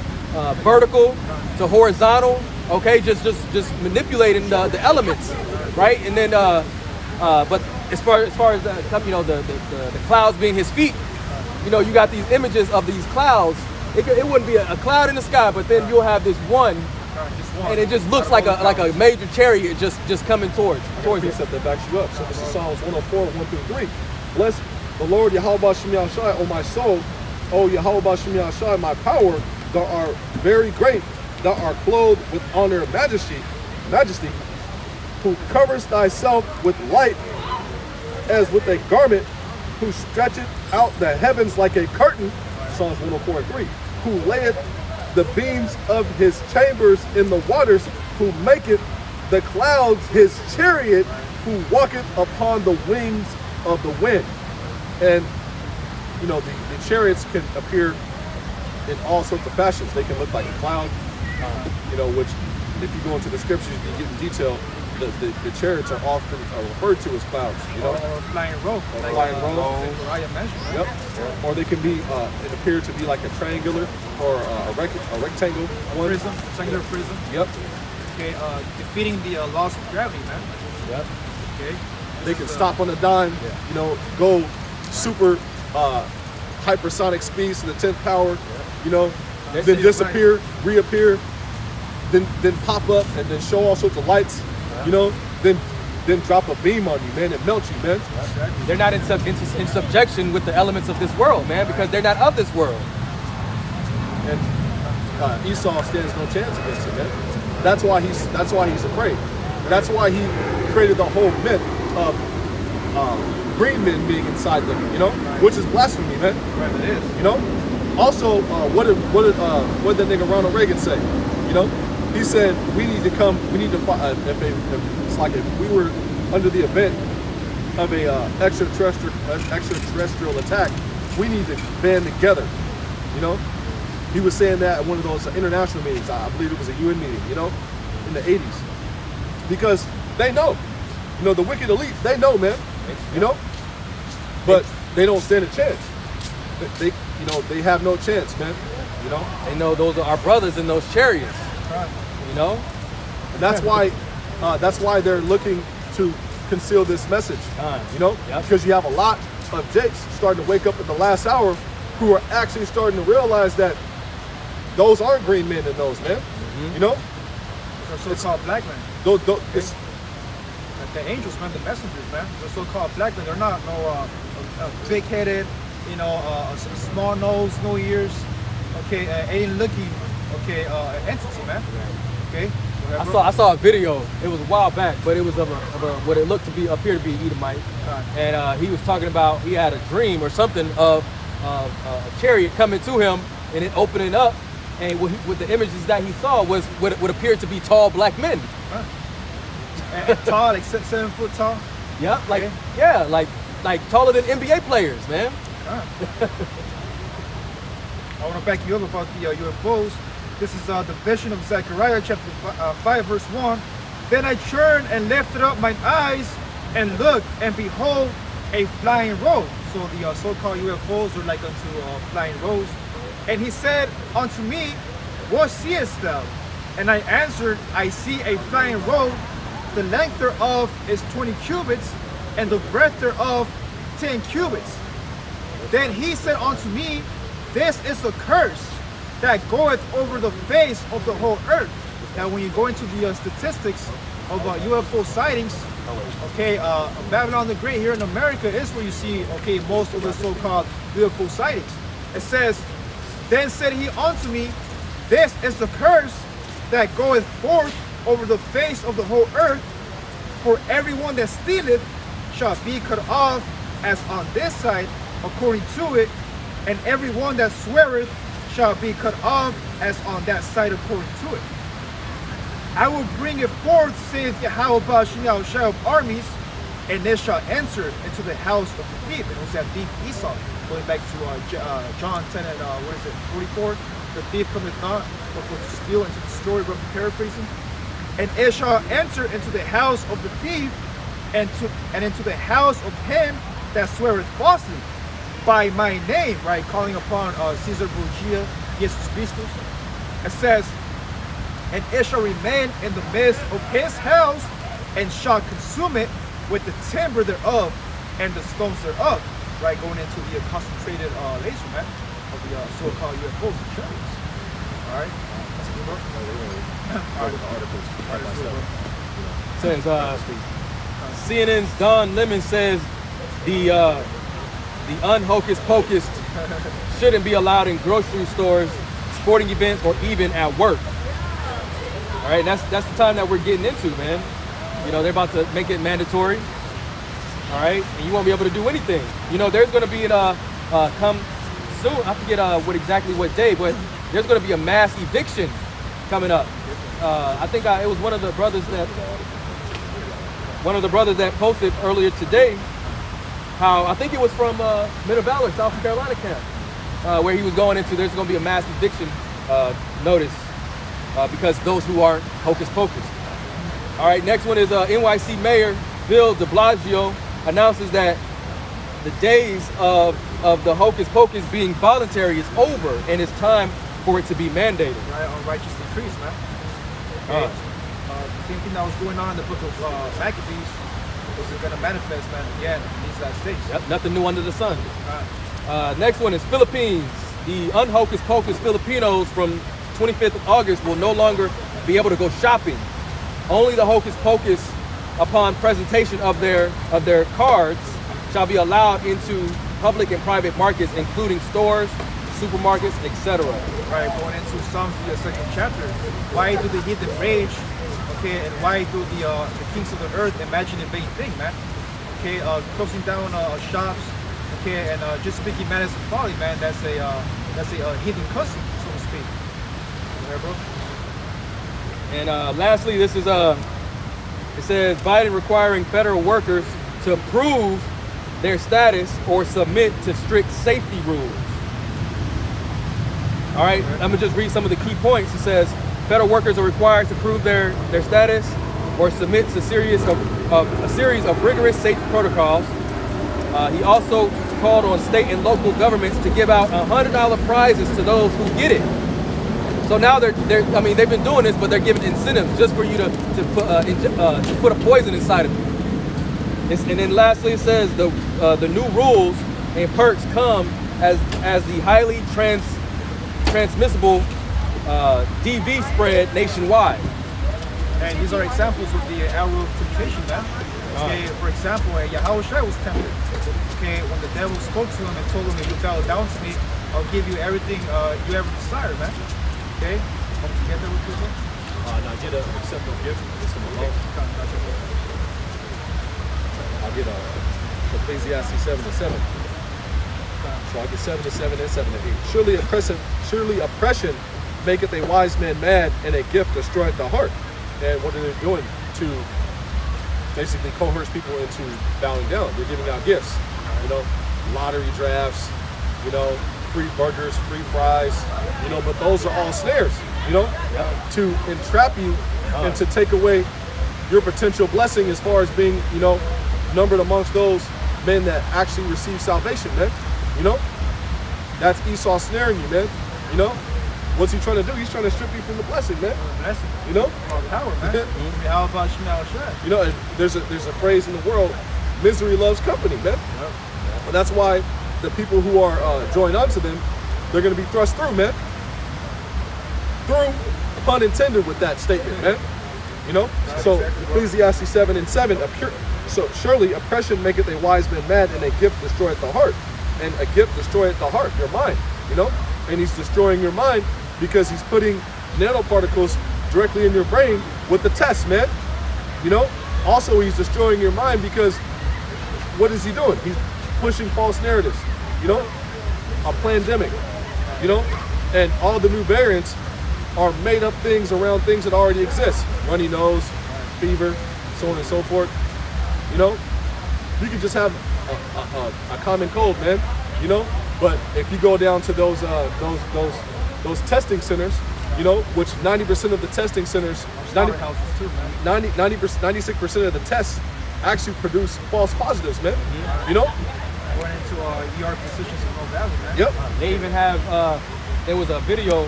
vertical to horizontal. Okay, just manipulating the elements, right? And then but as far as the clouds being his feet, you got these images of these clouds. It wouldn't be a cloud in the sky, but then you'll have this one, and it just looks like a major chariot just coming towards you. Precept that backs you up. So this is Psalms 104, 1 through 3. Bless the Lord Yahweh Shem Yahshai, O my soul, O Yahweh Shem Yahshai, my power. Thou art very great. Thou art clothed with honor and majesty, who covers thyself with light as with a garment, who stretcheth out the heavens like a curtain, Psalms 104 and 3, who layeth the beams of his chambers in the waters, who maketh the clouds his chariot, who walketh upon the wings of the wind. And the chariots can appear in all sorts of fashions. They can look like a cloud, which if you go into the scriptures, you get in detail, the chariots are often referred to as clouds, Or flying robe. Flying robe. Raya mentioned, right? Yep. Or they can be, it appear to be like a triangular or a rectangle. Prism, triangular prism. Yep. Okay, defeating the laws of gravity, man. Yep. Okay. They can stop on a dime, go super hypersonic speeds to the 10th power, then disappear, reappear, then pop up and then show all sorts of lights, then drop a beam on you, man, and melt you, man. They're not in subjection with the elements of this world, man, because they're not of this world. And Esau stands no chance against him, man. That's why he's afraid. That's why he created the whole myth of green men being inside them, which is blasphemy, man. Right, it is. Also, what did that nigga Ronald Reagan say? He said we need to fight. It's like if we were under the event of a extraterrestrial attack, we need to band together. He was saying that at one of those international meetings. I believe it was a UN meeting, in the 80s, because they know, the wicked elite, they know, man, but they don't stand a chance. They have no chance, man. They know those are our brothers in those chariots. And that's why they're looking to conceal this message. Because you have a lot of Jakes starting to wake up at the last hour who are actually starting to realize that those aren't green men in those, man. They're so-called black men. It's the angels, man, the messengers, man. They're so-called black men. They're not big-headed, small nose, no ears, alien-looking, entity, man. Okay. I saw a video. It was a while back, but it was of what it looked to appear to be Edomite, and he was talking about he had a dream or something of a chariot coming to him and it opening up, and with the images that he saw was what appeared to be tall black men. And tall, like 7 foot tall. Yeah, like taller than NBA players, man. I want to back you up about the UFOs. This is the vision of Zechariah chapter 5 verse 1. Then I turned and lifted up mine eyes and looked, and behold, a flying road. So the so-called UFOs are like unto flying roads. And he said unto me, what seest thou? And I answered, I see a flying road. The length thereof is 20 cubits, and the breadth thereof 10 cubits. Then he said unto me, this is a curse that goeth over the face of the whole earth. Now, when you go into the statistics of UFO sightings, Babylon the Great here in America is where you see, most of the so-called UFO sightings. It says, then said he unto me, this is the curse that goeth forth over the face of the whole earth, for everyone that stealeth shall be cut off as on this side according to it, and everyone that sweareth shall be cut off as on that side according to it. I will bring it forth, saith Yahweh Shah of armies, and it shall enter into the house of the thief. And it was that thief Esau, going back to John 10 and 44. the thief cometh not, but for to steal and to destroy, roughly paraphrasing. And it shall enter into the house of the thief, and into the house of him that sweareth falsely by my name, right? Calling upon Caesar Borgia, Jesus Christus. It says, and it shall remain in the midst of his house, and shall consume it with the timber thereof and the stones thereof, right? Going into the concentrated laser, man, of the so-called UFOs and chariots. All right, that's a good one. Says CNN's Don Lemon says the unhocus pocus shouldn't be allowed in grocery stores, sporting events, or even at work. All right, that's the time that we're getting into, man. You know, they're about to make it mandatory. All right, and you won't be able to do anything. You know, there's going to be come soon. I forget what day, but there's going to be a mass eviction coming up. I think it was one of the brothers that posted earlier today how I think it was from Men of Valor, South Carolina camp, where he was going into. There's going to be a mass eviction notice because those who are hocus pocus. All right, next one is NYC Mayor Bill de Blasio announces that the days of the hocus pocus being voluntary is over, and it's time for it to be mandated. Right, on righteous decrees, man. Okay. The same thing that was going on in the book of Maccabees was going to manifest, man, again in these last days. Yep, nothing new under the sun. Next one is Philippines. The unhocus pocus Filipinos from 25th of August will no longer be able to go shopping. Only the hocus pocus, upon presentation of their cards, shall be allowed into public and private markets, including stores, supermarkets, etc. Right, going into Psalms, the second chapter. Why do the heathen rage? Okay, and why do the kings of the earth imagine a vain thing, man? Okay, closing down shops. Okay, and just speaking manners of folly, man. That's a heathen custom, so to speak. There, bro. And lastly, this is it says Biden requiring federal workers to prove their status or submit to strict safety rules. All right, I'm gonna just read some of the key points. It says federal workers are required to prove their status or submit to a series of rigorous safety protocols. He also called on state and local governments to give out $100 prizes to those who get it. So now they've been doing this, but they're giving incentives just for you to put a poison inside of you. And then lastly, it says the new rules and perks come as the highly transmissible DV spread nationwide. And these are examples of the arrow of temptation, man. Okay, for example, Yahushua was tempted. Okay, when the devil spoke to him and told him, if you bow down to me, I'll give you everything you ever desire, man. Okay, hope you get that with people. Now get an acceptable gift. It's in the law. I'll get Ecclesiastes 7:7. So I get 7:7 and 7:8. Surely oppression maketh a wise man mad, and a gift destroyeth the heart. And what are they doing to basically coerce people into bowing down? They're giving out gifts, lottery drafts, free burgers, free fries, but those are all snares, to entrap you and to take away your potential blessing as far as being, numbered amongst those men that actually receive salvation, man. That's Esau snaring you, man. What's he trying to do? He's trying to strip you from the blessing, man. Blessing. Power, man. How about Shemel? There's a phrase in the world, misery loves company, man. And that's why the people who are joined unto them, they're going to be thrust through, man. Through, pun intended with that statement, man. So Ecclesiastes 7:7, so surely oppression maketh a wise man mad, and a gift destroyeth the heart. And a gift destroyeth the heart, your mind, And he's destroying your mind because he's putting nanoparticles directly in your brain with the test, man. Also he's destroying your mind because what is he doing? He's pushing false narratives, a pandemic, and all the new variants are made up things around things that already exist. Runny nose, fever, so on and so forth. You could just have a common cold, man, But if you go down to those those testing centers, you know, which 90% of the testing centers, 90, Slaughterhouses too, man. 96% of the tests actually produce false positives, man. You know? Going into ER physicians in North Valley, man. Yep. They even have, there was a video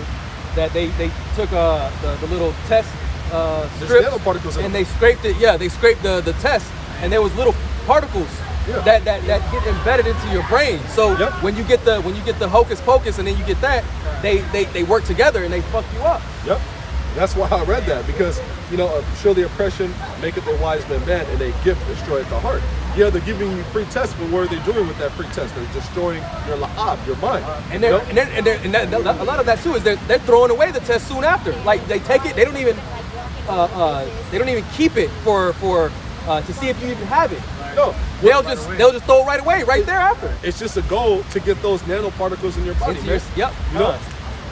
that they took the little test strips nanoparticles in and them. they scraped it. Yeah, they scraped the test, and there was little particles Yeah. that get embedded into your brain. So Yep. when you get the hocus pocus and then you get that, they work together and they fuck you up. Yep. That's why I read that, because, you know, show the oppression, make it the wise men mad, and they gift destroy the heart. Yeah, they're giving you free tests, but what are they doing with that free test? They're destroying your la'ab, your mind. And you know? a lot of that too is they're throwing away the test soon after. Like they take it, they don't even keep it for to see if you even have it. No, They'll just throw it right away, right there after. it's just a goal to get those nanoparticles in your body, man. Yep. You know,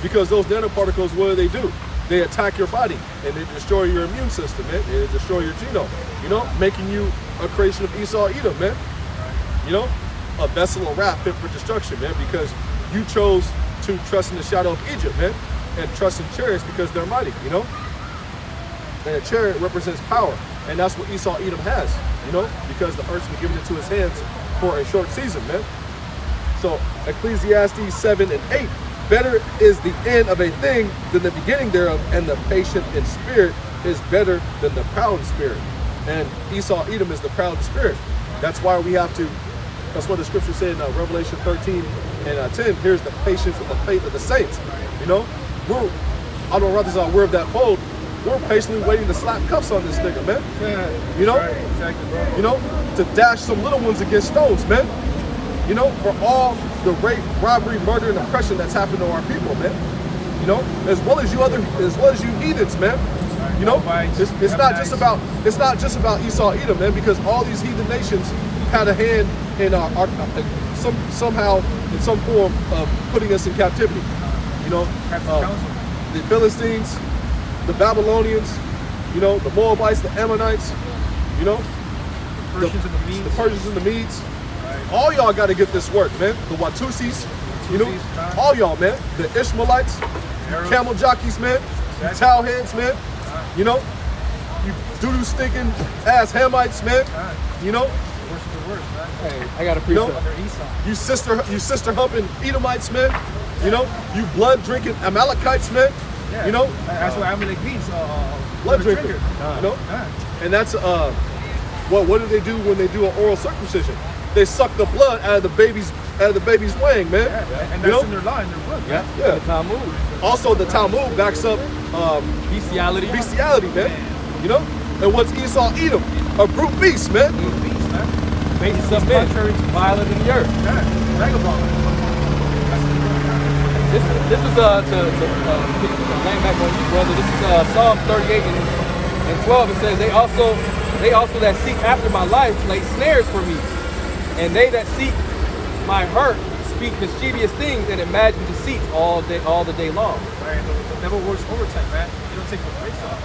because those nanoparticles, what do? They attack your body and they destroy your immune system, man. They destroy your genome, you know, making you a creation of Esau Edom, man. You know, a vessel of wrath fit for destruction, man, because you chose to trust in the shadow of Egypt, man, and trust in chariots because they're mighty, you know. And a chariot represents power, and that's what Esau Edom has, you know, because the earth's been given into his hands for a short season, man. So Ecclesiastes 7 and 8. Better is the end of a thing than the beginning thereof, and the patient in spirit is better than the proud in spirit. And Esau Edom is the proud in spirit. That's why we have to, that's what the scripture said in Revelation 13 and 10. Here's the patience and the faith of the saints. You know, I don't know whether I'm aware of that fold. We're patiently waiting to slap cuffs on this nigga, man. Yeah. You know? Right, exactly, bro. You know, to dash some little ones against stones, man. You know, for all the rape, robbery, murder, and oppression that's happened to our people, man. You know, as well as you heathens, man. You know, it's not just about Esau Edom, man, because all these heathen nations had a hand in somehow in some form of putting us in captivity. You know, the Philistines, the Babylonians, you know, the Moabites, the Ammonites, you know, the Persians and the Medes. All y'all got to get this work, man. The Watusis, you know, all y'all, man. The Ishmaelites, camel jockeys, man. You towelheads, man. You know, you doo-doo stinking ass Hamites, man. You know, Hey, I got a you know, precept. you sister humping Edomites, man. You know, you blood drinking Amalekites, man. Yeah. You know, That's what Amalek means. blood drinker. You know, and that's what do they do when they do an oral circumcision? They suck the blood out of the baby's wang, man. And you that's know? in their law, in their book. Yeah. Yeah. The Talmud. Also, the Talmud backs up Bestiality. bestiality, man. You know, and what's Esau Edom? A brute beast, man. Beast, man. Basis of men. Violent in the earth. Yeah. Vagabond. This is to land back on you, brother. This is Psalms 38 and 12. It says, they also that seek after my life lay snares for me, and they that seek my hurt speak mischievous things and imagine deceits all the day long. Right. The devil works overtime, man. You don't take the breaks off.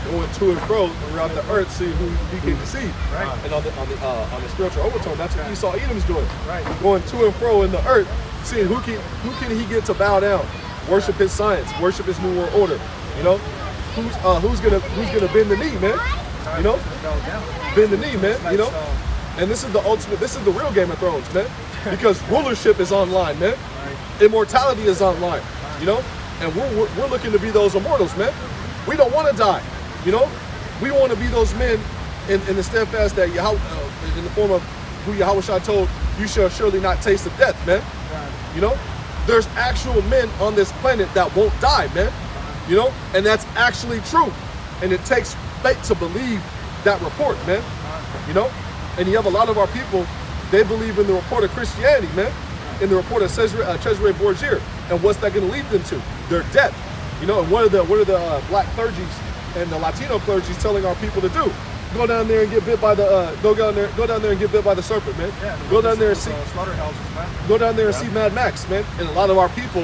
Going to and fro around the earth, see who he can deceive. Right. And on the spiritual overtone, that's what Esau Edom's doing. Right. Going to and fro in the earth, seeing who can he get to bow down, worship his science, worship his new world order. You know, who's gonna bend the knee, man? You know, bend the knee, man. You know, and this is the ultimate. This is the real Game of Thrones, man. Because rulership is online, man. Immortality is online. You know, and we're looking to be those immortals, man. We don't want to die. You know, we want to be those men in the steadfast that Yahweh, in the form of who Yahushua told, you shall surely not taste of death, man. You know, there's actual men on this planet that won't die, man. You know, and that's actually true. And it takes faith to believe that report, man. You know, and you have a lot of our people, they believe in the report of Christianity, man. In the report of Cesare Borgia. And what's that going to lead them to? Their death. You know, and what are the black clergies and the Latino clergies telling our people to do? Go down there and get bit by the go down there and get bit by the serpent, man. Yeah, go down there and see slaughterhouses, man. go down there and see Mad Max, man. And a lot of our people,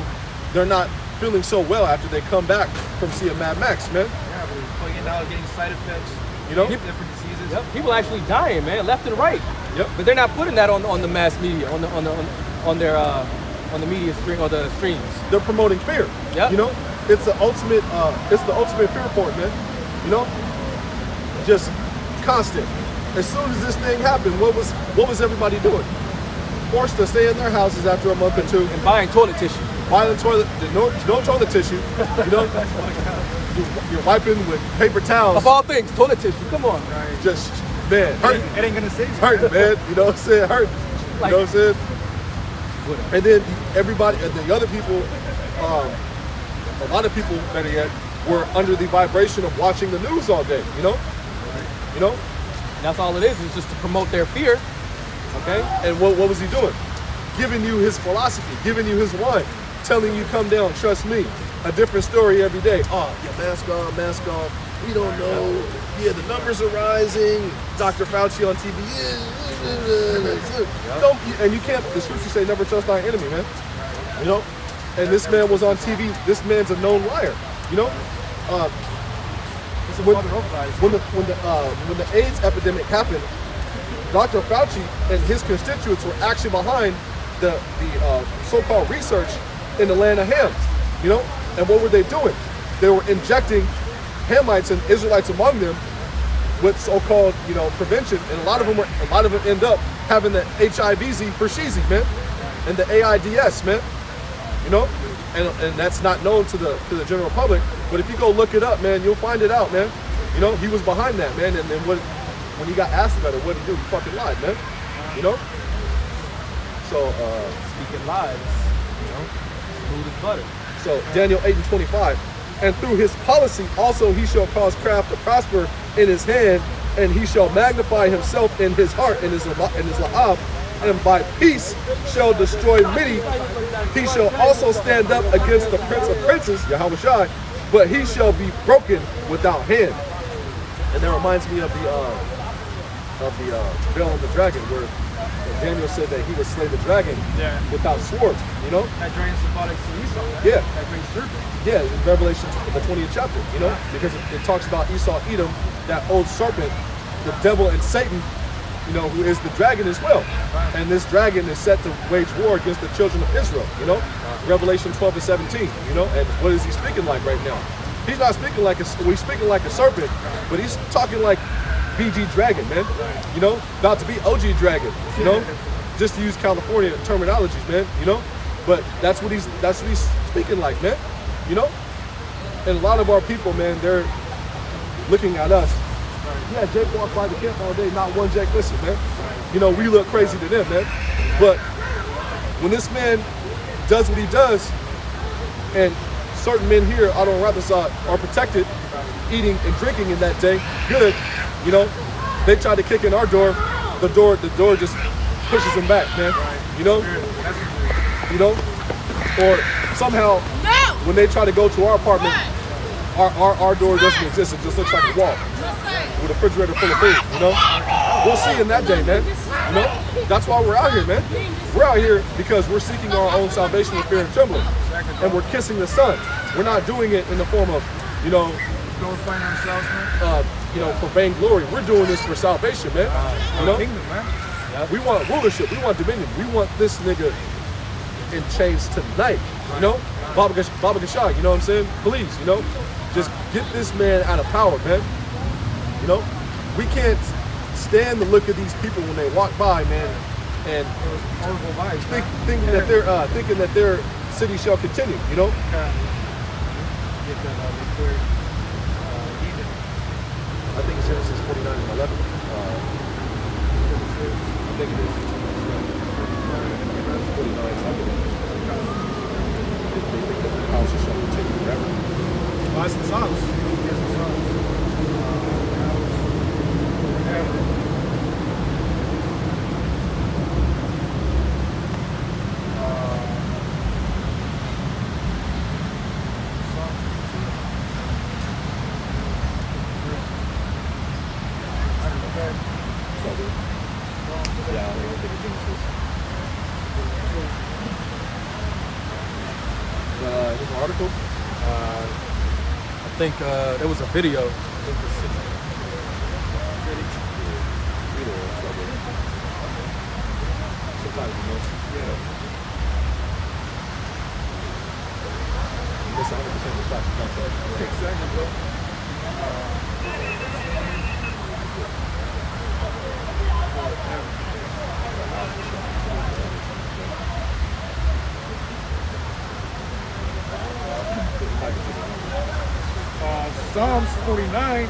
they're not feeling so well after they come back from seeing Mad Max, man. Yeah, we're playing out, getting side effects. You know? Different diseases. Yep. People actually dying, man, left and right. Yep. But they're not putting that on the mass media, on on the media stream or the streams. They're promoting fear. Yep. You know, it's the ultimate fear porn, man. You know, just constant. As soon as this thing happened, what was everybody doing? Forced to stay in their houses after a month or two. And buying toilet tissue. Buying no toilet tissue. You know, you're wiping with paper towels. Of all things, toilet tissue. Come on. Just, man, hurting. It ain't gonna save you. Hurting, man. You know what I'm saying? Hurting. You know what I'm saying? And then everybody, and the other people, a lot of people, better yet, were under the vibration of watching the news all day. You know? You know? That's all it is just to promote their fear. Okay? And what was he doing? Giving you his philosophy, giving you his wine, telling you come down, trust me. A different story every day. Oh, yeah, mask on, mask off. We don't know. Yeah, the numbers are rising. Dr. Fauci on TV. Don't, and you can't, the scriptures say never trust thy enemy, man. You know? And this man was on TV. This man's a known liar. You know? When the AIDS epidemic happened, Dr. Fauci and his constituents were actually behind the so-called research in the land of Ham, you know? And what were they doing? They were injecting Hamites and Israelites among them with so-called, you know, prevention, and a lot of them end up having the HIV-Z for sheezy, man, and the AIDS, man, you know? And that's not known to the general public, but if you go look it up, man, you'll find it out, man. You know, he was behind that, man, and then when he got asked about it, what did he do? He fucking lied, man. You know? So, Speaking lies, you know, smooth as butter. So, Daniel 8:25, and through his policy also he shall cause craft to prosper in his hand, and he shall magnify himself in his heart, in his la'ab, and by peace shall destroy many. He shall also stand up against the prince of princes, Yahweh Shai, but he shall be broken without hand. And that reminds me of the Bel and the Dragon, where Daniel said that he would slay the dragon without sword, you know? That dragon symbolic to Esau, right? Yeah. That great serpent. Yeah, in Revelation, the 20th chapter, you know? Because it talks about Esau, Edom, that old serpent, the devil and Satan, you know, who is the dragon as well. And this dragon is set to wage war against the children of Israel, you know? Revelation 12:17, you know? And what is he speaking like right now? He's not speaking like he's speaking like a serpent, but he's talking like BG Dragon, man. You know, about to be OG Dragon, you know? Just to use California terminologies, man, you know? But that's what he's speaking like, man. You know? And a lot of our people, man, they're looking at us. Yeah, Jake walked by the camp all day, not one Jake listen, man. You know, we look crazy to them, man. But when this man does what he does, and certain men here out on Rappassat are protected, eating and drinking in that day, good, you know, they try to kick in our door, the door just pushes them back, man. You know? You know? Or somehow, when they try to go to our apartment, our door doesn't exist, it just looks like a wall with a refrigerator full of food, you know? We'll see in that day, man. You know? That's why we're out here, man. We're out here because we're seeking our own salvation with fear and trembling. And we're kissing the Son. We're not doing it in the form of, you know, Glorifying ourselves, man. you know, for vainglory. We're doing this for salvation, man. You know? Kingdom, man. We want rulership. We want dominion. We want this nigga in chains tonight. You know? Baba Gashai, you know what I'm saying? Please, you know? Just get this man out of power, man. You know? We can't stand the look of these people when they walk by, man, and thinking that their city shall continue, you know? I think it's Genesis 49 and 11. I think it is. 49 and 11. They think that the house shall continue forever. Well, that's the Psalms. Article? I think there was a video. Sometimes, you know. It's 100% distraction. Take a second, bro. Psalms 49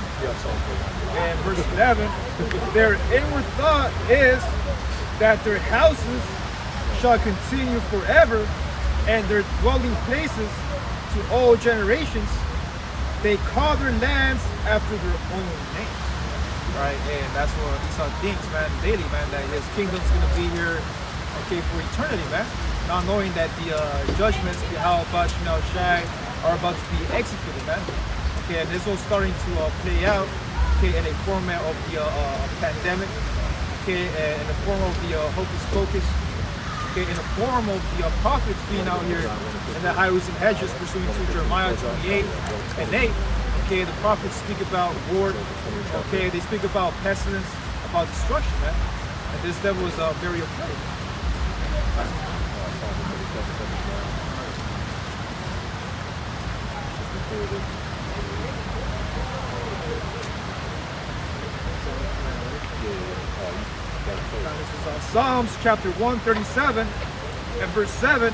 and verse 11, their inward thought is that their houses shall continue forever, and their dwelling places to all generations. They call their lands after their own names. Right, and that's what Esau thinks, man, daily, man, that his kingdom's gonna be here, okay, for eternity, man. Not knowing that the judgments of Yahweh Shai are about to be executed, man. Okay, and this was starting to play out, okay, in a format of the pandemic, okay, in the form of the hocus pocus, okay, in the form of the prophets being out here in the highways and hedges, pursuing to Jeremiah 28 and 8. Okay, the prophets speak about war. Okay, they speak about pestilence, about destruction, man. And this devil is very afraid. This is Psalms chapter 137 and verse 7.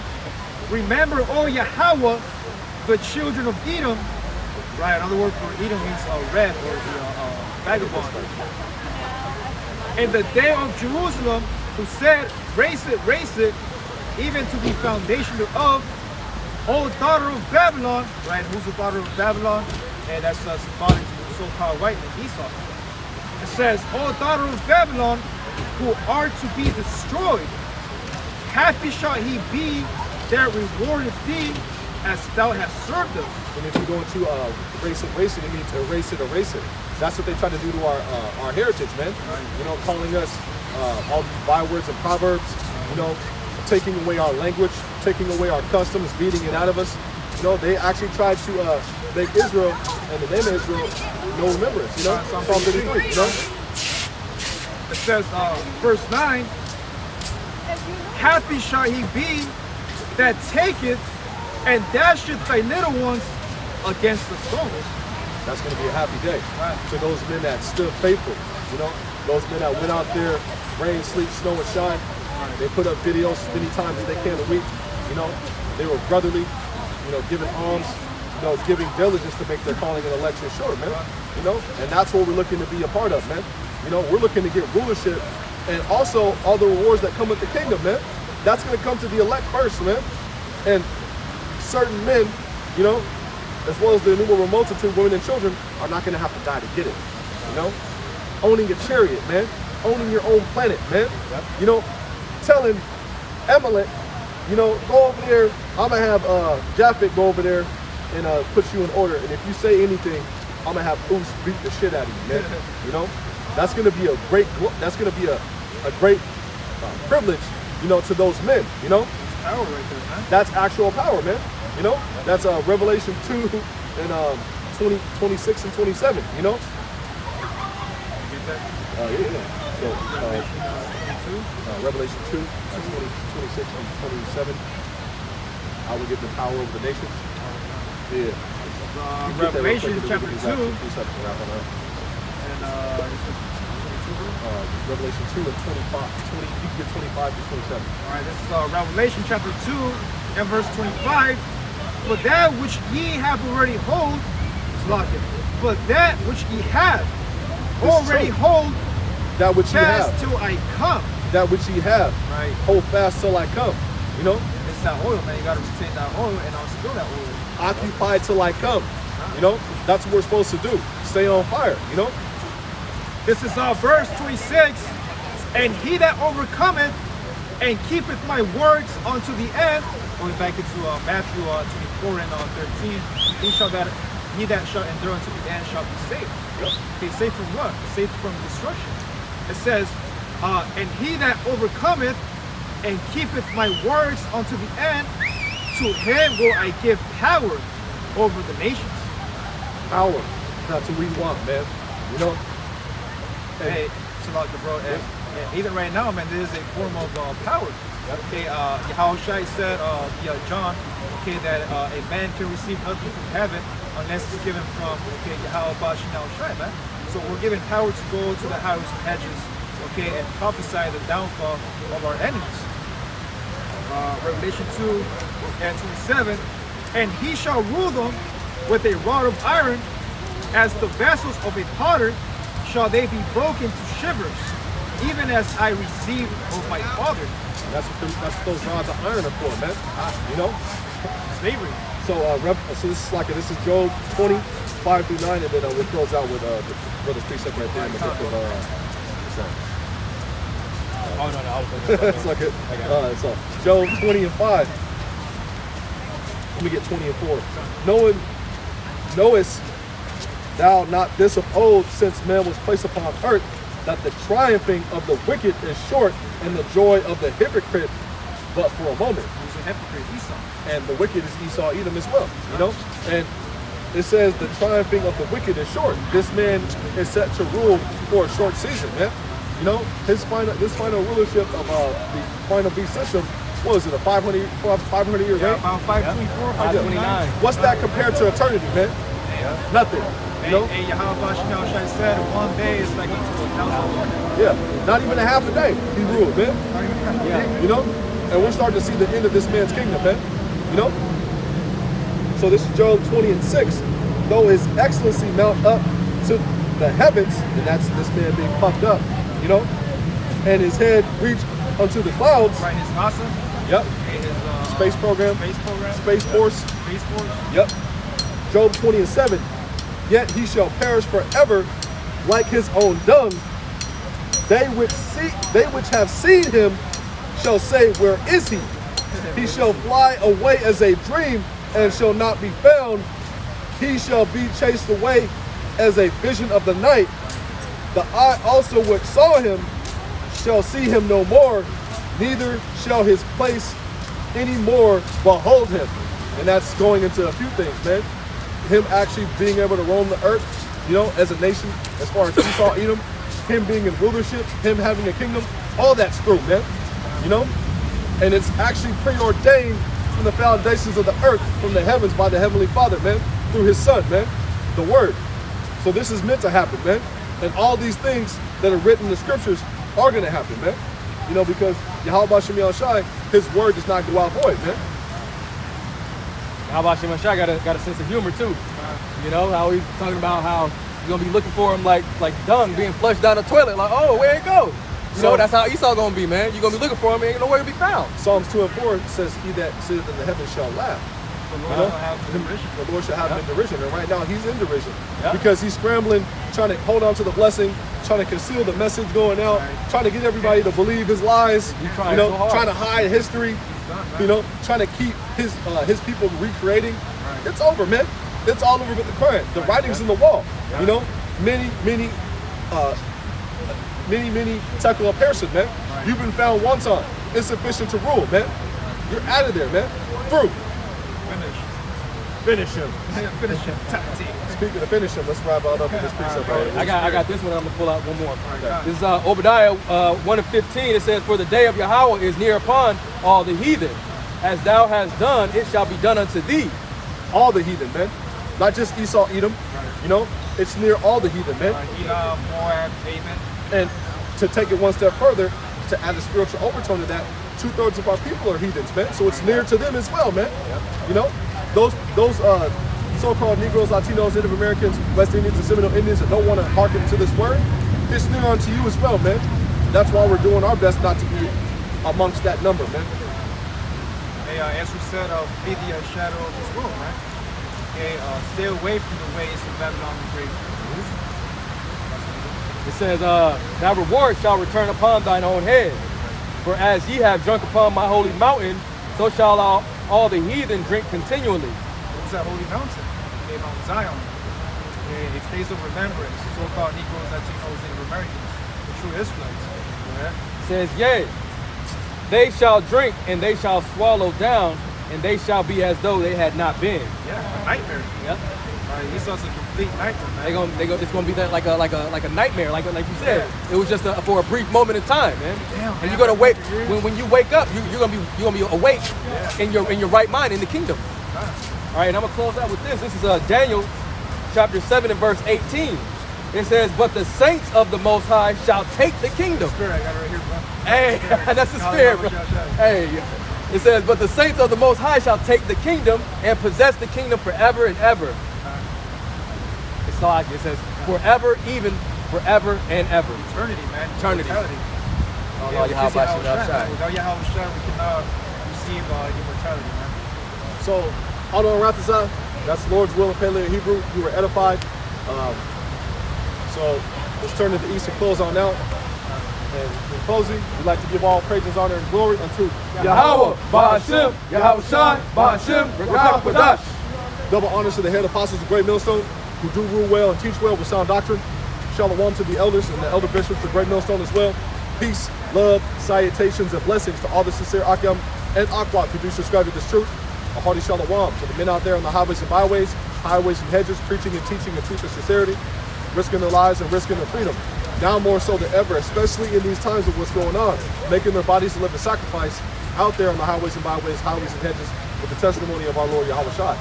Remember, O Yahweh, the children of Edom. Right, another word for Edom means red, or the vagabond. In the day of Jerusalem, who said, raise it, even to the foundation thereof, O daughter of Babylon. Right, who's the daughter of Babylon? And that's symbolic to the so-called white man, Esau. It says, O daughter of Babylon, who are to be destroyed, happy shall he be that rewardeth thee as thou hast served us. And if you go into erase it, it means erase it. That's what they try to do to our heritage, man. Right. You know, calling us all these bywords and proverbs, you know, taking away our language, taking away our customs, beating it out of us. You know, they actually tried to make Israel and the name of Israel no remembrance, you know? Psalm 33, you know? It says, verse 9, happy shall he be that taketh and dasheth thy little ones against the stones. That's going to be a happy day. Right. To those men that stood faithful, you know, those men that went out there, rain, sleet, snow, and shine. Right. They put up videos as many times as they can a week. You know, they were brotherly, you know, giving alms, you know, giving diligence to make their calling and election sure, man. Right. You know, and that's what we're looking to be a part of, man. You know, we're looking to get rulership and also all the rewards that come with the kingdom, man. That's going to come to the elect first, man. And certain men, you know, as well as the innumerable multitude, women and children, are not going to have to die to get it, you know? Owning a chariot, man. Owning your own planet, man. Yep. You know, telling Amalek, you know, go over there, I'm going to have Japhet go over there and put you in order. And if you say anything, I'm going to have Us beat the shit out of you, man. You know? That's going to be a great, privilege, you know, to those men, you know? That's power right there, man. That's actual power, man. You know? That's Revelation 2 and 26 and 27, you know? You get that? Yeah. So, Revelation 2, 26 and 27. I will give the power over the nations. Yeah. Revelation chapter 2. Revelation 2 and 25. You can get 25 to 27. All right, this is Revelation chapter 2 and verse 25. But that which ye have already hold, but that which ye have already hold, that which ye have, till I come. That which ye have, right? Hold fast till I come. You know, it's that oil, man. You got to retain that oil and spill that oil. Occupy till I come. You know, that's what we're supposed to do. Stay on fire. You know. This is verse 26. And he that overcometh and keepeth my words unto the end. Going back into Matthew 24 and 13. He that shall endure unto the end shall be saved. Yep. Okay, saved from what? Saved from destruction. It says, and he that overcometh and keepeth my words unto the end, to him will I give power over the nations. Power. That's what we want, man. You know? Hey, Salaka, bro. And even right now, man, there is a form of power. Okay, Yahushua said, John, okay, that a man can receive nothing from heaven unless it's given from, okay, Yahushua, man. So we're given power to go to the house of Hedges, okay, and prophesy the downfall of our enemies. Revelation 2 and 27, and he shall rule them with a rod of iron, as the vessels of a potter shall they be broken to shivers, even as I received of my Father. That's what those rods of iron are for, man. You know? Slavery. So this is Job 20, 5 through 9, and then we'll close out with the brother's precept right there in the book of Psalms. Oh, no, I was thinking It's like it. So Job 20 and 5. Let me get 20 and 4. Knowest thou not this of old, since man was placed upon earth, that the triumphing of the wicked is short, and the joy of the hypocrite but for a moment. Who's a hypocrite? Esau. And the wicked is Esau, Edom as well. You know? And it says the triumphing of the wicked is short. This man is set to rule for a short season, man. You know, this final rulership of the final beast system, what is it, a 500 year reign? About 524, 529. What's that compared to eternity, man? Nothing. You know? And Yahushua said, one day is like unto 1,000 years. Yeah, not even a half a day he ruled, man. You know? And we're starting to see the end of this man's kingdom, man. You know? So this is Job 20 and 6. Though his excellency mount up to the heavens, and that's this man being puffed up, you know, and his head reach unto the clouds. Right, his NASA. Yep. His Space program. Space force. Space force. Yep. Job 20 and 7. Yet he shall perish forever like his own dung. They which have seen him shall say, where is he? He shall fly away as a dream and shall not be found. He shall be chased away as a vision of the night. The eye also which saw him shall see him no more, neither shall his place any more behold him. And that's going into a few things, man. Him actually being able to roam the earth, you know, as a nation, as far as Esau, Edom, him being in rulership, him having a kingdom, all that's true, man. You know? And it's actually preordained from the foundations of the earth, from the heavens, by the Heavenly Father, man, through his Son, man, the Word. So this is meant to happen, man. And all these things that are written in the scriptures are going to happen, man. You know, because Yahweh Shem Yahushai, his word does not go out void, man. How about Shimon Shai got a sense of humor too? You know, how he's talking about how you're gonna be looking for him like dung being flushed down the toilet, like, oh, where'd it go? You know, that's how Esau gonna be, man. You're gonna be looking for him, ain't nowhere to be found. Psalms 2 and 4 says, he that sitteth in the heavens shall laugh. The Lord shall have him in derision. And right now he's in derision. Because he's scrambling, trying to hold on to the blessing, trying to conceal the message going out, trying to get everybody to believe his lies, you know, trying to hide history, you know, trying to keep his people recreating. It's over, man. It's all over with the current. The writing's in the wall. You know, many tackle a person, man. You've been found one time. Insufficient to rule, man. You're out of there, man. Through. Finish him. Finish him. Speaking of finish him, let's wrap out up with this precept right here. I got this one. I'm gonna pull out one more. This is Obadiah 1 and 15. It says, "For the day of Yahweh is near upon all the heathen. As thou hast done, it shall be done unto thee." All the heathen, man. Not just Esau, Edom. You know, it's near all the heathen, man. Edom, Moab, Amen. And to take it one step further, to add a spiritual overtone to that, 2/3 of our people are heathens, man. So it's near to them as well, man. You know, those so-called Negroes, Latinos, Native Americans, West Indians, and Seminole Indians that don't want to hearken to this word, it's near unto you as well, man. That's why we're doing our best not to be amongst that number, man. Hey, as we said, be the shadow of his will, right? Okay, stay away from the ways of Babylon the Great. It says, "Thy reward shall return upon thine own head. For as ye have drunk upon my holy mountain, so shall all the heathen drink continually." What's that holy mountain? Okay, Mount Zion. Okay, a place of remembrance. So-called Negroes, Latinos, Native Americans, the true Israelites. It says, "Yea, they shall drink and they shall swallow down, and they shall be as though they had not been." Yeah, a nightmare. Yep. Esau's a complete nightmare, man. It's gonna be that like a nightmare, like you said. It was just for a brief moment in time, man. Damn, and man, you're gonna wake after years. when you wake up, you're gonna be awake in your right mind in the kingdom. All right, and I'm gonna close out with this. This is Daniel chapter 7 and verse 18. It says, "But the saints of the Most High shall take the kingdom." Spirit, I got it right here, bro. Hey, that's the spirit, bro. Hey, it says, "But the saints of the Most High shall take the kingdom and possess the kingdom forever and ever." It's like it says, "Forever, even forever and ever." Eternity, man. Eternity. Immortality. Allah Yahweh Shem Yahshai. Without Yahweh Shem, we cannot receive immortality, man. So, how do I wrap this up? That's the Lord's will in Paleo Hebrew. You were edified. So, let's turn to the east and close on out. And in closing, we'd like to give all praises, honor, and glory unto Yahweh, Ba'ashem, Yahweh Shai, Ba'ashem, Rakah. Double honors to the head apostles of Great Millstone, who do rule well and teach well with sound doctrine. Shalom to the elders and the elder bishops of Great Millstone as well. Peace, love, salutations, and blessings to all the sincere Akyam and Akwat who do subscribe to this truth. A hearty shalom to the men out there on the highways and byways, highways and hedges, preaching and teaching the truth and sincerity, risking their lives and risking their freedom. Now more so than ever, especially in these times of what's going on, making their bodies a living sacrifice out there on the highways and byways, highways and hedges, with the testimony of our Lord Yahweh Shai,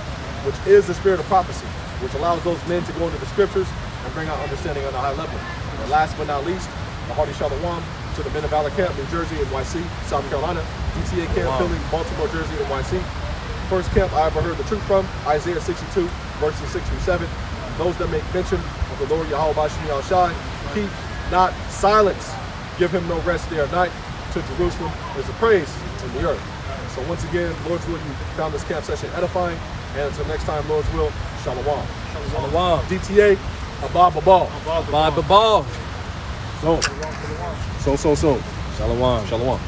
which is the spirit of prophecy, which allows those men to go into the scriptures and bring out understanding on a high level. And last but not least, a hearty shalom to the men of Valor Camp, New Jersey, NYC, South Carolina, DTA Camp, Philly, Baltimore, Jersey, NYC. First camp I ever heard the truth from, Isaiah 62, verses 6 through 7. Those that make mention of the Lord Yahweh Shem Yahshai, keep not silence. Give him no rest day or night. To Jerusalem is a praise in the earth. So once again, Lord's will, you found this camp session edifying. And until next time, Lord's will, shalom. Shalom. DTA, abab abal. Bye, bye. So. Shalom. Shalom. Shalom.